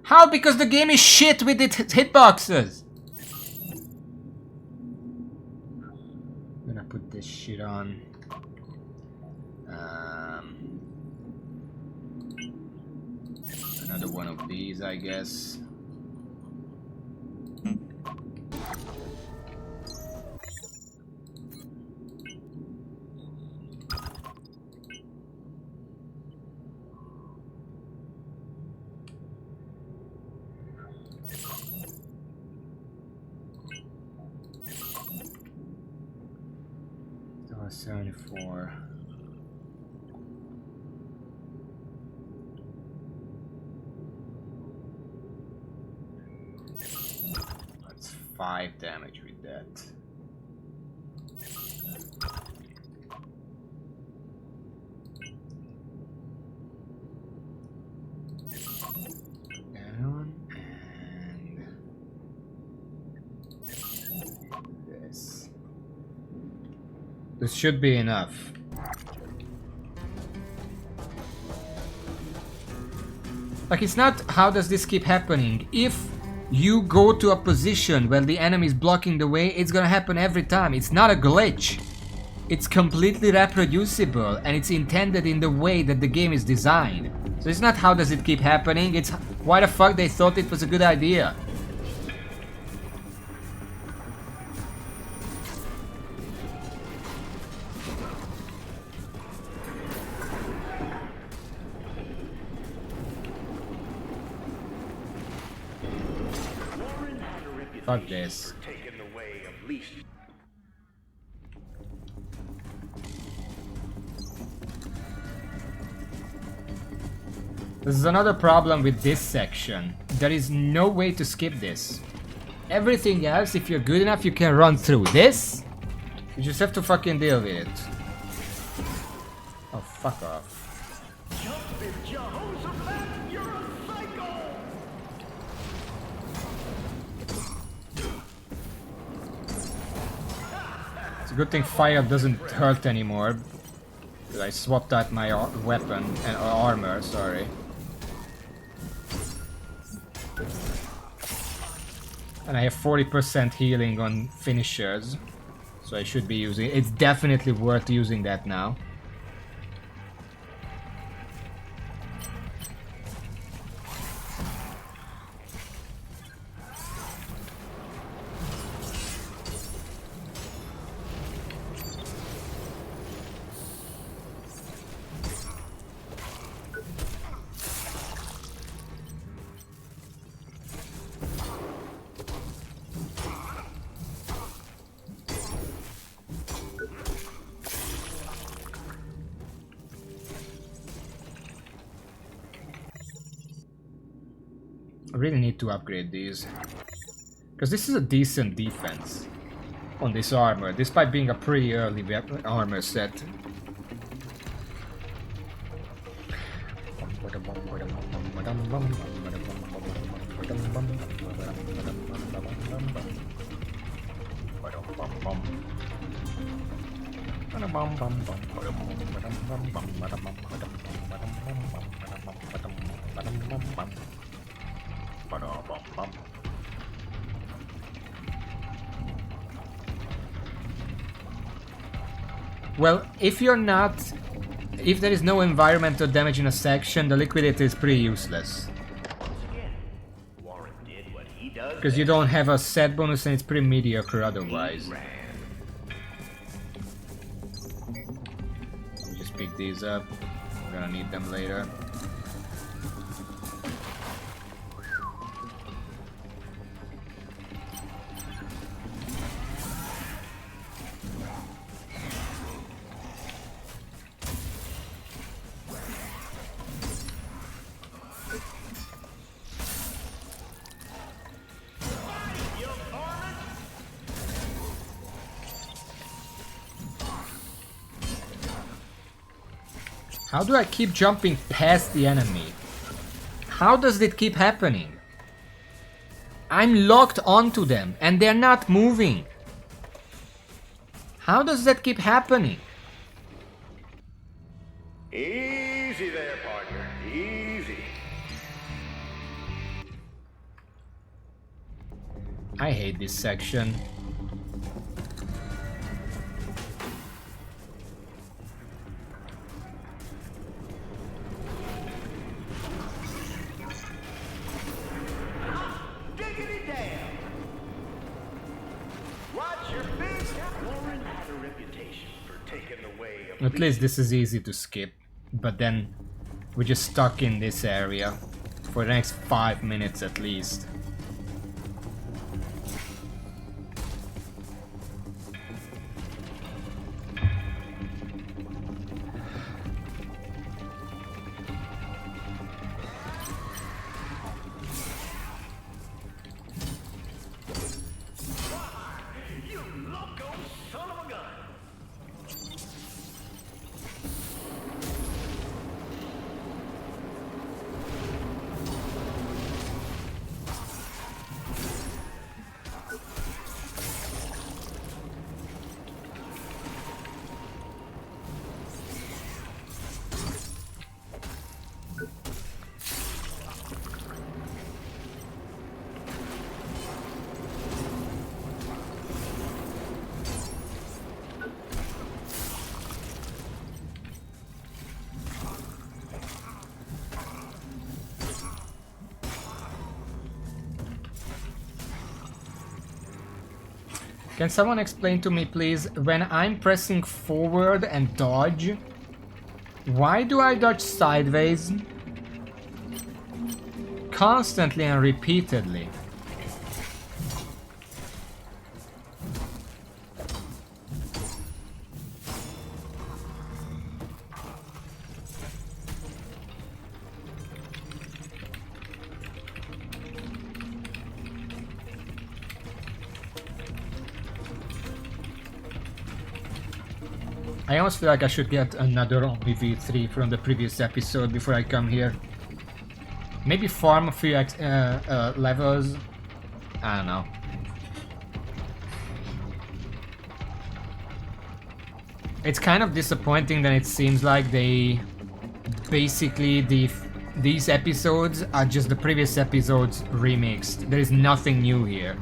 How? Because the game is shit with its hitboxes. I'm gonna put this shit on. Another one of these, I guess. Still 74. That's 5 damage with that. Down and this. This should be enough. Like, it's not how does this keep happening. If you go to a position where the enemy is blocking the way, it's gonna happen every time. It's not a glitch. It's completely reproducible and it's intended in the way that the game is designed. So it's not how does it keep happening, it's why the fuck they thought it was a good idea. Fuck this. Taking the way of least. This is another problem with this section. There is no way to skip this. Everything else, if you're good enough, you can run through. This, you just have to fucking deal with it. Oh, fuck off. Jehoshaphat, you're a psycho! It's a good thing fire doesn't hurt anymore. Because I swapped out my weapon and armor, sorry. And I have 40% healing on finishers. So I should be using it. It's definitely worth using that now. I really need to upgrade these. Because this is a decent defense on this armor, despite being a pretty early armor set. Well, if there is no environmental damage in a section, the liquidator is pretty useless. Because you don't have a set bonus and it's pretty mediocre otherwise. Let me just pick these up. I'm gonna need them later. How do I keep jumping past the enemy? How does it keep happening? I'm locked onto them and they're not moving. How does that keep happening? Easy there, partner. Easy. I hate this section. Diggity damn. Watch your big Warren had a reputation for taking the way of At least this is easy to skip. But then we're just stuck in this area for the next 5 minutes at least. You loco son of a gun. Can someone explain to me, please, when I'm pressing forward and dodge, why do I dodge sideways? Constantly and repeatedly. I almost feel like I should get another Omni V3 from the previous episode before I come here. Maybe farm a few levels. I don't know. It's kind of disappointing that it seems like they basically these episodes are just the previous episodes remixed. There is nothing new here.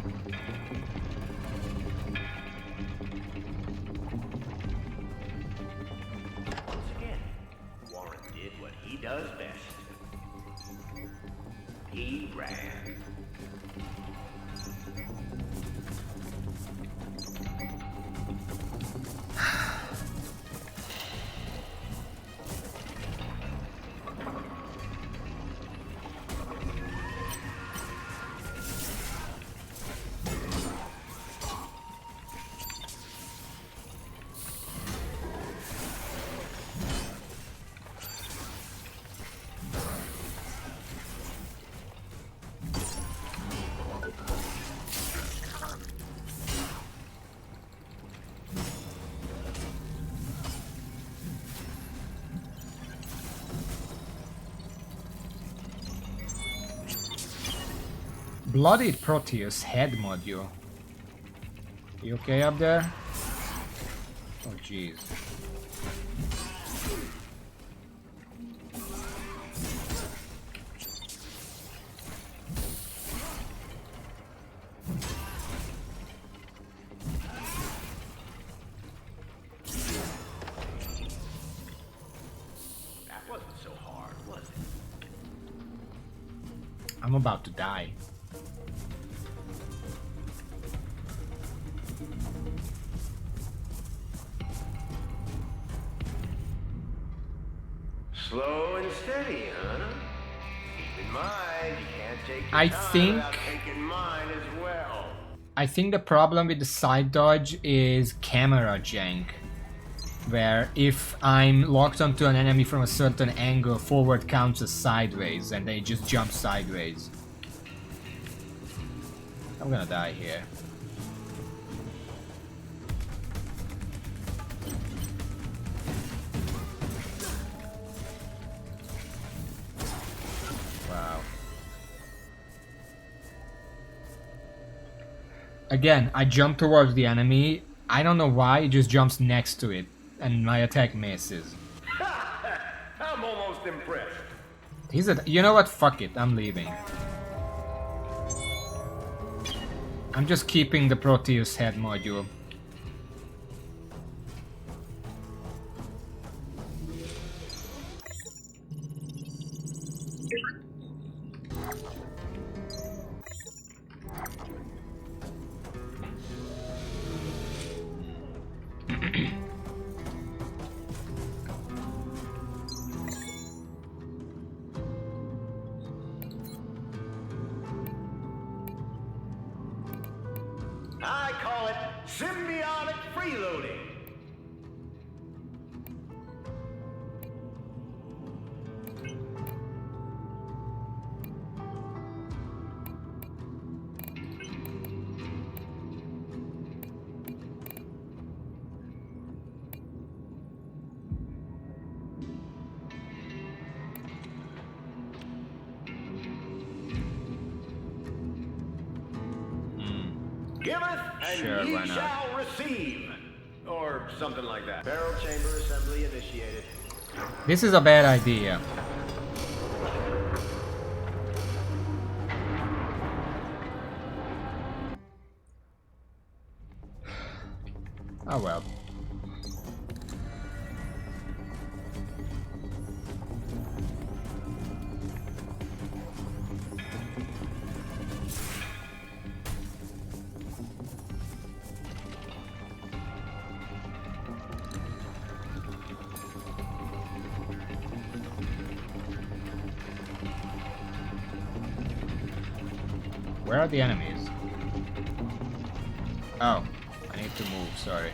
Bloodied Proteus head module. You okay up there? Oh jeez. That wasn't so hard, was it? I'm about to die. Slow and steady, huh? Keep in mind, you can't take your I time think- without taking mine as well. I think the problem with the side dodge is camera jank, where if I'm locked onto an enemy from a certain angle, forward counts as sideways and they just jump sideways. I'm gonna die here. Again, I jump towards the enemy. I don't know why, it just jumps next to it. And my attack misses. I'm almost impressed. You know what? Fuck it, I'm leaving. I'm just keeping the Proteus head module. I call it symbiotic freeloading. Giveth and Sure, ye why not? shall receive. Or something like that. Barrel chamber assembly initiated. This is a bad idea. Oh well. Where are the enemies? Oh, I need to move, sorry.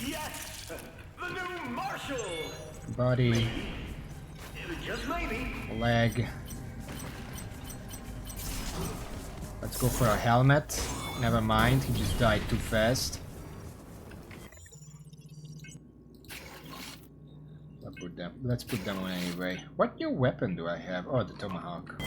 Yes! The new Marshal! Body, Just maybe. leg. Let's go for a helmet. Never mind, he just died too fast. Let's put them on anyway. What new weapon do I have? Oh, the Tomahawk.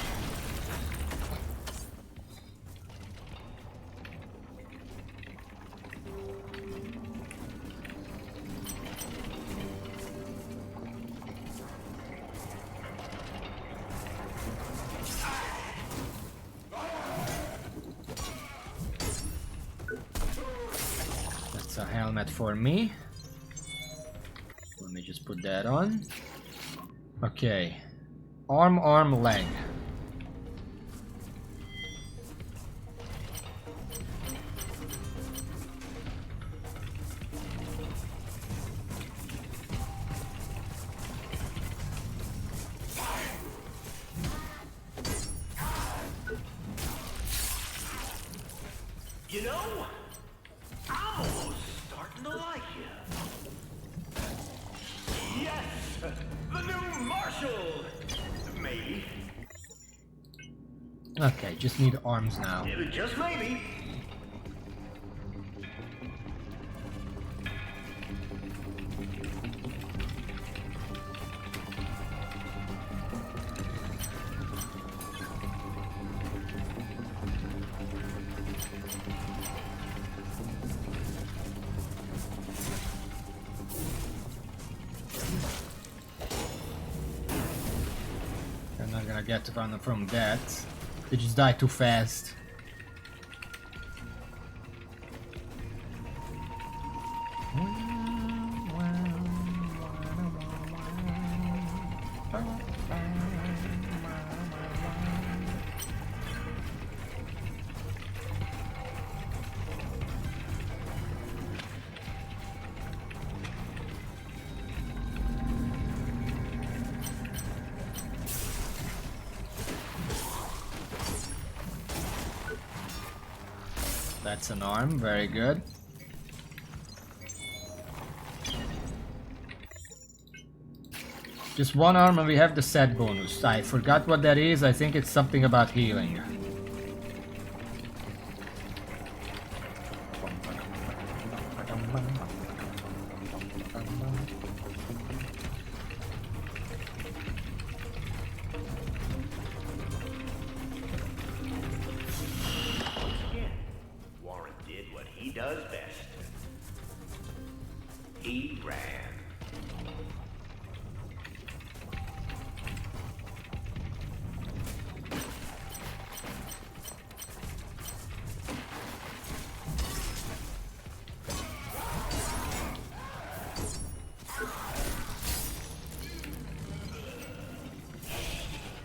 That's a helmet for me. Let me just put that on. Okay. Arm, leg. You know, I'm almost starting to like you. Yes! The new Marshal! Maybe. Okay, just need arms now. Just maybe. I'm not gonna get to run from that. They just die too fast. That's an arm, very good. Just one arm and we have the set bonus. I forgot what that is. I think it's something about healing. Again, Warren did what he does best. He ran.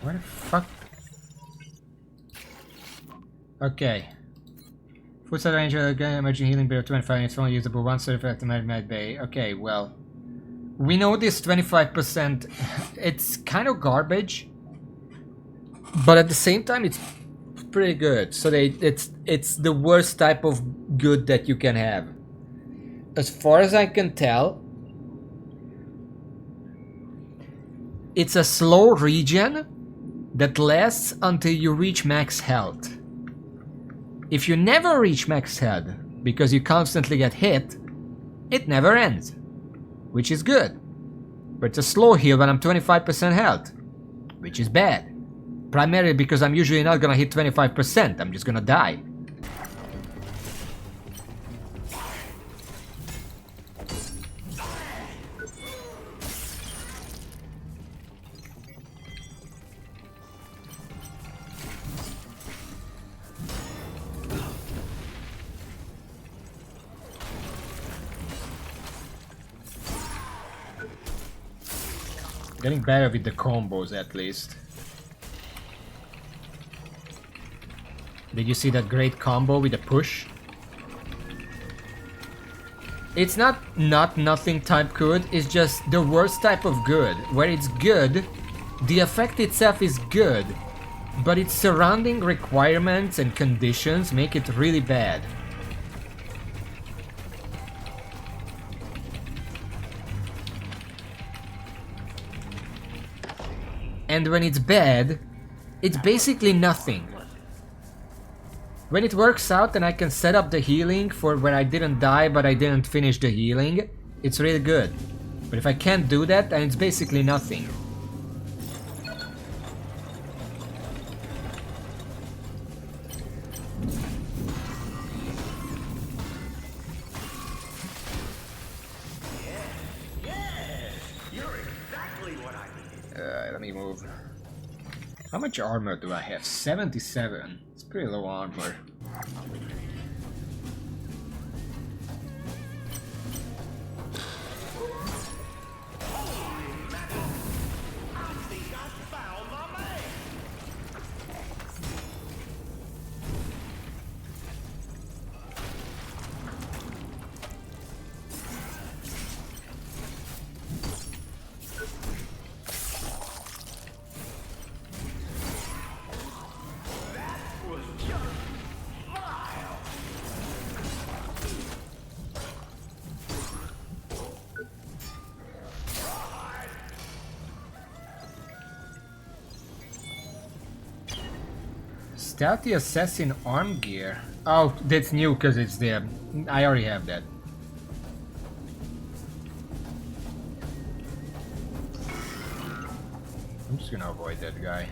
Where the fuck? Okay. Full set range emerging healing below 25 it's only usable once certified to med bay. Okay, well. We know this 25%, it's kind of garbage. But at the same time it's pretty good. So it's the worst type of good that you can have. As far as I can tell, it's a slow regen that lasts until you reach max health. If you never reach max health because you constantly get hit, it never ends, which is good. But it's a slow heal when I'm 25% health, which is bad. Primarily because I'm usually not gonna hit 25%, I'm just gonna die. Getting better with the combos at least. Did you see that great combo with the push? It's not nothing type good, it's just the worst type of good. Where it's good, the effect itself is good, but its surrounding requirements and conditions make it really bad. And when it's bad, it's basically nothing. When it works out and I can set up the healing for when I didn't die but I didn't finish the healing, it's really good. But if I can't do that, then it's basically nothing. Let me move. How much armor do I have? 77. It's pretty low armor. Stealthy Assassin arm gear. Oh, that's new because it's there. I already have that. I'm just gonna avoid that guy.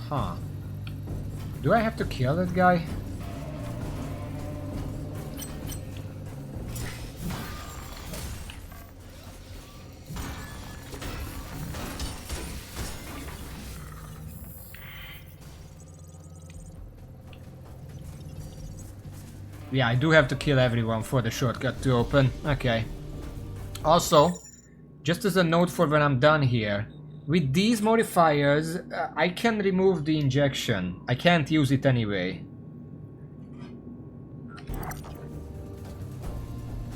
Huh. Do I have to kill that guy? Yeah, I do have to kill everyone for the shortcut to open. Okay. Also, just as a note for when I'm done here, with these modifiers, I can remove the injection. I can't use it anyway.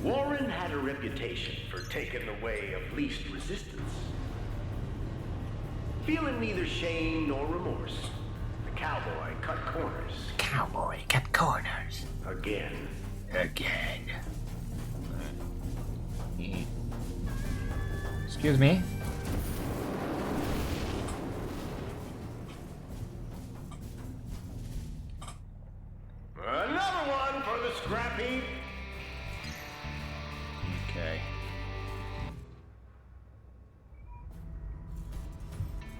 Warren had a reputation for taking the way of least resistance. Feeling neither shame nor remorse, the cowboy cut corners. Cowboy cut corners. Again. Again. Excuse me. Another one for the scrap heap. Okay.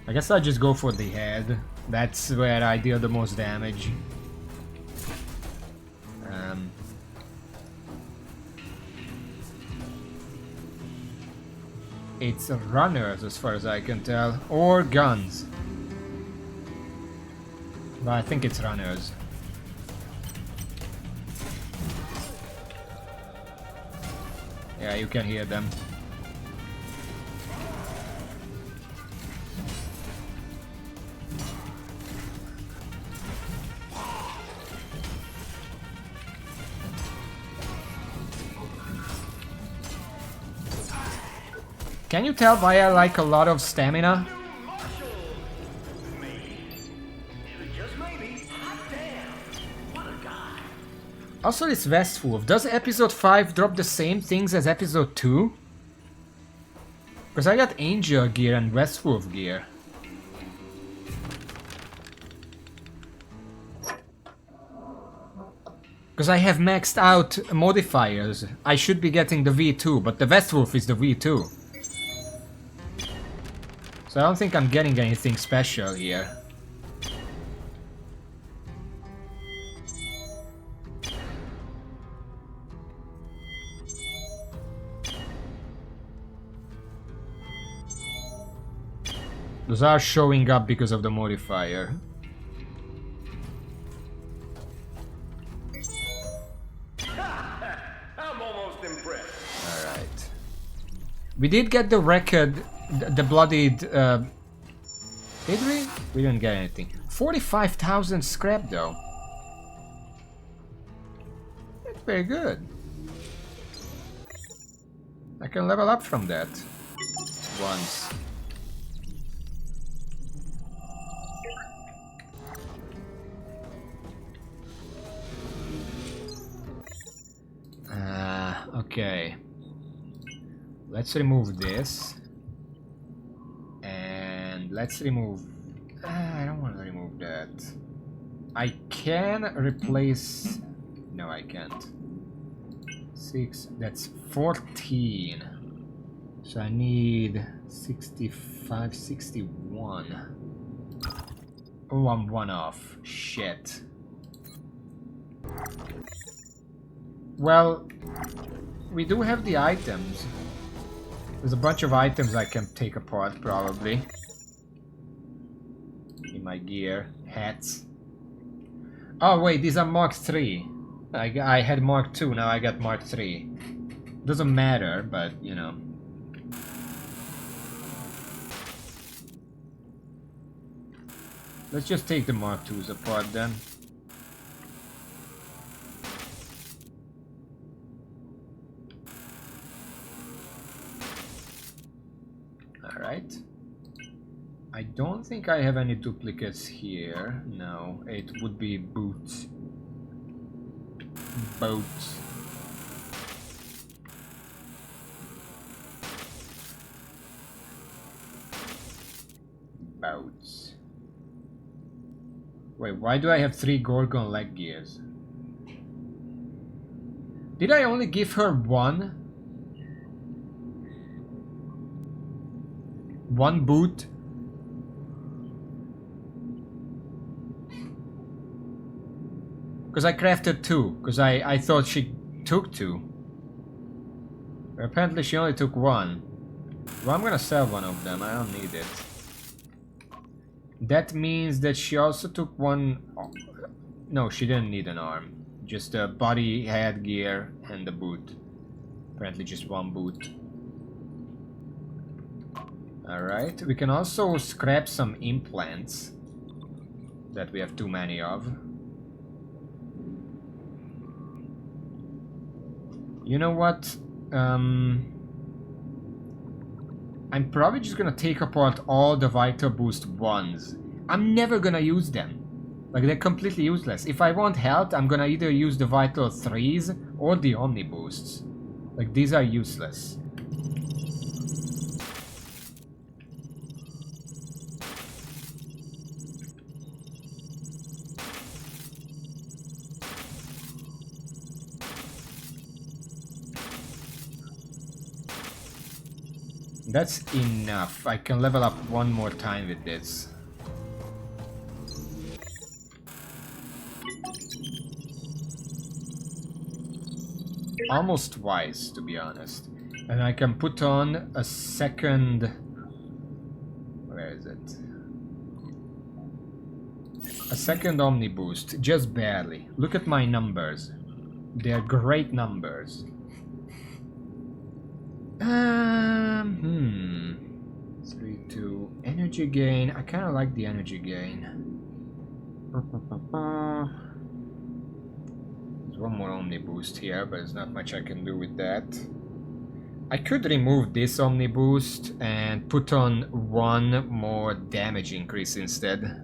I guess I'll just go for the head. That's where I deal the most damage. It's runners as far as I can tell, or guns. But I think it's runners. Yeah, you can hear them. Can you tell why I like a lot of stamina? Also, this Westwolf. Does episode 5 drop the same things as episode 2? Because I got Angel gear and Westwolf gear. Because I have maxed out modifiers. I should be getting the V2, but the Westwolf is the V2. So I don't think I'm getting anything special here. Those are showing up because of the modifier. I'm almost impressed. Alright. We did get the record, the bloodied... did we? We didn't get anything. 45,000 scrap though. That's very good. I can level up from that. Once. Okay. Let's remove this. And let's remove... I don't want to remove that. I can replace... No, I can't. 6, that's 14. So I need 65, 61. Oh, I'm one off. Shit. Well, we do have the items. There's a bunch of items I can take apart, probably. In my gear. Hats. Oh, wait, these are Mark 3. I had Mark 2, now I got Mark 3. Doesn't matter, but, you know. Let's just take the Mark 2s apart, then. Alright. I don't think I have any duplicates here. No, it would be boots. Boats. Boats. Wait, why do I have 3 Gorgon leg gears? Did I only give her one? One boot? Because I crafted 2, because I thought she took 2. But apparently she only took 1. Well, I'm gonna sell one of them, I don't need it. That means that she also took 1... No, she didn't need an arm. Just a body, headgear, and the boot. Apparently just 1 boot. Alright, we can also scrap some implants that we have too many of. You know what? I'm probably just gonna take apart all the Vital Boost 1s. I'm never gonna use them. Like, they're completely useless. If I want health, I'm gonna either use the Vital 3s Or the Omni boosts. Like, these are useless. That's enough. I can level up one more time with this. Almost twice, to be honest. And I can put on a second... Where is it? A second Omni boost, just barely. Look at my numbers. They're great numbers. 3-2 energy gain. I kind of like the energy gain. There's one more Omni boost here, but there's not much I can do with that. I could remove this Omni boost and put on one more damage increase instead.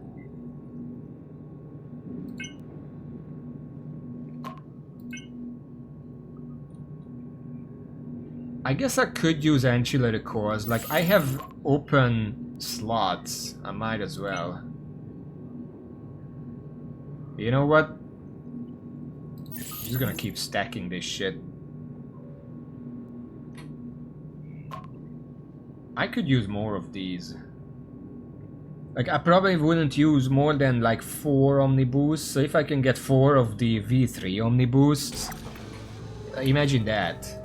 I guess I could use ancillary cores. Like, I have open slots. I might as well. You know what? I'm just gonna keep stacking this shit. I could use more of these. Like, I probably wouldn't use more than like 4 Omni boosts. So if I can get 4 of the V3 Omni boosts, imagine that.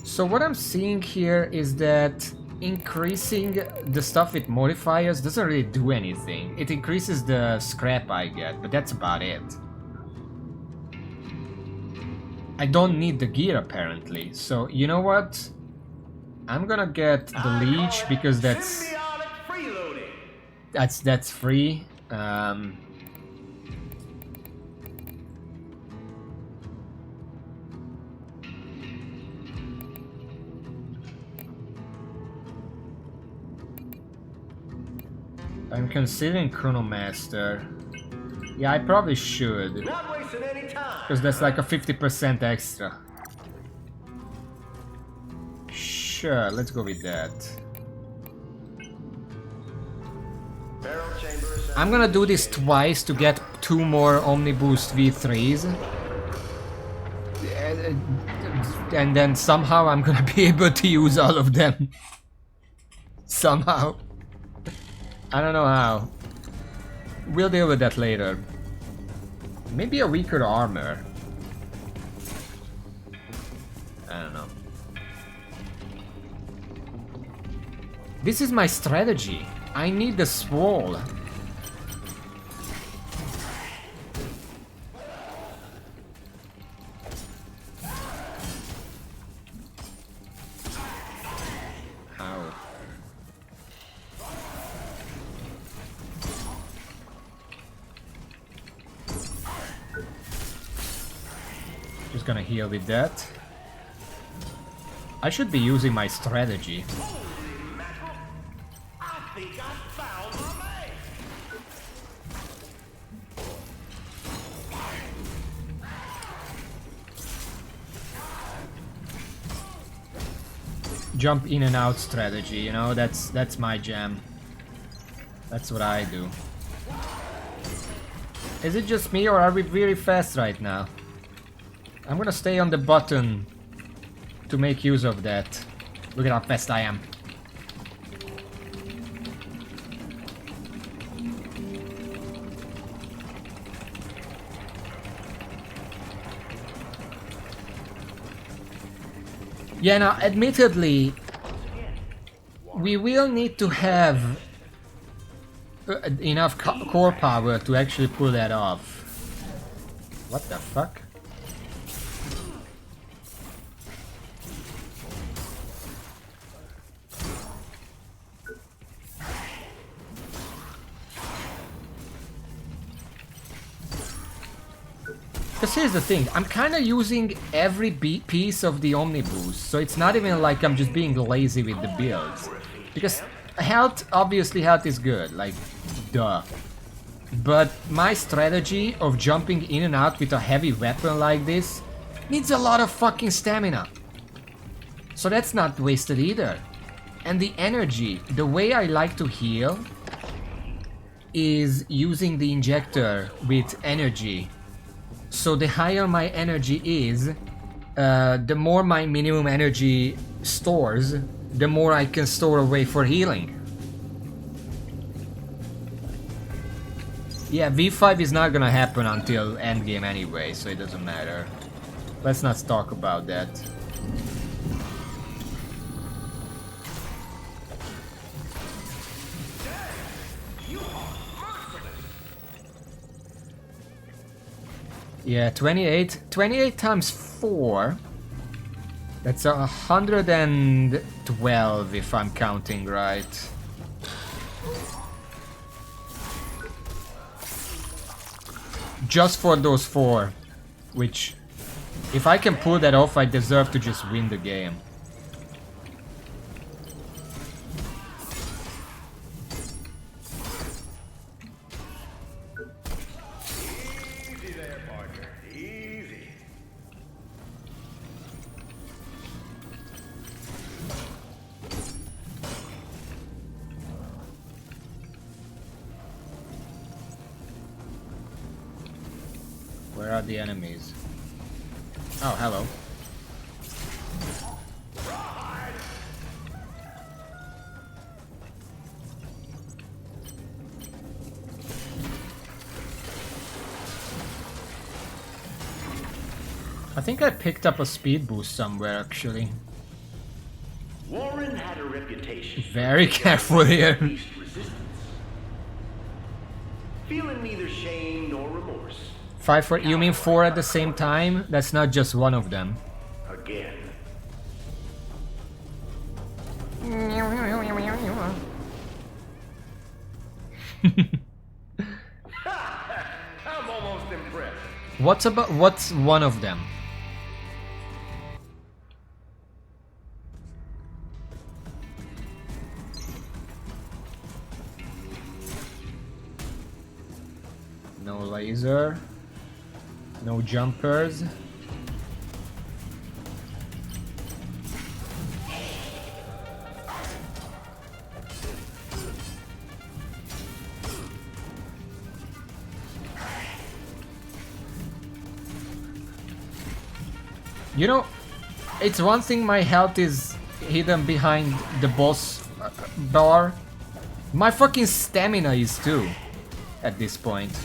So what I'm seeing here is that increasing the stuff with modifiers doesn't really do anything. It increases the scrap I get, but that's about it. I don't need the gear apparently, so you know what? I'm gonna get the leech because that's free. I'm considering Chronomaster. Yeah, I probably should. Because that's like a 50% extra. Sure, let's go with that. I'm gonna do this twice to get 2 more Omni Boost V3s. And then somehow I'm gonna be able to use all of them. Somehow. I don't know how. We'll deal with that later. Maybe a weaker armor. I don't know. This is my strategy. I need the swole. How? Just gonna heal with that. I should be using my strategy. Jump in and out strategy, you know, that's my jam. That's what I do. Is it just me or are we very fast right now? I'm gonna stay on the button to make use of that. Look at how fast I am. Yeah, now, admittedly, we will need to have enough core power to actually pull that off. What the fuck? Because here's the thing, I'm kind of using every piece of the Omni Boost, so it's not even like I'm just being lazy with the builds. Because health, obviously health is good, like, duh. But my strategy of jumping in and out with a heavy weapon like this needs a lot of fucking stamina. So that's not wasted either. And the energy, the way I like to heal is using the injector with energy. So the higher my energy is, the more my minimum energy stores, the more I can store away for healing. Yeah, V5 is not gonna happen until endgame anyway, so it doesn't matter. Let's not talk about that. Yeah, 28 times 4. That's 112 if I'm counting right. Just for those 4, which, if I can pull that off, I deserve to just win the game. Easy there, partner. Easy. Where are the enemies? Oh, hello. I think I picked up a speed boost somewhere, actually. Warren had a reputation. Very careful here. Feeling neither shame nor remorse. 5 for you mean 4 at the same time? That's not just one of them. Again. I'm almost impressed. What's one of them? No laser. No jumpers. You know, it's one thing my health is hidden behind the boss bar. My fucking stamina is too, at this point.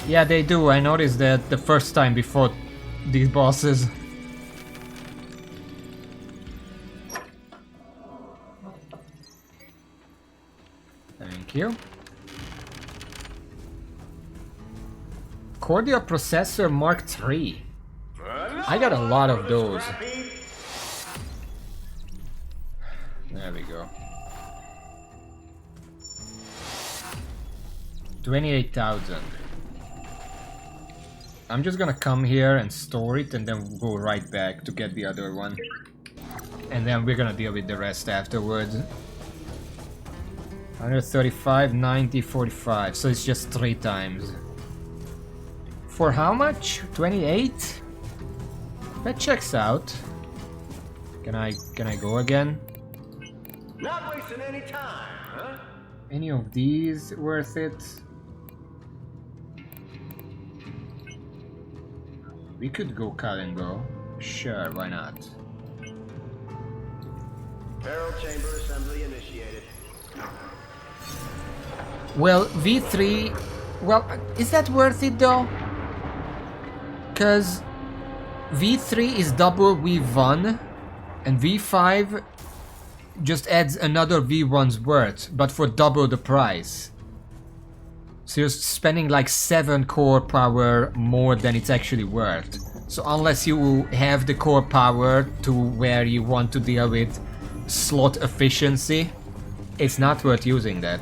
Yeah, they do. I noticed that the first time before these bosses. Thank you. Cordial Processor Mark III. I got a lot of those. There we go. 28,000. I'm just gonna come here and store it and then go right back to get the other one. And then we're gonna deal with the rest afterwards. 135, 90, 45. So it's just 3 times. For how much? 28? That checks out. Can I go again? Not wasting any time, huh? Any of these worth it? We could go cut and go. Sure, why not? Barrel chamber assembly initiated. Well, V3... Well, is that worth it though? Cause V3 is double V1 and V5 just adds another V1's worth, but for double the price. So you're spending like 7 core power more than it's actually worth. So unless you have the core power to where you want to deal with slot efficiency, it's not worth using that.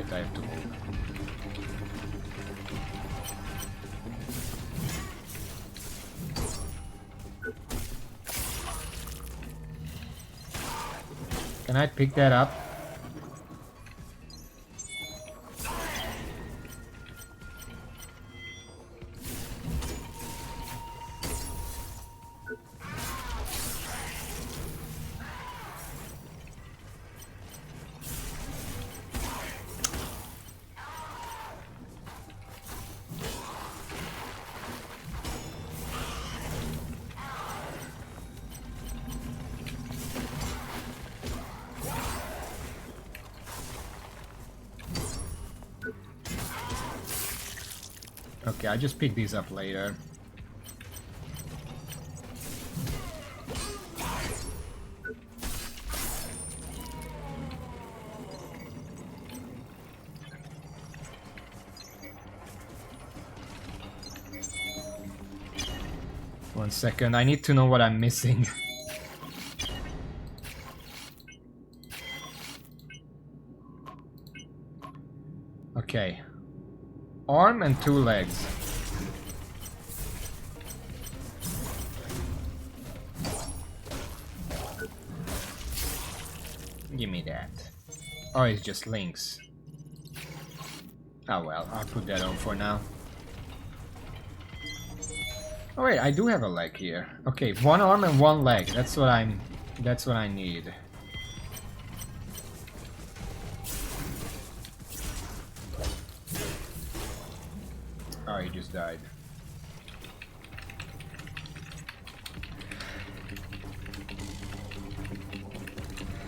Alright, I have to move. Can I pick that up? Okay, I just pick these up later. One second, I need to know what I'm missing. Okay. Arm and 2 legs. Give me that. Oh, it's just links. Oh well, I'll put that on for now. Oh wait, I do have a leg here. Okay, 1 arm and 1 leg. That's what I need. Oh, he just died.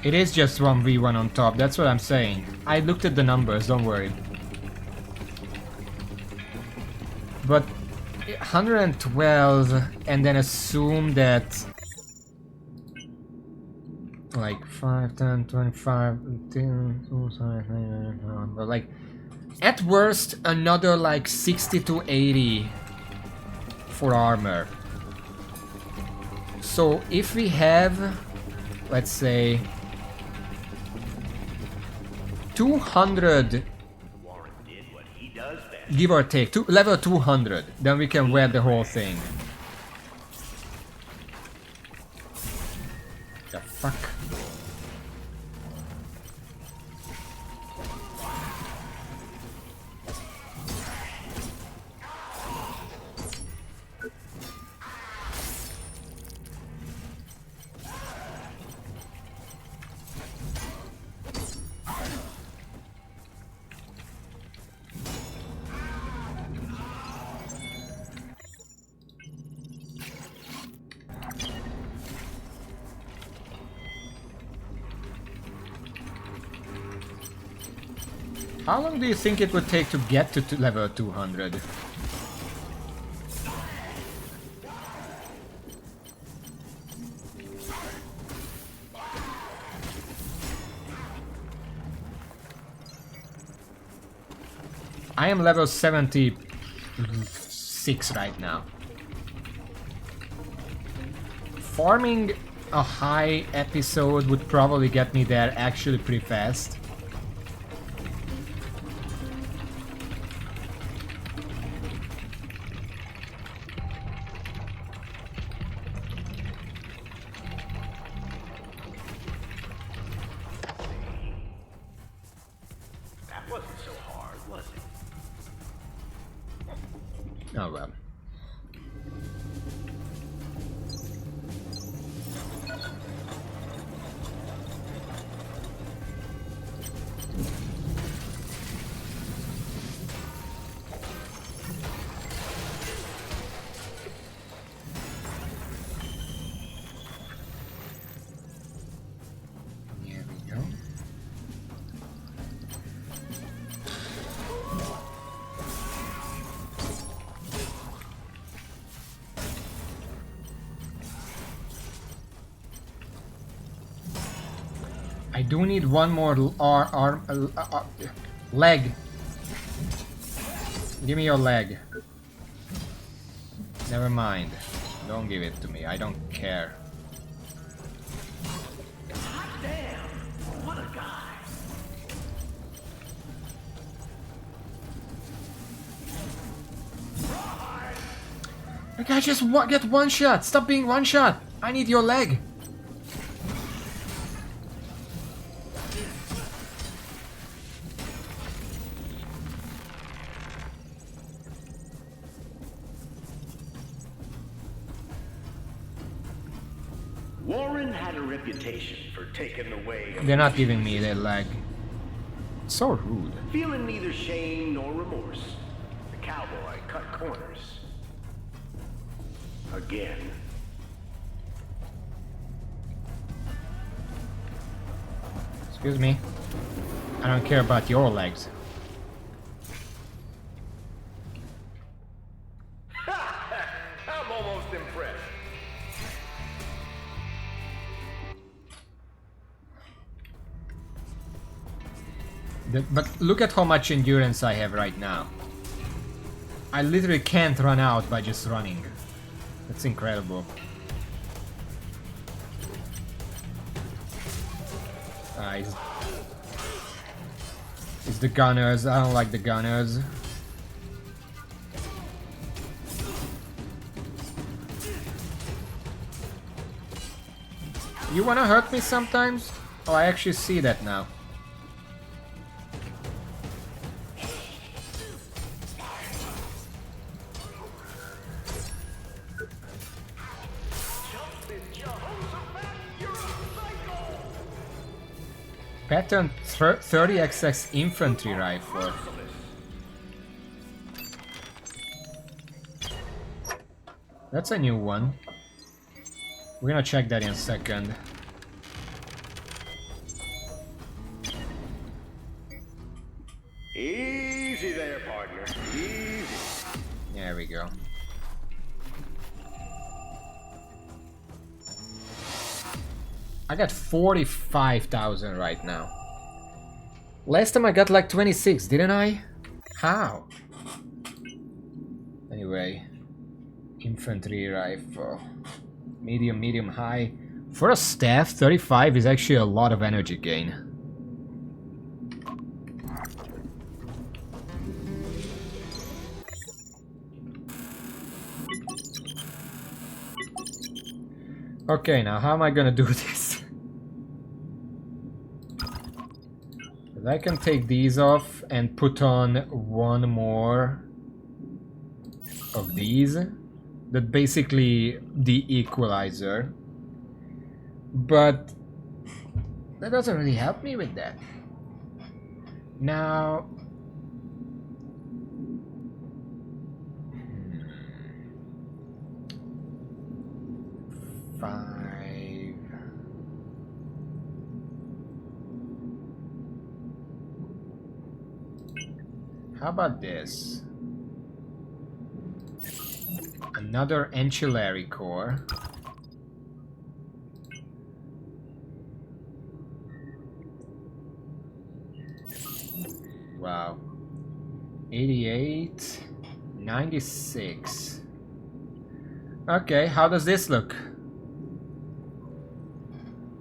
It is just 1v1 on top, that's what I'm saying. I looked at the numbers, don't worry. But 112 and then assume that like 5, 10, 25, 10, but like at worst another like 60 to 80 for armor. So if we have, let's say 200, give or take, level 200, then we can wear the whole thing. The fuck? How long do you think it would take to get to level 200? I am level 76 right now. Farming a high episode would probably get me there actually pretty fast. Oh well. Here we go. I do need one more leg. Give me your leg. Never mind. Don't give it to me. I don't care. Damn, what a guy. Like, I just get one shot. Stop being one shot. I need your leg. Warren had a reputation for taking the way of They're not giving me their leg. So rude. feeling neither shame nor remorse. The cowboy cut corners. Again. Excuse me. I don't care about your legs. I'm almost impressed. But look at how much endurance I have right now. I literally can't run out by just running. That's incredible. It's the gunners. I don't like the gunners. You wanna hurt me sometimes? Oh, I actually see that now. Pattern 30XX infantry rifle. That's a new one. We're gonna check that in a second. Easy there, partner. Easy. There we go. I got 45,000 right now. Last time I got like 26, didn't I? How? Anyway. Infantry rifle. Medium, medium, high. For a staff, 35 is actually a lot of energy gain. Okay, now how am I gonna do this? I can take these off and put on one more of these. That basically the equalizer. But that doesn't really help me with that. Now how about this? Another ancillary core. Wow. 88, 96. Okay, how does this look?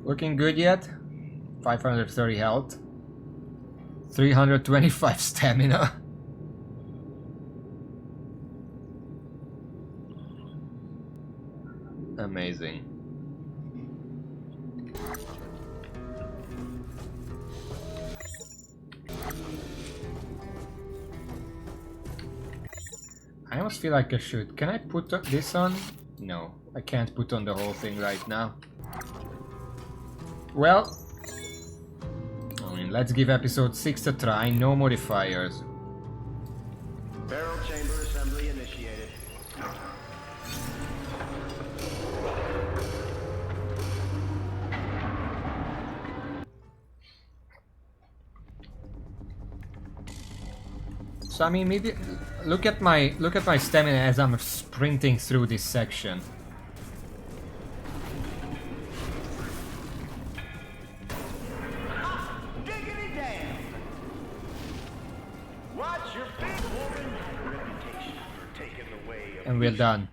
Looking good yet? 530 health. 325 stamina. Amazing. I almost feel like I should. Can I put this on? No, I can't put on the whole thing right now. Well, I mean, let's give episode 6 a try. No modifiers. Barrel chamber assembly initiated. So I mean, maybe look at my stamina as I'm sprinting through this section. Diggity damn! Watch your big woman had a reputation for taking the way of And we're done.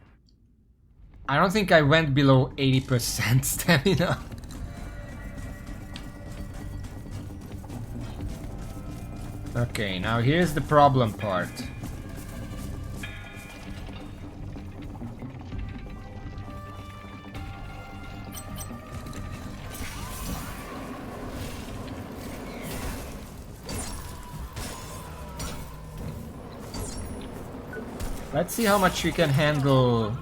I don't think I went below 80% stamina. Okay, now here's the problem part. Let's see how much we can handle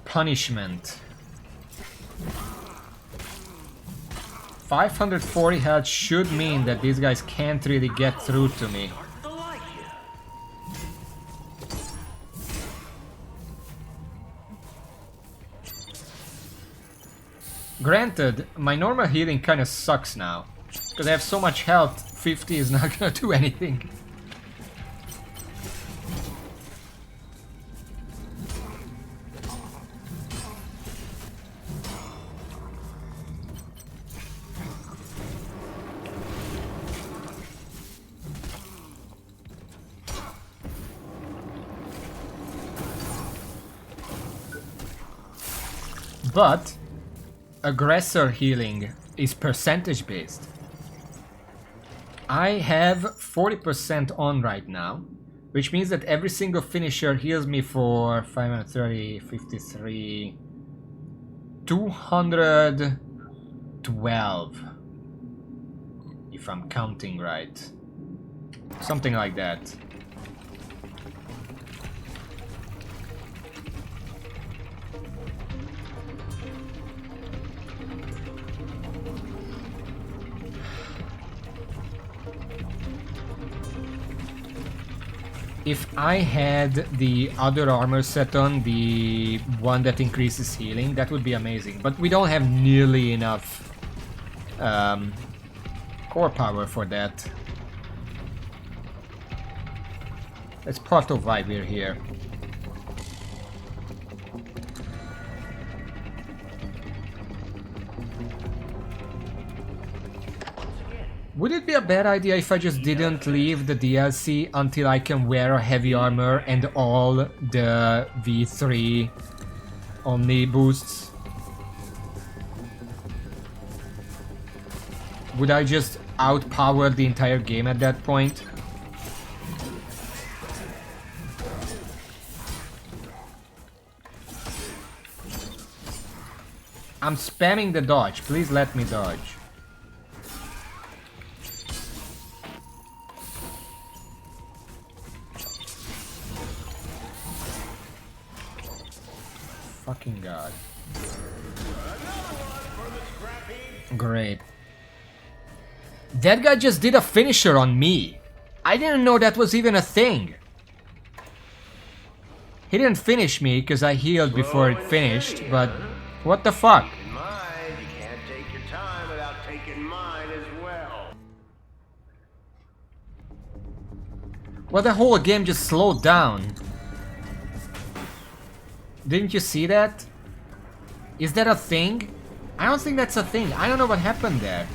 punishment. 540 health should mean that these guys can't really get through to me. Granted, my normal healing kinda sucks now. Because I have so much health, 50 is not gonna do anything. But aggressor healing is percentage based. I have 40% on right now, which means that every single finisher heals me for 530, 53, 212, if I'm counting right. Something like that. If I had the other armor set on, the one that increases healing, that would be amazing. But we don't have nearly enough core power for that. That's part of why we're here. Would it be a bad idea if I just didn't leave the DLC until I can wear a heavy armor and all the V3 Omni boosts? Would I just outpower the entire game at that point? I'm spamming the dodge, please let me dodge. Fucking god. Great. That guy just did a finisher on me. I didn't know that was even a thing. He didn't finish me because I healed before it finished, but what the fuck? In mine, you can't take your time without taking mine as well. Well, the whole game just slowed down. Didn't you see that? Is that a thing? I don't think that's a thing. I don't know what happened there.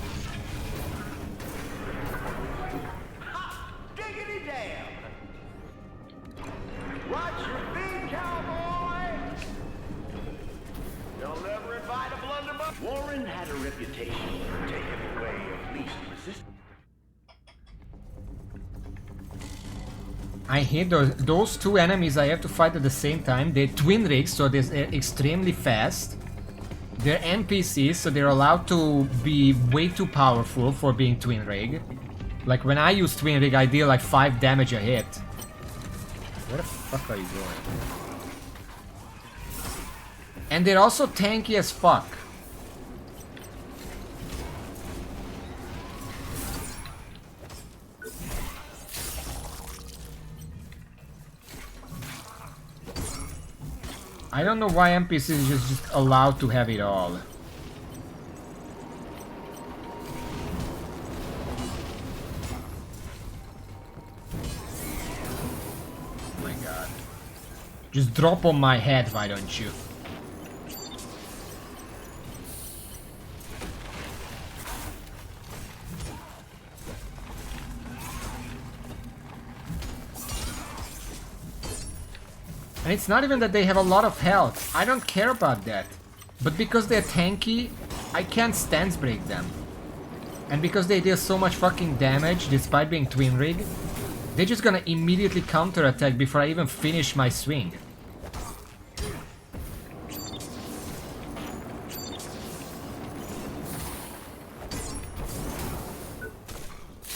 Diggity damn! Watch your feet, cowboy! They'll never invite a blunderbuss. Warren had a reputation for taking the way of least resistance. I hate those two enemies I have to fight at the same time. They're twin rigs, so they're extremely fast. They're NPCs, so they're allowed to be way too powerful for being twin rig. Like when I use twin rig, I deal like 5 damage a hit. What the fuck are you doing? And they're also tanky as fuck. I don't know why NPCs is just allowed to have it all. Oh my god. Just drop on my head, why don't you? And it's not even that they have a lot of health. I don't care about that. But because they're tanky, I can't stance break them. And because they deal so much fucking damage despite being twin rig, they're just gonna immediately counterattack before I even finish my swing.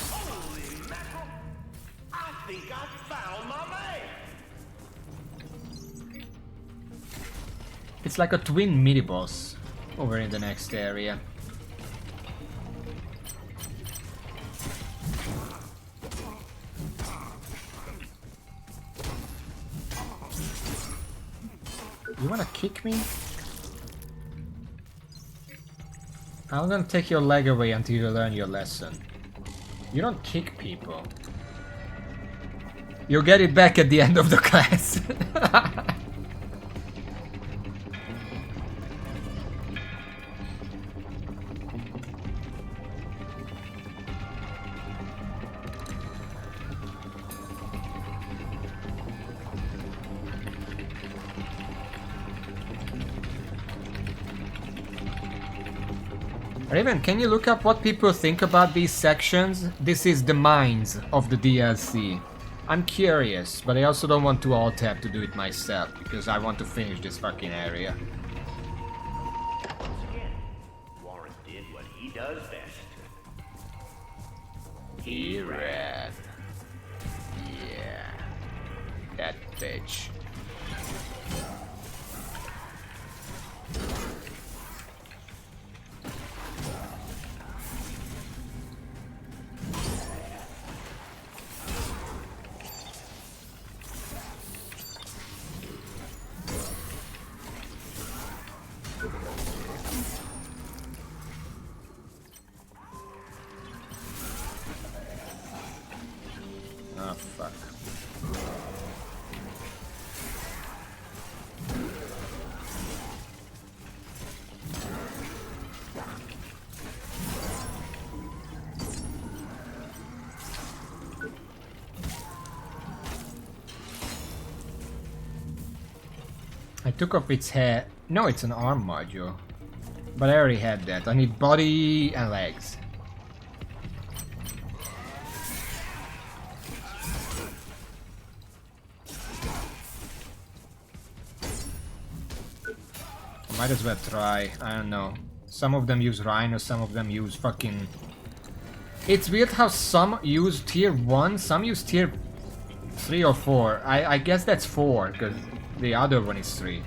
Holy mackerel! I think I found my It's like a twin mini-boss over in the next area. You wanna kick me? I'm gonna take your leg away until you learn your lesson. You don't kick people. You'll get it back at the end of the class. Raven, can you look up what people think about these sections? This is the mines of the DLC. I'm curious, but I also don't want to alt-tab to do it myself, because I want to finish this fucking area. Once again, Warren did what he does best. He ran. Yeah. That bitch. Oh, fuck. I took off its head. No, it's an arm module. But I already had that. I need body and legs. Might as well try. I don't know. Some of them use Rhino, some of them use fucking... It's weird how some use tier 1, some use tier 3 or 4. I guess that's 4, because the other one is 3.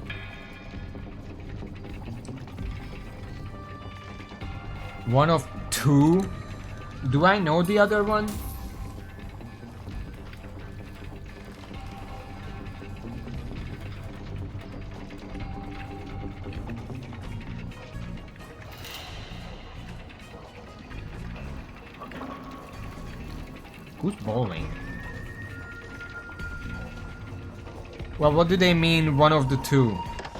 One of 2? Do I know the other one? Who's bowling? Well, what do they mean, one of the 2?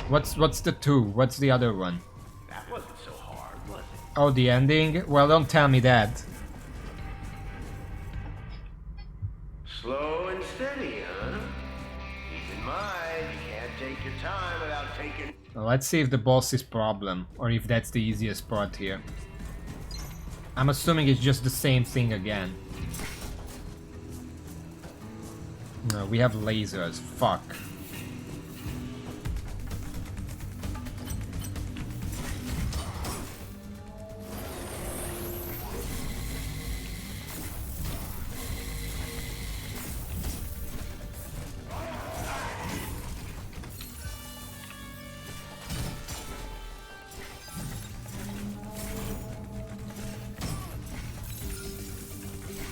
What's the 2? What's the other one? That wasn't so hard, was it? Oh, the ending? Well, don't tell me that. Slow and steady, huh? Keep in mind, you can't take your time without taking... Well, let's see if the boss is problem, or if that's the easiest part here. I'm assuming it's just the same thing again. No, we have lasers. Fuck.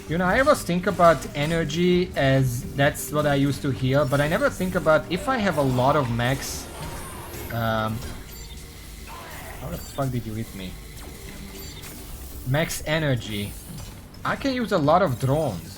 You know, I always think about energy as that's what I used to heal, but I never think about if I have a lot of max... how the fuck did you hit me? Max energy. I can use a lot of drones.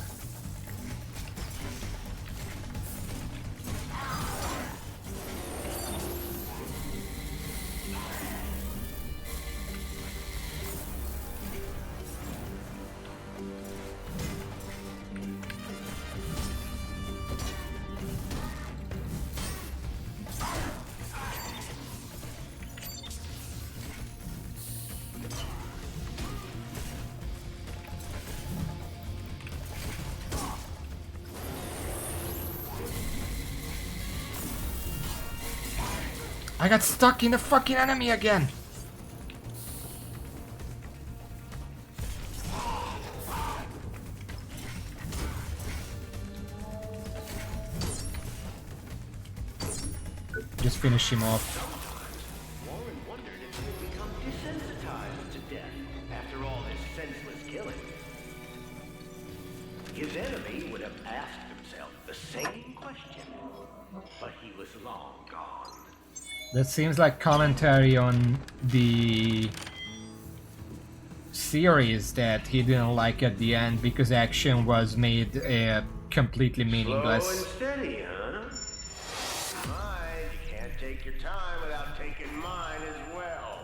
I got stuck in the fucking enemy again. Just finish him off. his enemy would have asked himself the same question. But he was long gone. That seems like commentary on the series that he didn't like at the end because action was made completely meaningless. Slow and steady, huh? Mind, you can't take your time without taking mine as well.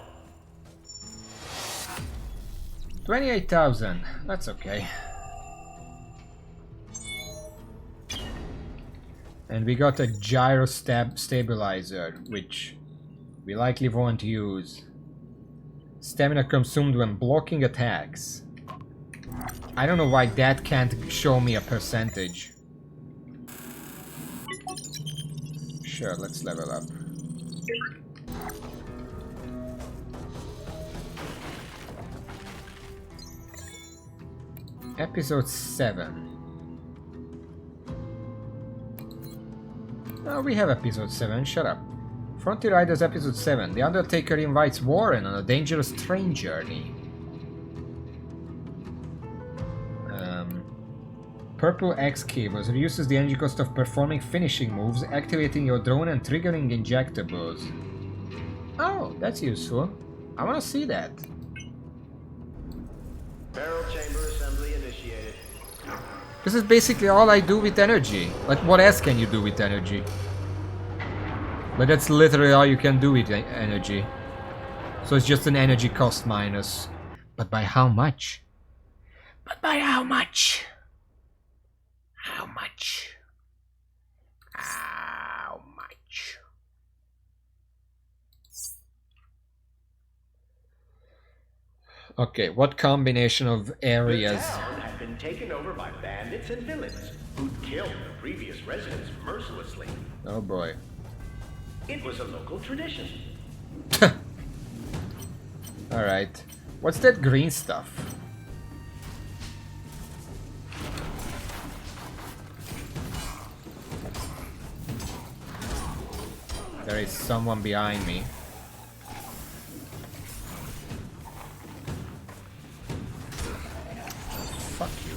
28,000. That's okay. And we got a gyro stabilizer, which we likely won't use. Stamina consumed when blocking attacks. I don't know why that can't show me a percentage. Sure, let's level up. Episode 7. Oh, we have episode 7, shut up. Frontier Riders episode 7. The Undertaker invites Warren on a dangerous train journey. Purple X cables reduces the energy cost of performing finishing moves, activating your drone and triggering injectables. Oh, that's useful. I want to see that. Barrel chamber assembly initiated. This is basically all I do with energy. Like, what else can you do with energy? Like, that's literally all you can do with energy. So it's just an energy cost minus. But by how much? But by how much? How much? How much? Okay, what combination of areas? The town had been taken over by bandits and villains who'd killed the previous residents mercilessly. Oh boy. It was a local tradition. Alright. What's that green stuff? There is someone behind me. Fuck you.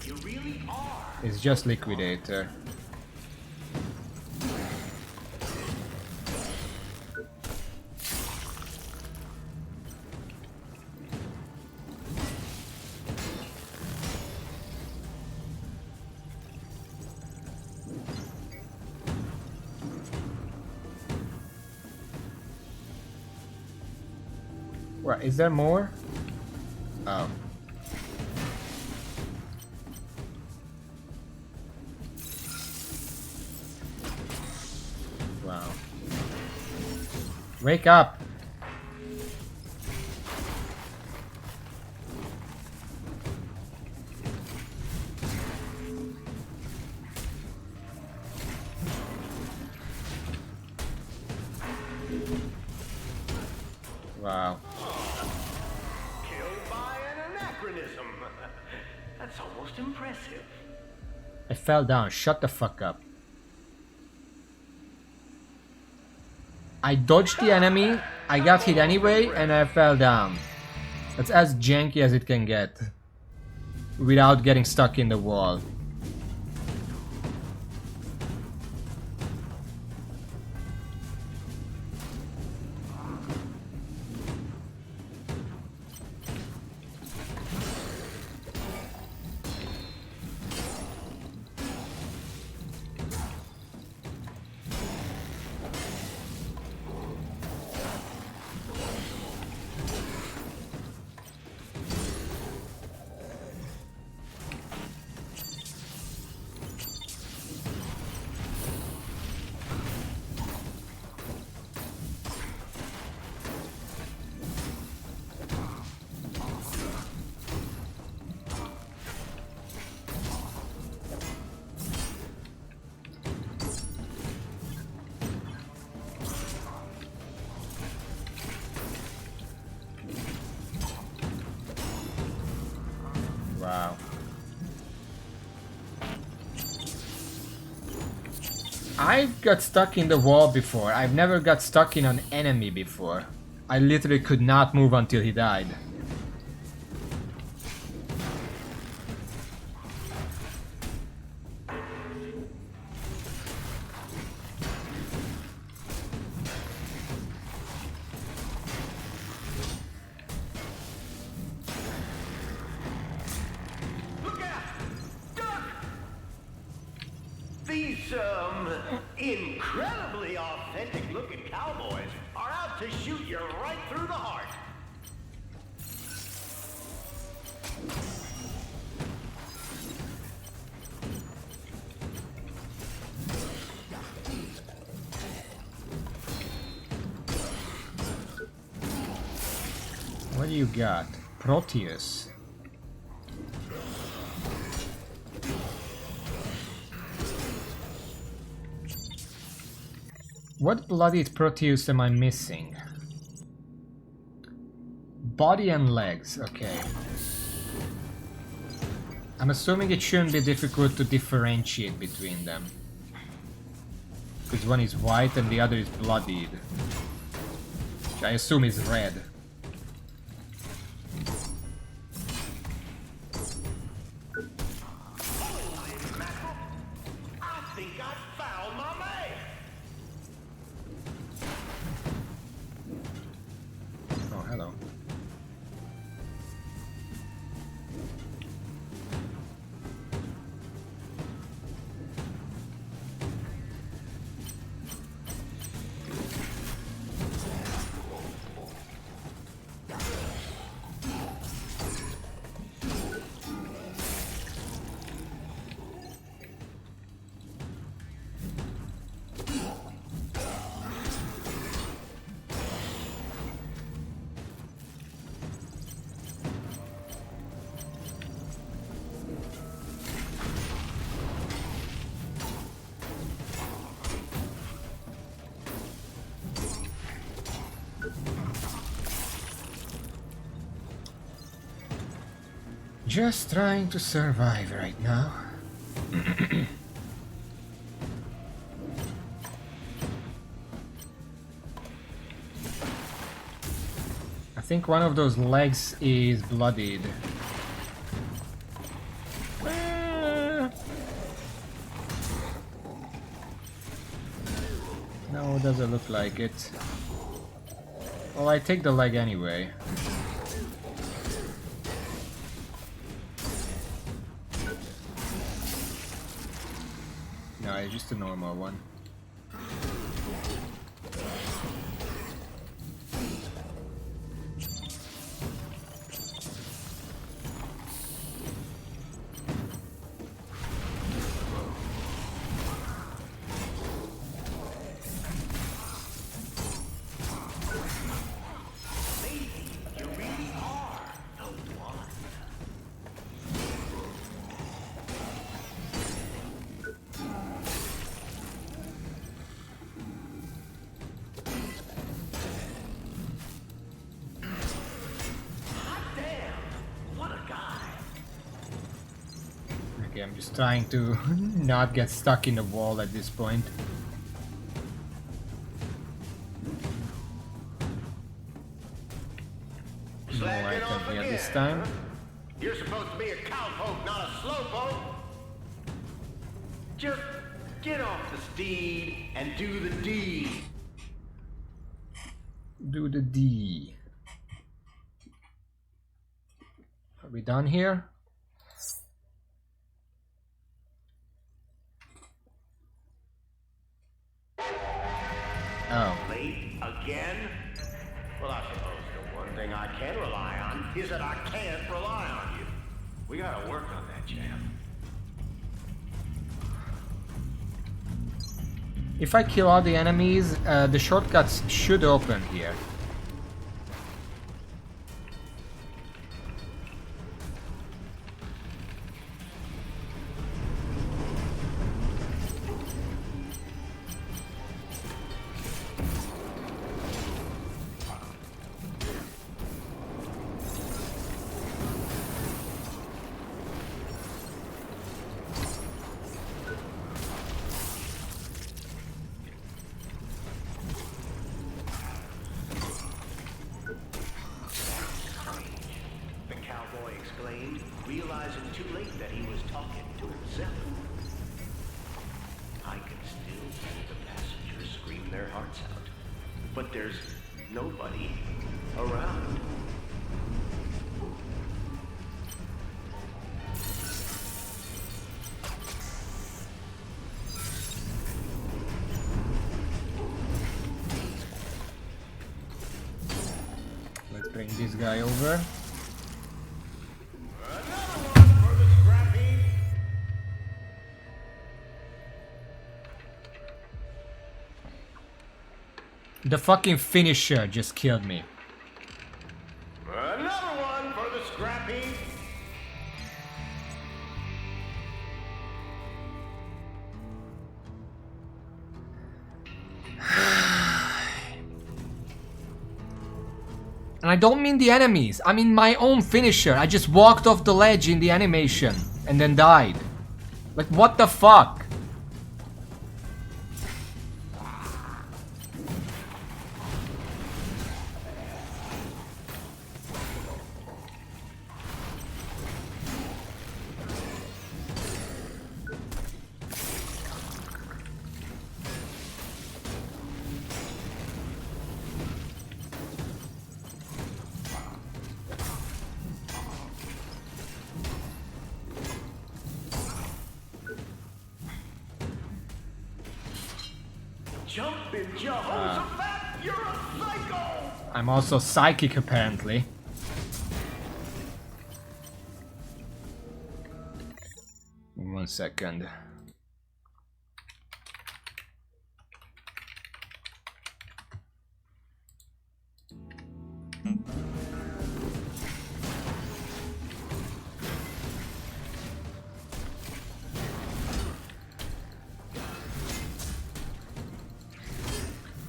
You really are. It's just Liquidator. What, is there more? Oh. Wow. Wake up! Wow. Killed by an anachronism. That's almost impressive. I fell down. Shut the fuck up. I dodged the enemy, I got hit anyway, and I fell down. That's as janky as it can get. Without getting stuck in the wall. Wow. I've got stuck in the wall before. I've never got stuck in an enemy before. I literally could not move until he died. These, incredibly authentic-looking cowboys are out to shoot you right through the heart. What do you got? Proteus. What bloodied Proteus am I missing? Body and legs, okay. I'm assuming it shouldn't be difficult to differentiate between them. Because one is white and the other is bloodied. Which I assume is red. Just trying to survive right now. I think one of those legs is bloodied. No, doesn't look like it. Well, I take the leg anyway. No, it's just a normal one. Okay, I'm just trying to not get stuck in the wall at this point. No item here this time. You're supposed to be a cowpoke, not a slowpoke. Just get off the steed and do the deed. Do the D. Are we done here? Oh. Late again? Well, I suppose the one thing I can rely on is that I can't rely on you. We gotta work on that, champ. If I kill all the enemies, the shortcuts should open here. but there's nobody around. Let's bring this guy over. The fucking finisher just killed me. Another one for the scrappy. And I don't mean the enemies, I mean my own finisher. I just walked off the ledge in the animation and then died. Like, what the fuck? Jumpin' Jehoshaphat, you're a psycho! I'm also psychic apparently. One second.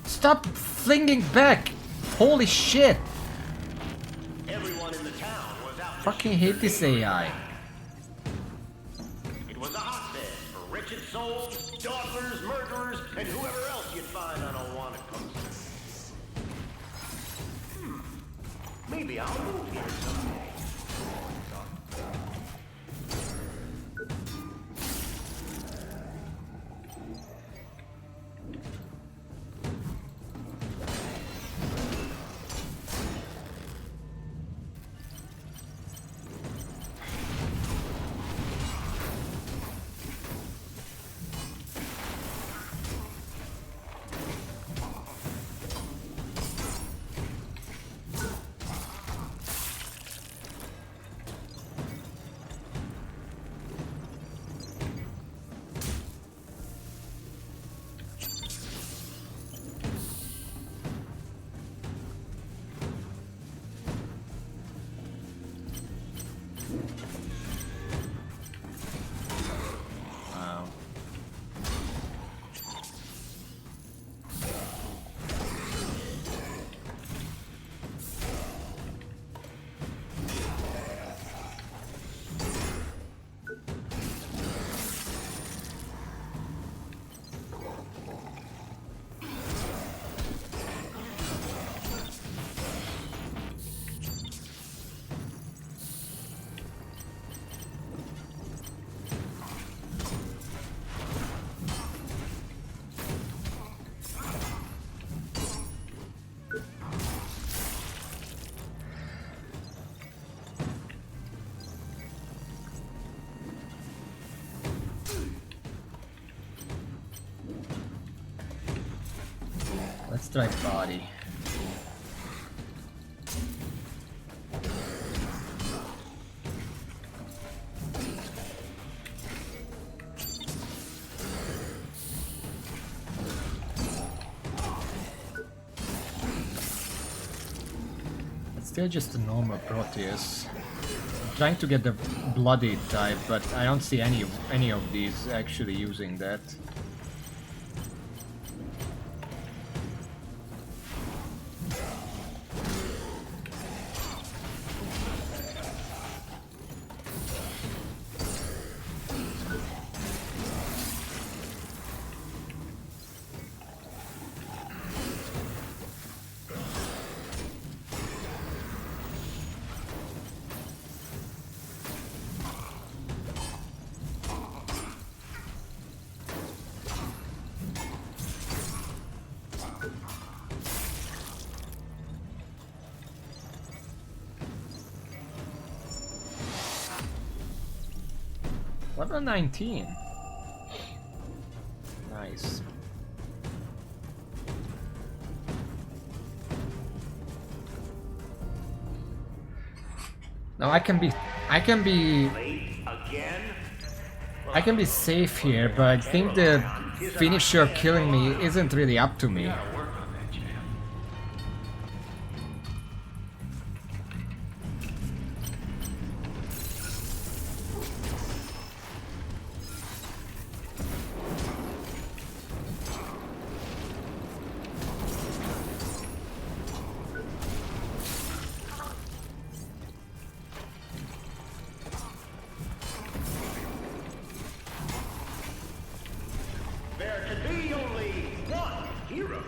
Stop flinging back! Holy shit! Everyone in the town was out. Fucking hate this AI. It was a hotbed for wretched souls, dawdlers, murderers, and whoever else you'd find on a wanted poster. Maybe I'll move here someday. Let's try body. It's still just a normal Proteus. I'm trying to get the bloody type, but I don't see any of these actually using that. Level 19. Nice. Now I can be safe here, but I think the finisher killing me isn't really up to me. There can be only one hero.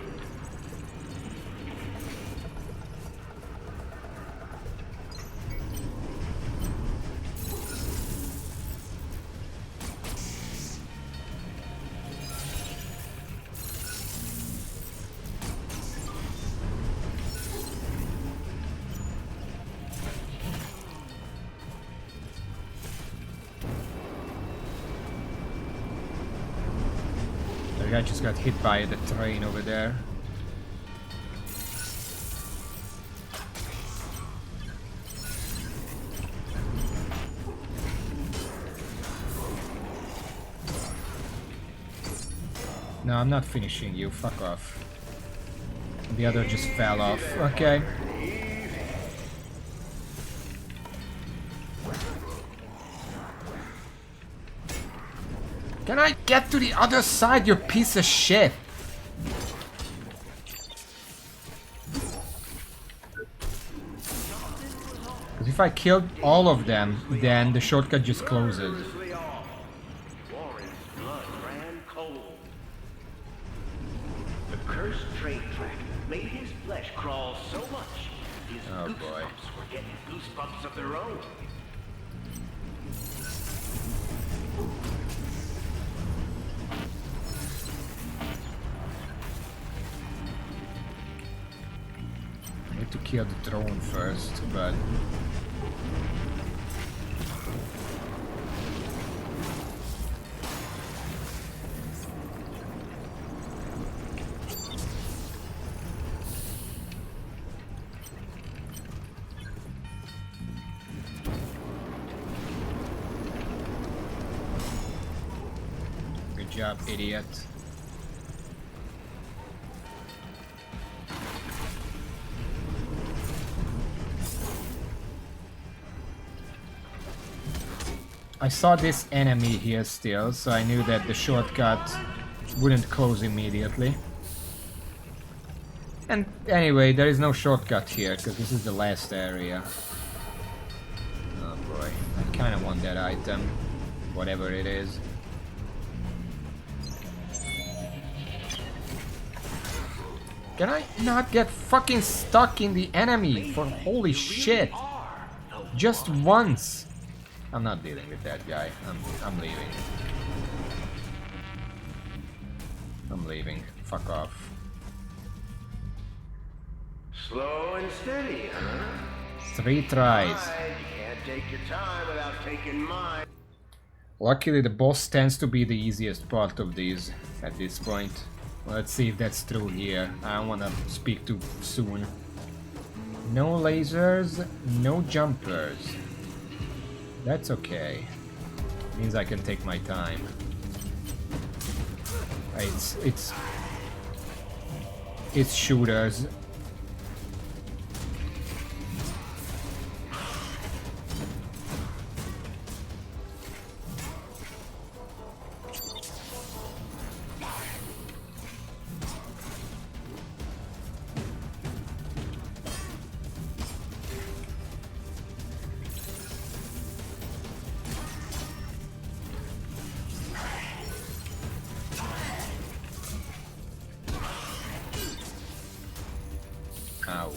The guy just got hit by the train over there. No, I'm not finishing you. Fuck off. The other just fell off. Okay. Can I get to the other side, you piece of shit? Because if I killed all of them, then the shortcut just closes. Warren's blood ran cold. The cursed train track made his flesh crawl so much, his goosebumps were getting goosebumps of their own. I need to kill the drone first, but... Good job, idiot. I saw this enemy here still, so I knew that the shortcut wouldn't close immediately. And anyway, there is no shortcut here, because this is the last area. Oh boy, I kinda want that item, whatever it is. Can I not get fucking stuck in the enemy for holy shit? Just once! I'm not dealing with that guy. I'm leaving. I'm leaving. Fuck off. Slow and steady, huh? 3 tries. You can't take your time without taking mine. Luckily, the boss tends to be the easiest part of these at this point. Let's see if that's true here. I don't want to speak too soon. No lasers, no jumpers. That's okay. Means I can take my time. It's shooters. Ow.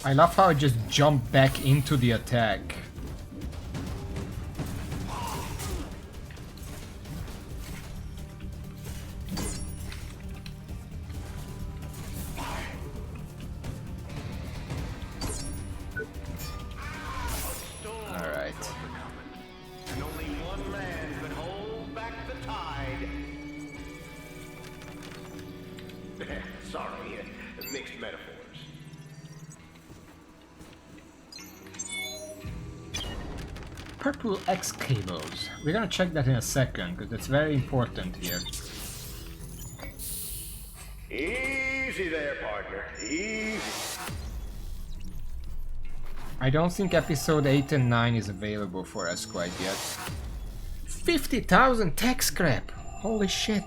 I love how I just jumped back into the attack. Alright. And only one man could hold back the tide. Sorry, mixed metaphors. Purple X cables. We're gonna check that in a second, because it's very important here. Easy there, partner. Easy. I don't think episode 8 and 9 is available for us quite yet. 50,000 tech scrap! Holy shit!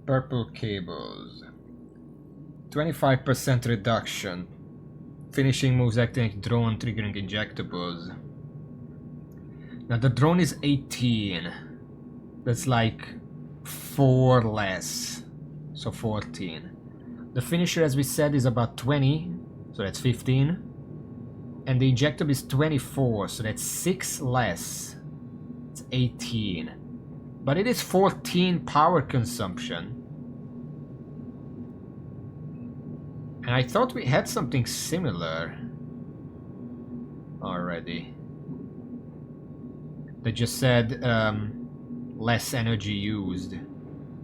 Purple cables. 25% reduction. Finishing moves activating drone triggering injectables. Now the drone is 18. That's like 4 less. So 14. The finisher, as we said, is about 20. So that's 15. And the injectable is 24. So that's 6 less. It's 18. But it is 14 power consumption. And I thought we had something similar already. They just said less energy used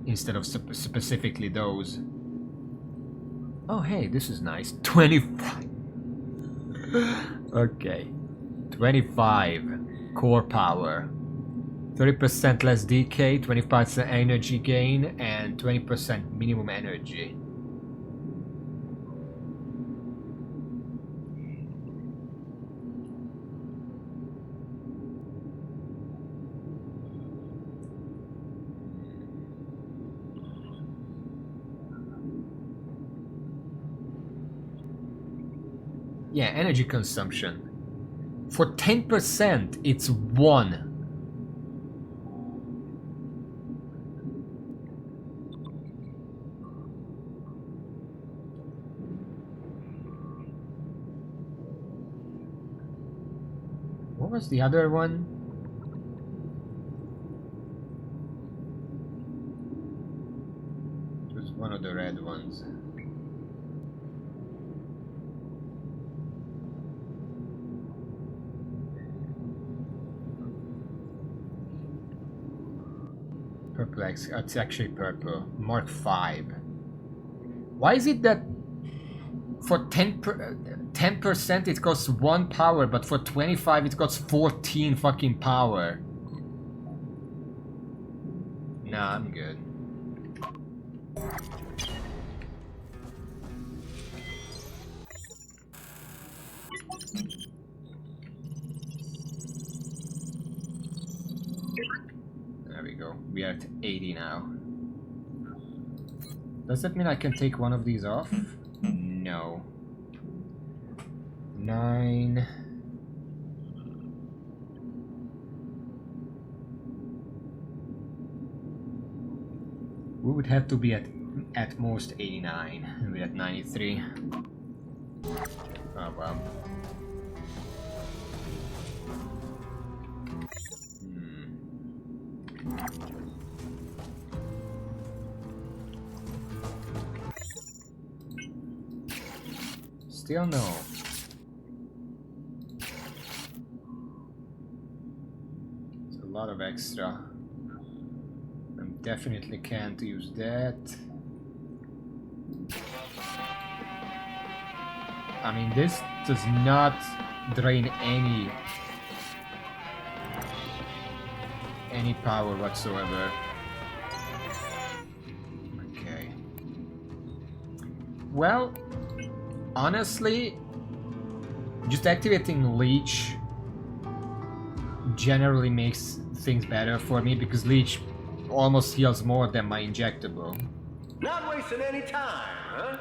instead of specifically those. Oh hey, this is nice. 25. Okay. 25 core power. 30% less decay, 25% energy gain, and 20% minimum energy. Yeah, energy consumption. For 10%, it's 1. What was the other one? It was one of the red ones. Purple X, it's actually purple. Mark 5. Why is it that for 10% it costs 1 power, but for 25 it costs 14 fucking power? Nah, I'm good. There we go. We are at 80 now. Does that mean I can take one of these off? No. 9. We would have to be at most 89, and we're at 93. Oh well. Still no. It's a lot of extra. I definitely can't use that. I mean, this does not drain any power whatsoever. Okay. Well, honestly, just activating Leech generally makes things better for me, because Leech almost heals more than my injectable. Not wasting any time, huh?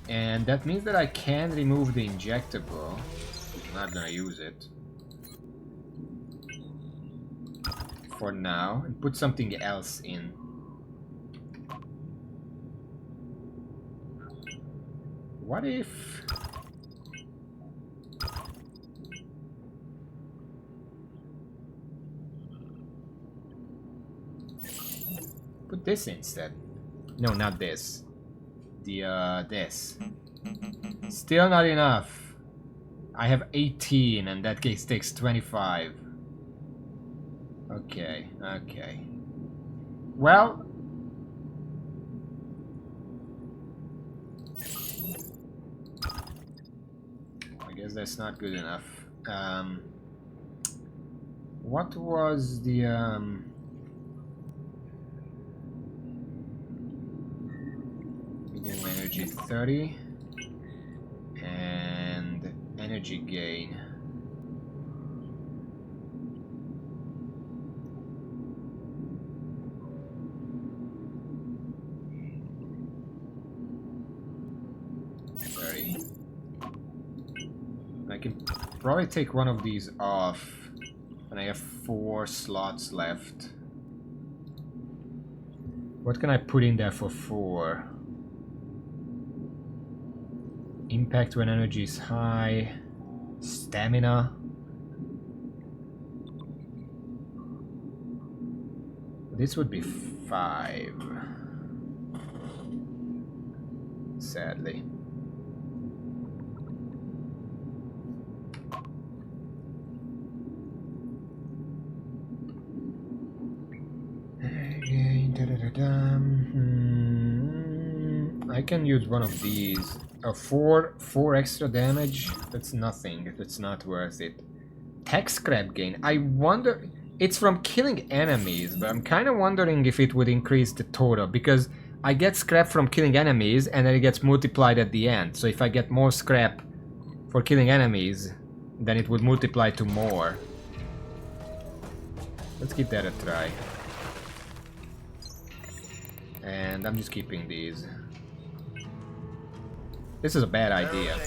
And that means that I can remove the injectable. I'm not gonna use it. for now and put something else in. What if... put this instead. No, not this. This. Still not enough. I have 18 and that case takes 25. Okay, okay. Well... I guess that's not good enough. What was the... medium energy 30 and energy gain. I can probably take one of these off, and I have 4 slots left. What can I put in there for 4? Impact when energy is high, stamina. This would be 5. Sadly. I can use one of these. 4 extra damage. That's nothing. That's not worth it. Tech scrap gain. I wonder. It's from killing enemies, but I'm kind of wondering if it would increase the total because I get scrap from killing enemies and then it gets multiplied at the end. So if I get more scrap for killing enemies, then it would multiply to more. Let's give that a try. And I'm just keeping these. This is a bad idea.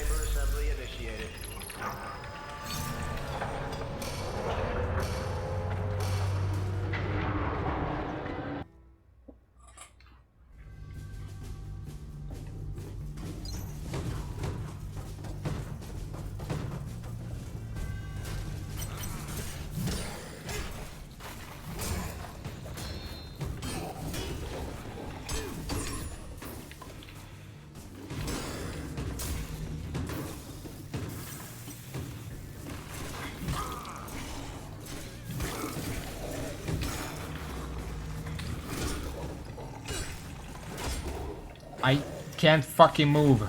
I can't fucking move.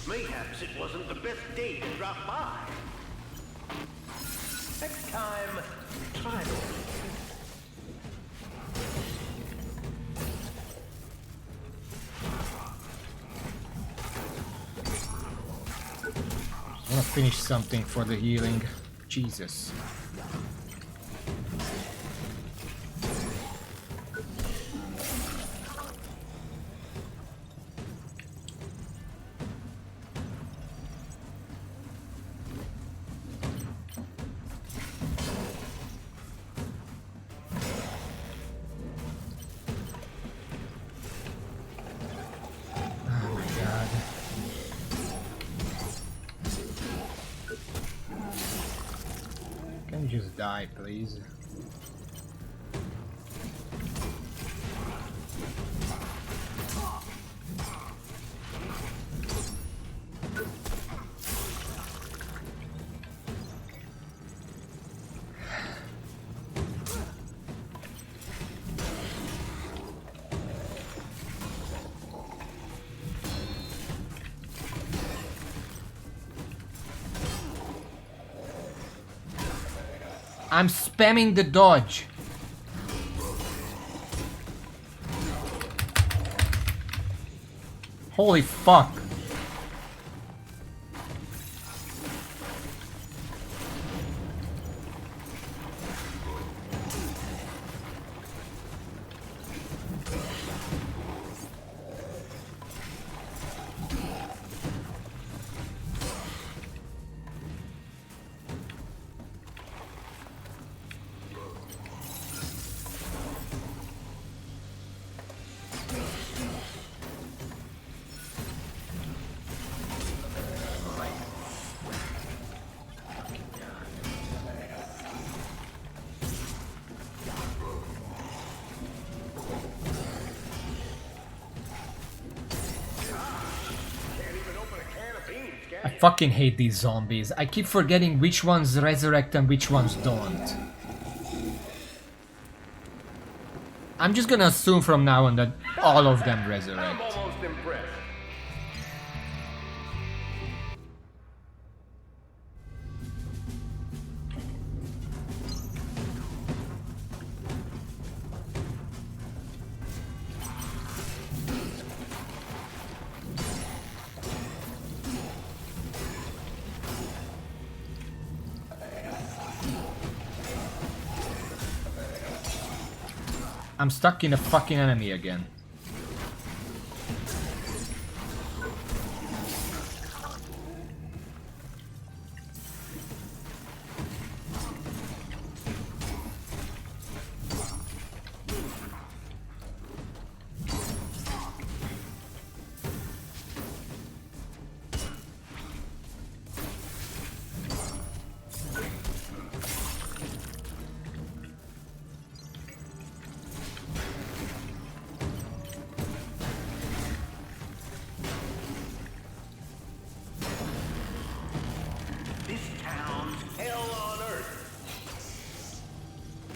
Mayhaps it wasn't the best day to drop by. Next time, try it. I want to finish something for the healing. Jesus. Just die, please. I'm spamming the dodge. Holy fuck. I fucking hate these zombies. I keep forgetting which ones resurrect and which ones don't. I'm just gonna assume from now on that all of them resurrect. I'm almost impressed. I'm stuck in a fucking enemy again.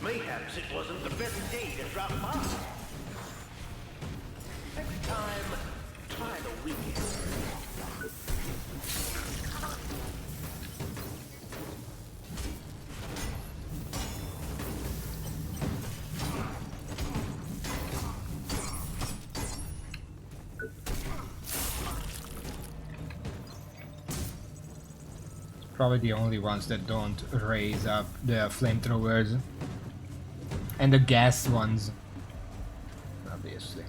Mayhaps it wasn't the best day to drop by. Next time, try the weekend. Probably the only ones that don't raise up the flamethrowers. And the gas ones. Obviously.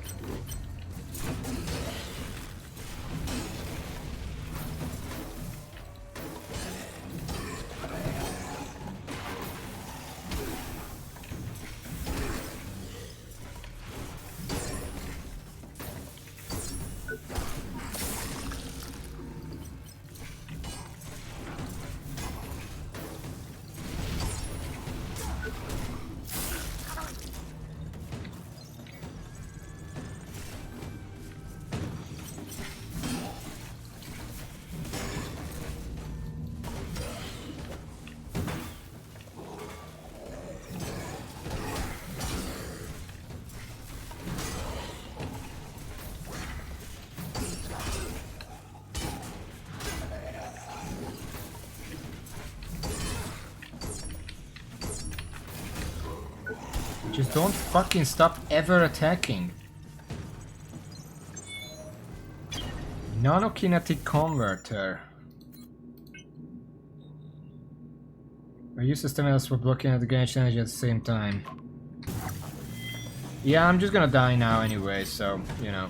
Just don't fucking stop ever attacking. Nanokinetic converter. I use the stimulus for blocking out the gauge energy at the same time. Yeah, I'm just gonna die now anyway, so, you know.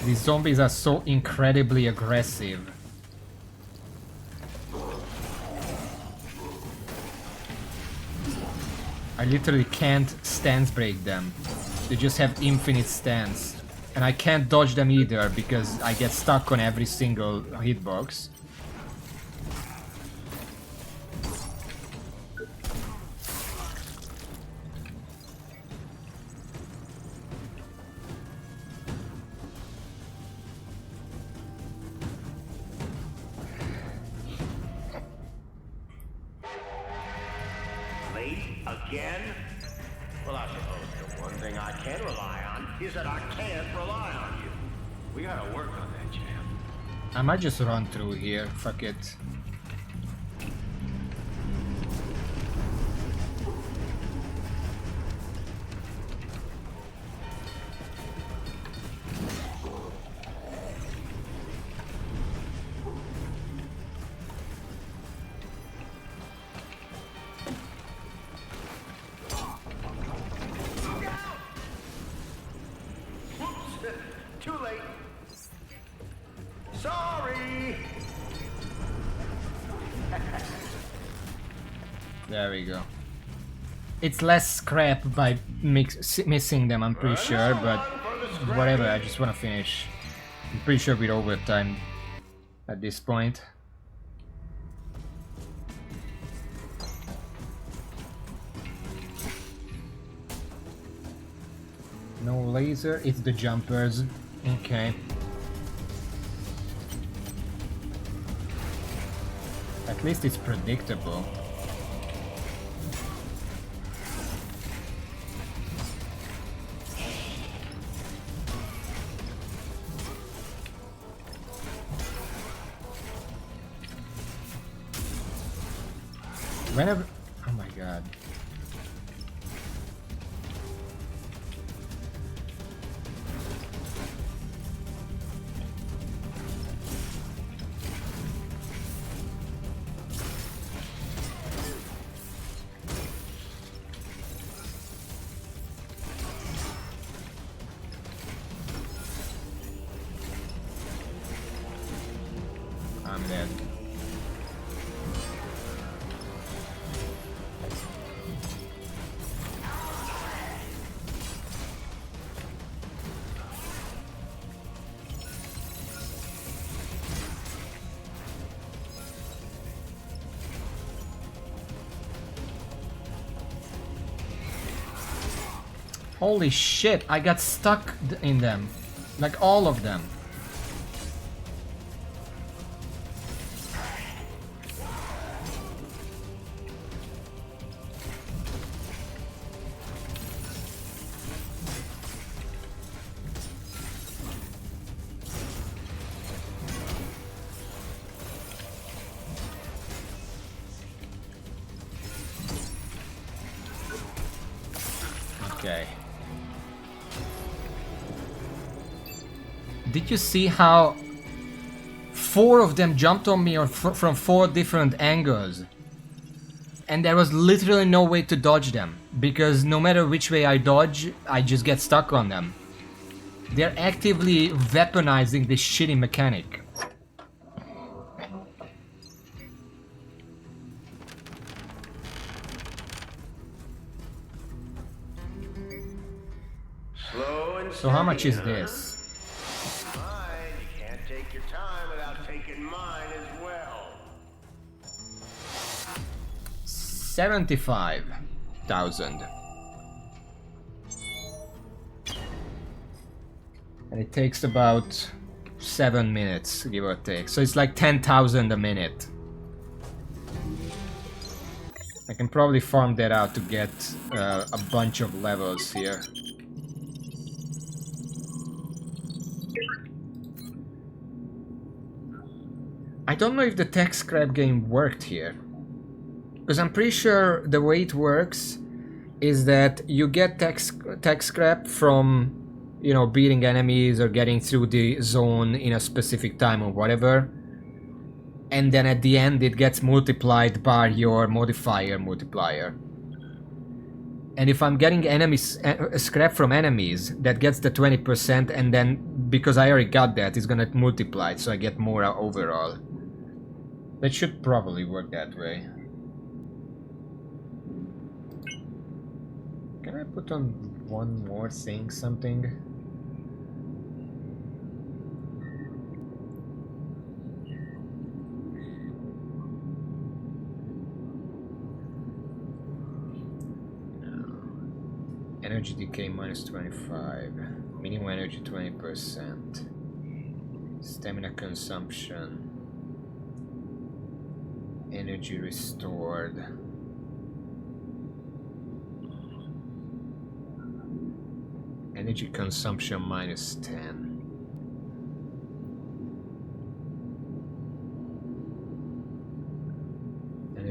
These zombies are so incredibly aggressive. I literally can't stance break them. They just have infinite stance. And I can't dodge them either because I get stuck on every single hitbox. Again? Well, I suppose the one thing I can rely on is that I can't rely on you. We gotta work on that, Jack. I might just run through here, fuck it. Too late. Sorry. There we go. It's less scrap by missing them, I'm pretty sure, but whatever, I just want to finish. I'm pretty sure we're overtime at this point. No laser, it's the jumpers. Okay. At least it's predictable. Whenever... Oh my god. I'm dead. Holy shit, I got stuck in them. Like all of them. Okay. Did you see how 4 of them jumped on me from 4 different angles? And there was literally no way to dodge them, because no matter which way I dodge, I just get stuck on them. They're actively weaponizing this shitty mechanic. Slow and So how much steady, is huh? this? Mine. You can't take your time without taking mine as well. 75,000. And it takes about 7 minutes, give or take. So it's like 10,000 a minute. I can probably farm that out to get a bunch of levels here. I don't know if the tech scrap game worked here. Because I'm pretty sure the way it works is that you get tech scrap from, you know, beating enemies or getting through the zone in a specific time or whatever. And then at the end it gets multiplied by your modifier multiplier. And if I'm getting enemies scrap from enemies, that gets the 20%, and then because I already got that, it's gonna multiply, so I get more overall. That should probably work that way. Can I put on one more thing, something? Energy decay minus 25. Minimum energy 20%. Stamina consumption. Energy restored. Energy consumption minus 10.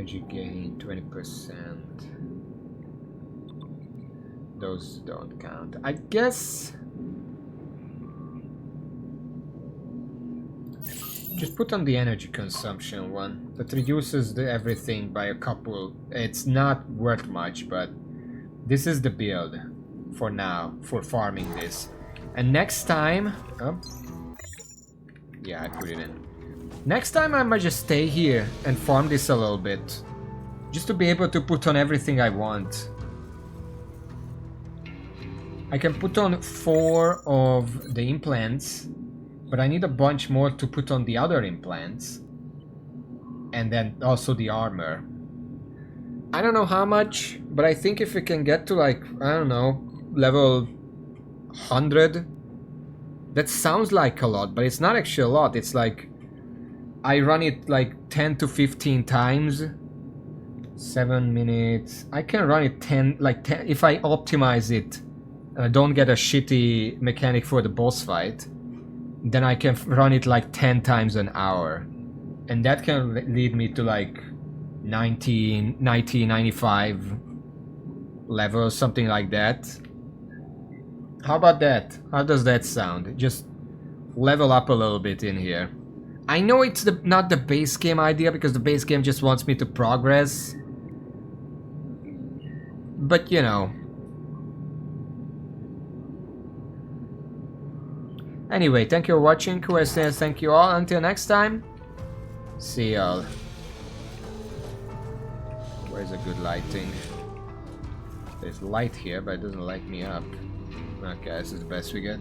Energy gain 20%. Those don't count. I guess just put on the energy consumption one. That reduces everything by a couple. It's not worth much, but this is the build for now, for farming this. And next time... Oh. Yeah, I put it in. Next time I might just stay here and farm this a little bit. Just to be able to put on everything I want. I can put on 4 of the implants, but I need a bunch more to put on the other implants. And then also the armor. I don't know how much, but I think if we can get to like, I don't know, level 100. That sounds like a lot, but it's not actually a lot. It's like, I run it like 10 to 15 times. 7 minutes. I can run it 10, if I optimize it. And I don't get a shitty mechanic for the boss fight, then I can run it like 10 times an hour. And that can lead me to like 90, 95 levels, something like that. How about that? How does that sound? Just level up a little bit in here. I know it's not the base game idea, because the base game just wants me to progress. But you know. Anyway, thank you for watching. QSS, thank you all. Until next time, see y'all. Where's a good lighting? There's light here, but it doesn't light me up. Okay, this is the best we get.